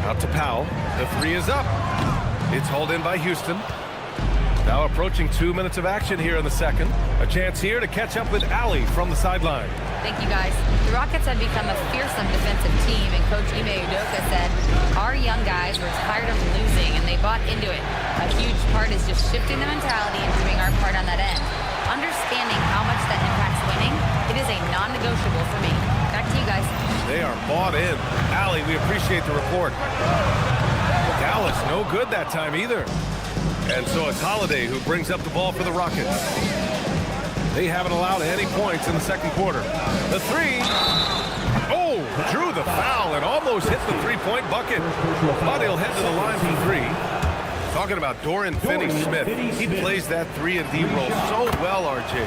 Out to Powell. The 3 is up. It's hauled in by Houston. Now approaching 2 minutes of action here in the second. A chance here to catch up with Allie from the sideline. Thank you, guys. The Rockets had become a fearsome defensive team, and Coach Ime Udoka said, our young guys were tired of losing, and they bought into it. A huge part is just shifting the mentality and doing our part on that end. Understanding how much that impacts winning, it is a non-negotiable for me. Back to you guys. They are bought in. Allie, we appreciate the report. Dallas, no good that time either. And so it's Holiday who brings up the ball for the Rockets. They haven't allowed any points in the second quarter. The 3. Oh, drew the foul and almost hit the 3-point bucket. But he'll head to the line for 3. Talking about Dorian Finney-Smith. He plays that 3 and D role so well, RJ.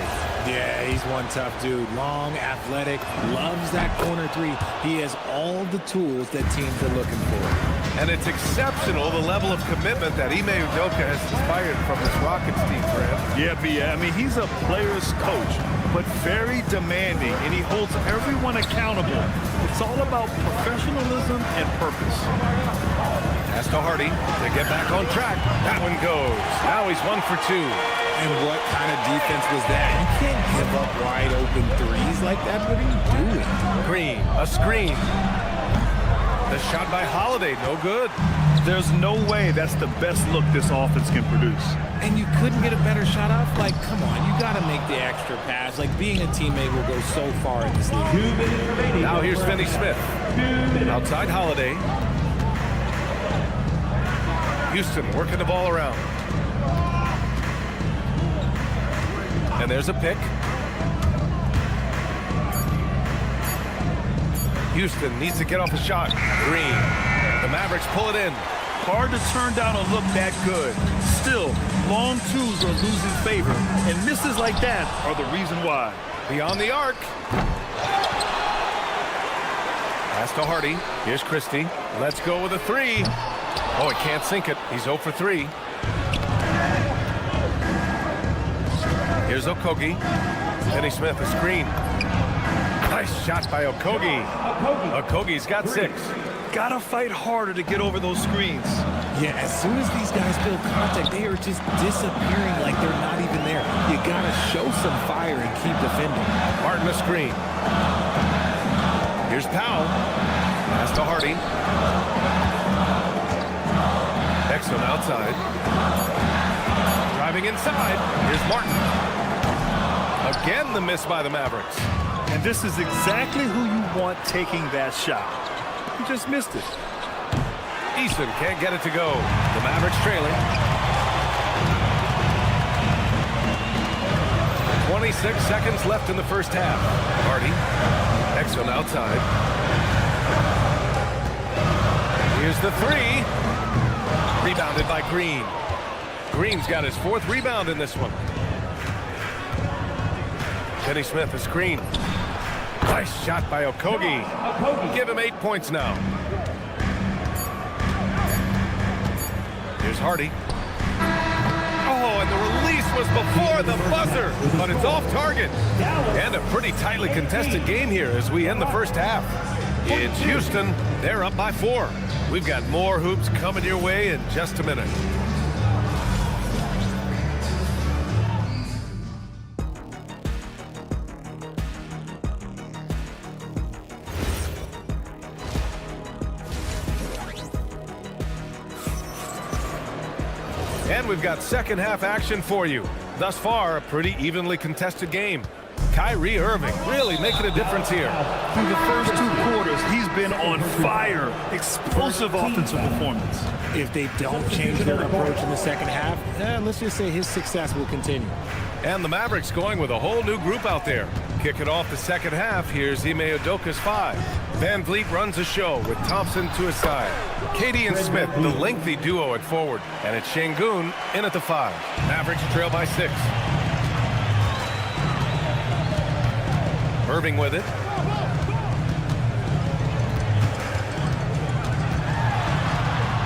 Yeah, he's one tough dude. Long, athletic, loves that corner 3. He has all the tools that teams are looking for. And it's exceptional, the level of commitment that Ime Udoka has inspired from this Rockets team, Grant. Yeah, I mean, he's a player's coach, but very demanding, and he holds everyone accountable. It's all about professionalism and purpose. Pass to Hardy to get back on track. That one goes. Now he's 1 for 2. And what kind of defense was that? You can't give up wide open 3s like that. What are you doing? Green, a screen. The shot by Holiday, no good. There's no way that's the best look this offense can produce. And you couldn't get a better shot off? Like, come on, you got to make the extra pass. Like, being a teammate will go so far in this league. Now here's Finney-Smith. Outside Holiday. Houston working the ball around. And there's a pick. Houston needs to get off a shot. Green. The Mavericks pull it in. Hard to turn down a look that good. Still, long 2s are losing favor, and misses like that are the reason why. Beyond the arc. Pass to Hardy. Here's Christie. Let's go with a 3. Oh, he can't sink it. He's 0 for 3. Here's Okogie. Finney-Smith, a screen. Nice shot by Okogie. Okogie's got 6. Gotta fight harder to get over those screens. Yeah, as soon as these guys build contact, they are just disappearing like they're not even there. You gotta show some fire and keep defending. Martin, a screen. Here's Powell. Pass to Hardy. Exum outside. Driving inside, here's Martin. Again, the miss by the Mavericks. And this is exactly who you want taking that shot. He just missed it. Eason can't get it to go. The Mavericks trailing. 26 seconds left in the first half. Hardy. Exxon outside. Here's the three. Rebounded by Green. Green's got his 4th rebound in this one. Kenny Smith, a screen. Nice shot by Okogie. Give him 8 points now. Here's Hardy. Oh, and the release was before the buzzer, but it's off target. And a pretty tightly contested game here as we end the first half. It's Houston. They're up by 4. We've got more hoops coming your way in just a minute. And we've got second half action for you. Thus far, a pretty evenly contested game. Kyrie Irving really making a difference here. Through the first 2 quarters, he's been on fire. Explosive offensive performance. If they don't change their approach in the second half, let's just say his success will continue. And the Mavericks going with a whole new group out there. Kicking off the second half, here's Ime Udoka's 5. Van Vliet runs the show with Thompson to his side. Katie and Smith, the lengthy duo at forward. And it's Şengün in at the 5. Mavericks trail by 6. Irving with it.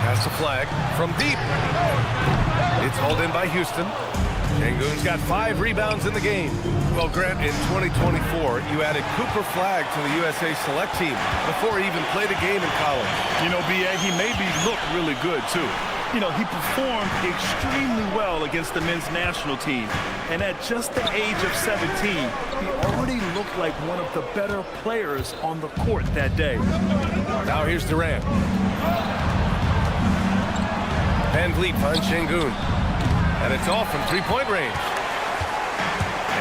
Pass the flag from deep. It's hauled in by Houston. Şengün's got 5 rebounds in the game. Well, Grant, in 2024, you added Cooper Flagg to the USA Select team before he even played a game in college. You know, B.A., he made me look really good, too. You know, he performed extremely well against the men's national team. And at just the age of 17, he already looked like one of the better players on the court that day. Now here's Durant. Van Vliet finds Şengün. And it's off from 3-point range.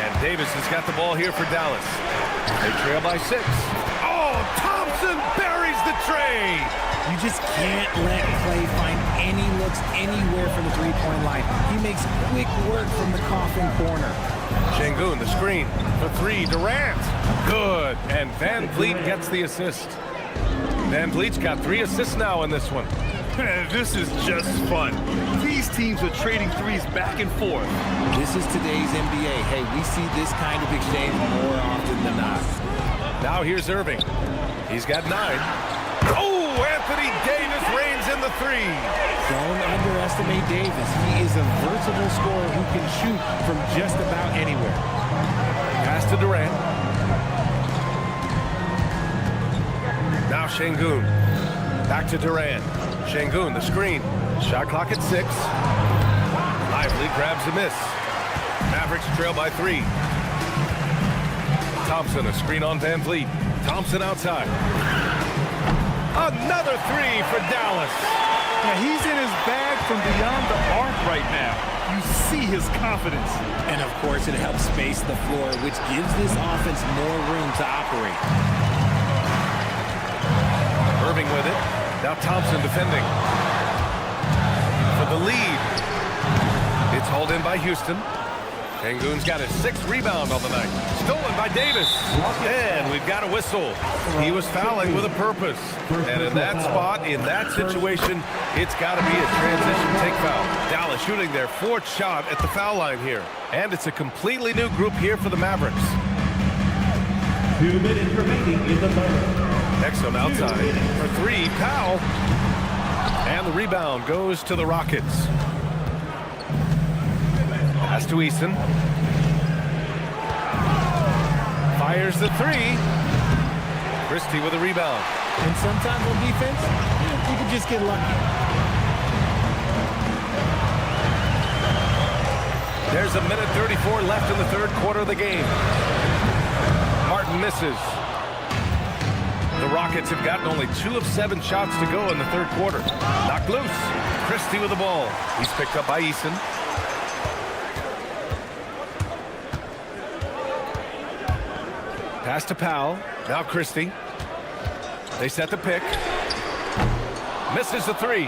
And Davis has got the ball here for Dallas. They trail by 6. Oh, Thompson buries the tray. You just can't let Clay find any looks anywhere from the 3-point line. He makes quick work from the coffin corner. Şengün, the screen for 3. Durant. Good. And Van Vliet gets the assist. Van Vliet's got 3 assists now in this one. This is just fun. These teams are trading threes back and forth. This is today's NBA. Hey, we see this kind of exchange more often than not. Now here's Irving. He's got 9. Oh, Anthony Davis reigns in the 3. Don't underestimate Davis. He is a versatile scorer who can shoot from just about anywhere. Pass to Durant. Now Şengün. Back to Durant. Şengün, the screen. Shot clock at 6. Lively grabs a miss. Mavericks trail by 3. Thompson, a screen on Van Vliet. Thompson outside. Another 3 for Dallas. Now he's in his bag from beyond the arc right now. You see his confidence. And of course, it helps space the floor, which gives this offense more room to operate. Irving with it. Now Thompson defending. For the lead. It's hauled in by Houston. Şengün's got his 6th rebound on the night. Stolen by Davis. And we've got a whistle. He was fouling with a purpose. And in that spot, in that situation, it's got to be a transition take foul. Dallas shooting their 4th shot at the foul line here. And it's a completely new group here for the Mavericks. 2 minutes remaining in the third. Exxon outside for 3. Powell. And the rebound goes to the Rockets. Pass to Eason. Fires the 3. Christie with a rebound. And sometimes on defense, you can just get lucky. There's 1:34 left in the 3rd quarter of the game. Martin misses. The Rockets have gotten only 2 of 7 shots to go in the 3rd quarter. Knocked loose. Christie with the ball. He's picked up by Eason. Pass to Powell. Now Christie. They set the pick. Misses the three.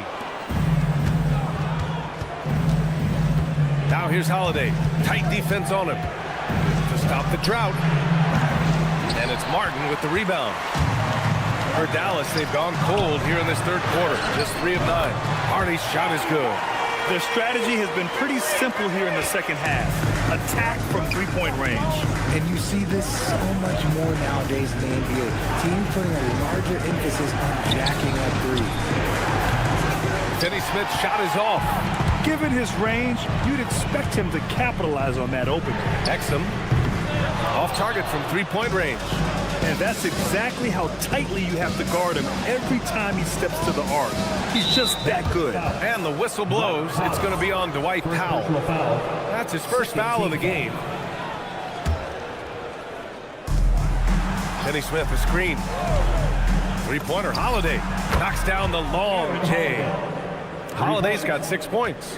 Now here's Holiday. Tight defense on him to stop the drought. And it's Martin with the rebound. For Dallas, they've gone cold here in this third quarter. Just 3 of 9. Hardy's shot is good. Their strategy has been pretty simple here in the second half. Attack from three-point range. And you see this so much more nowadays in the NBA. Teams putting a larger emphasis on jacking up threes. Finney Smith's shot is off. Given his range, you'd expect him to capitalize on that opening. Exum off target from three-point range. And that's exactly how tightly you have to guard him every time he steps to the arc. He's just that good. And the whistle blows. It's going to be on Dwight Powell. That's his first foul of the game. Finney Smith, a screen. Three-pointer, Holiday. Knocks down the long J. Holiday's got 6 points.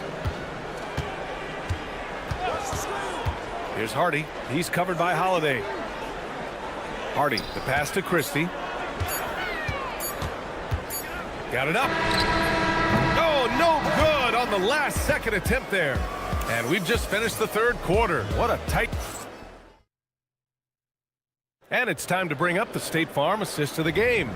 Here's Hardy. He's covered by Holiday. Hardy, the pass to Christie. Got it up. Oh, no good on the last second attempt there. And we've just finished the third quarter. What a tight... And it's time to bring up the State Farm assist of the game.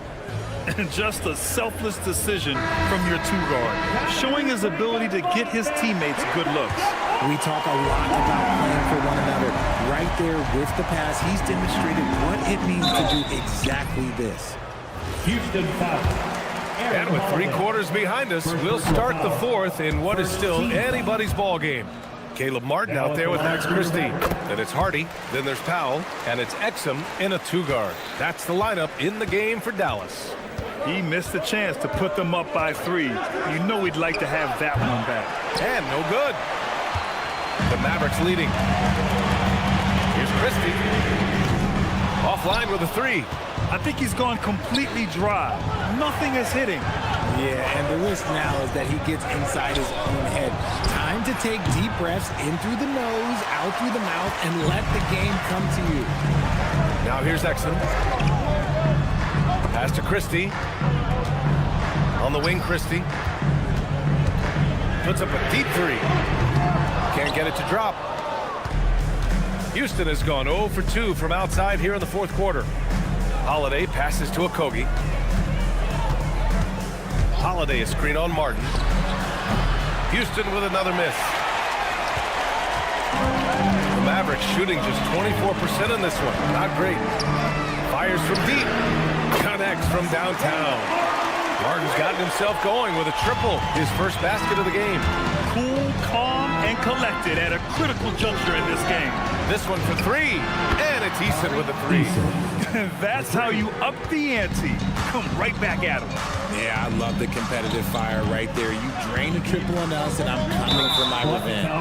And just a selfless decision from your two-guard, showing his ability to get his teammates good looks. We talk a lot about playing for one another. Right there with the pass, he's demonstrated what it means to do exactly this. Houston foul. And with 3 quarters behind us, we'll start the fourth in what is still anybody's ball game. Caleb Martin out there with Max Christie. Then it's Hardy. Then there's Powell. And it's Exum in a two-guard. That's the lineup in the game for Dallas. He missed the chance to put them up by 3. You know he'd like to have that one back. And no good. The Mavericks leading. Here's Christie. Offline with a 3. I think he's gone completely dry. Nothing is hitting. Yeah, and the risk now is that he gets inside his own head. Time to take deep breaths in through the nose, out through the mouth, and let the game come to you. Now here's Exum. Pass to Christie. On the wing, Christie. Puts up a deep 3. Can't get it to drop. Houston has gone 0 for 2 from outside here in the fourth quarter. Holiday passes to Okogie. Holiday a screen on Martin. Houston with another miss. The Mavericks shooting just 24% in this one. Not great. Fires from deep. Connects from downtown. Martin's gotten himself going with a triple. His first basket of the game. Cool, calm, and collected at a critical juncture in this game. This one for 3. And it's Eason with a 3. That's how you up the ante. Come right back at him. Yeah, I love the competitive fire right there. You drain a triple on us, and I'm coming for my revenge.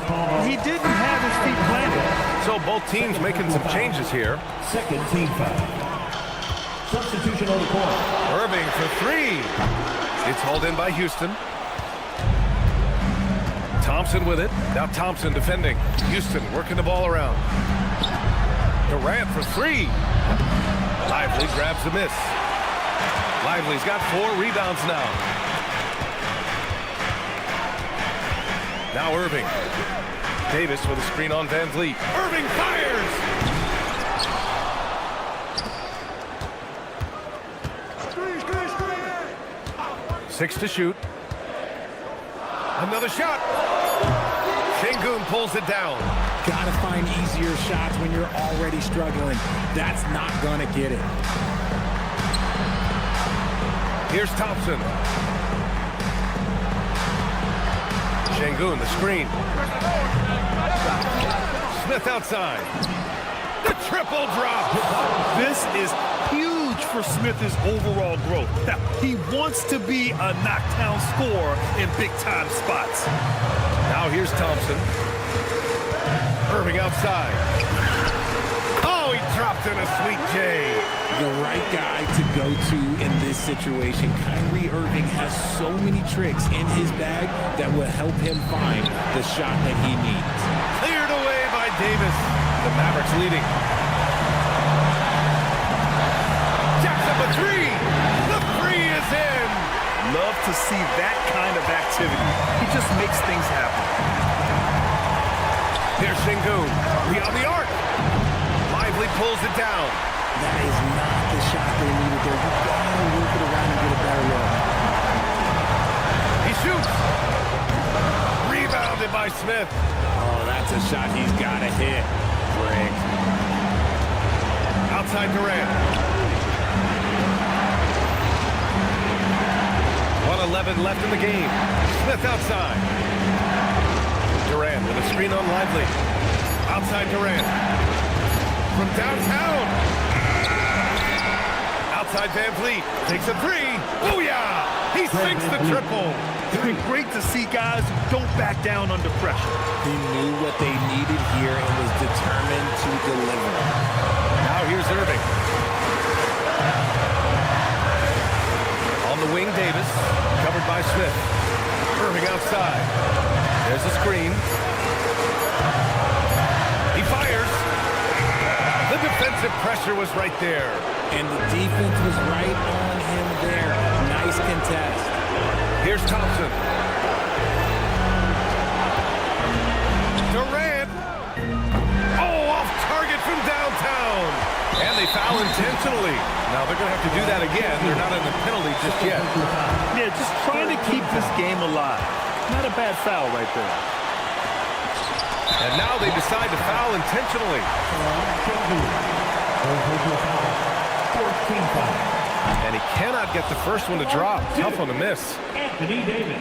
He didn't have his feet planted. So both teams making some changes here. Second team foul. Substitution on the court. Irving for 3. It's hauled in by Houston. Thompson with it. Now Thompson defending. Houston working the ball around. Durant for 3. Lively grabs the miss. Lively's got 4 rebounds now. Now Irving. Davis with a screen on Van Vliet. Irving fires! Six to shoot. Another shot. Şengün pulls it down. Gotta find easier shots when you're already struggling. That's not gonna get it. Here's Thompson. Şengün, the screen. Smith outside. The triple drop. This is huge for Smith's overall growth. Now, he wants to be a knockdown scorer in big-time spots. Now here's Thompson. Irving outside. Oh, he dropped in a sweet J. The right guy to go to in this situation. Kyrie Irving has so many tricks in his bag that will help him find the shot that he needs. Cleared away by Davis. The Mavericks leading. up a three. The three is in. Love to see that kind of activity. He just makes things happen. Here's Sengun. Beyond the arc. Lively pulls it down. That is not the shot they needed there. You gotta work it around and get a better look. He shoots. Rebounded by Smith. Oh, that's a shot he's got to hit. Brick. Outside Durant. 1:11 left in the game. Smith outside. Durant with a screen on Lively. Outside Durant. From downtown. Outside Van Vliet. Takes a three. Booyah! He sinks the triple. It's been great to see guys who don't back down under pressure. He knew what they needed here and was determined to deliver. Now here's Irving. On the wing, Davis. Covered by Smith. Irving outside. There's a screen. He fires. The defensive pressure was right there. And the defense was right on him there. Nice contest. Here's Thompson. Durant. Oh, off target from downtown. And they foul intentionally. Now they're going to have to do that again. They're not in the penalty just yet. Yeah, just trying to keep this game alive. Not a bad foul right there. And now they decide to foul intentionally. And he cannot get the first one to drop. Tough one to miss. Anthony Davis.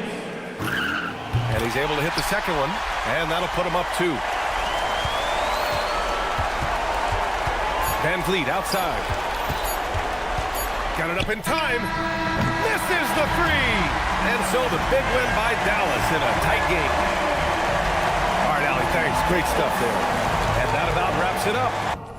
And he's able to hit the second one. And that'll put him up 2. Van Vliet outside. Got it up in time. This is the three. And so the big win by Dallas in a tight game. All right, Allie, thanks. Great stuff there. And that about wraps it up.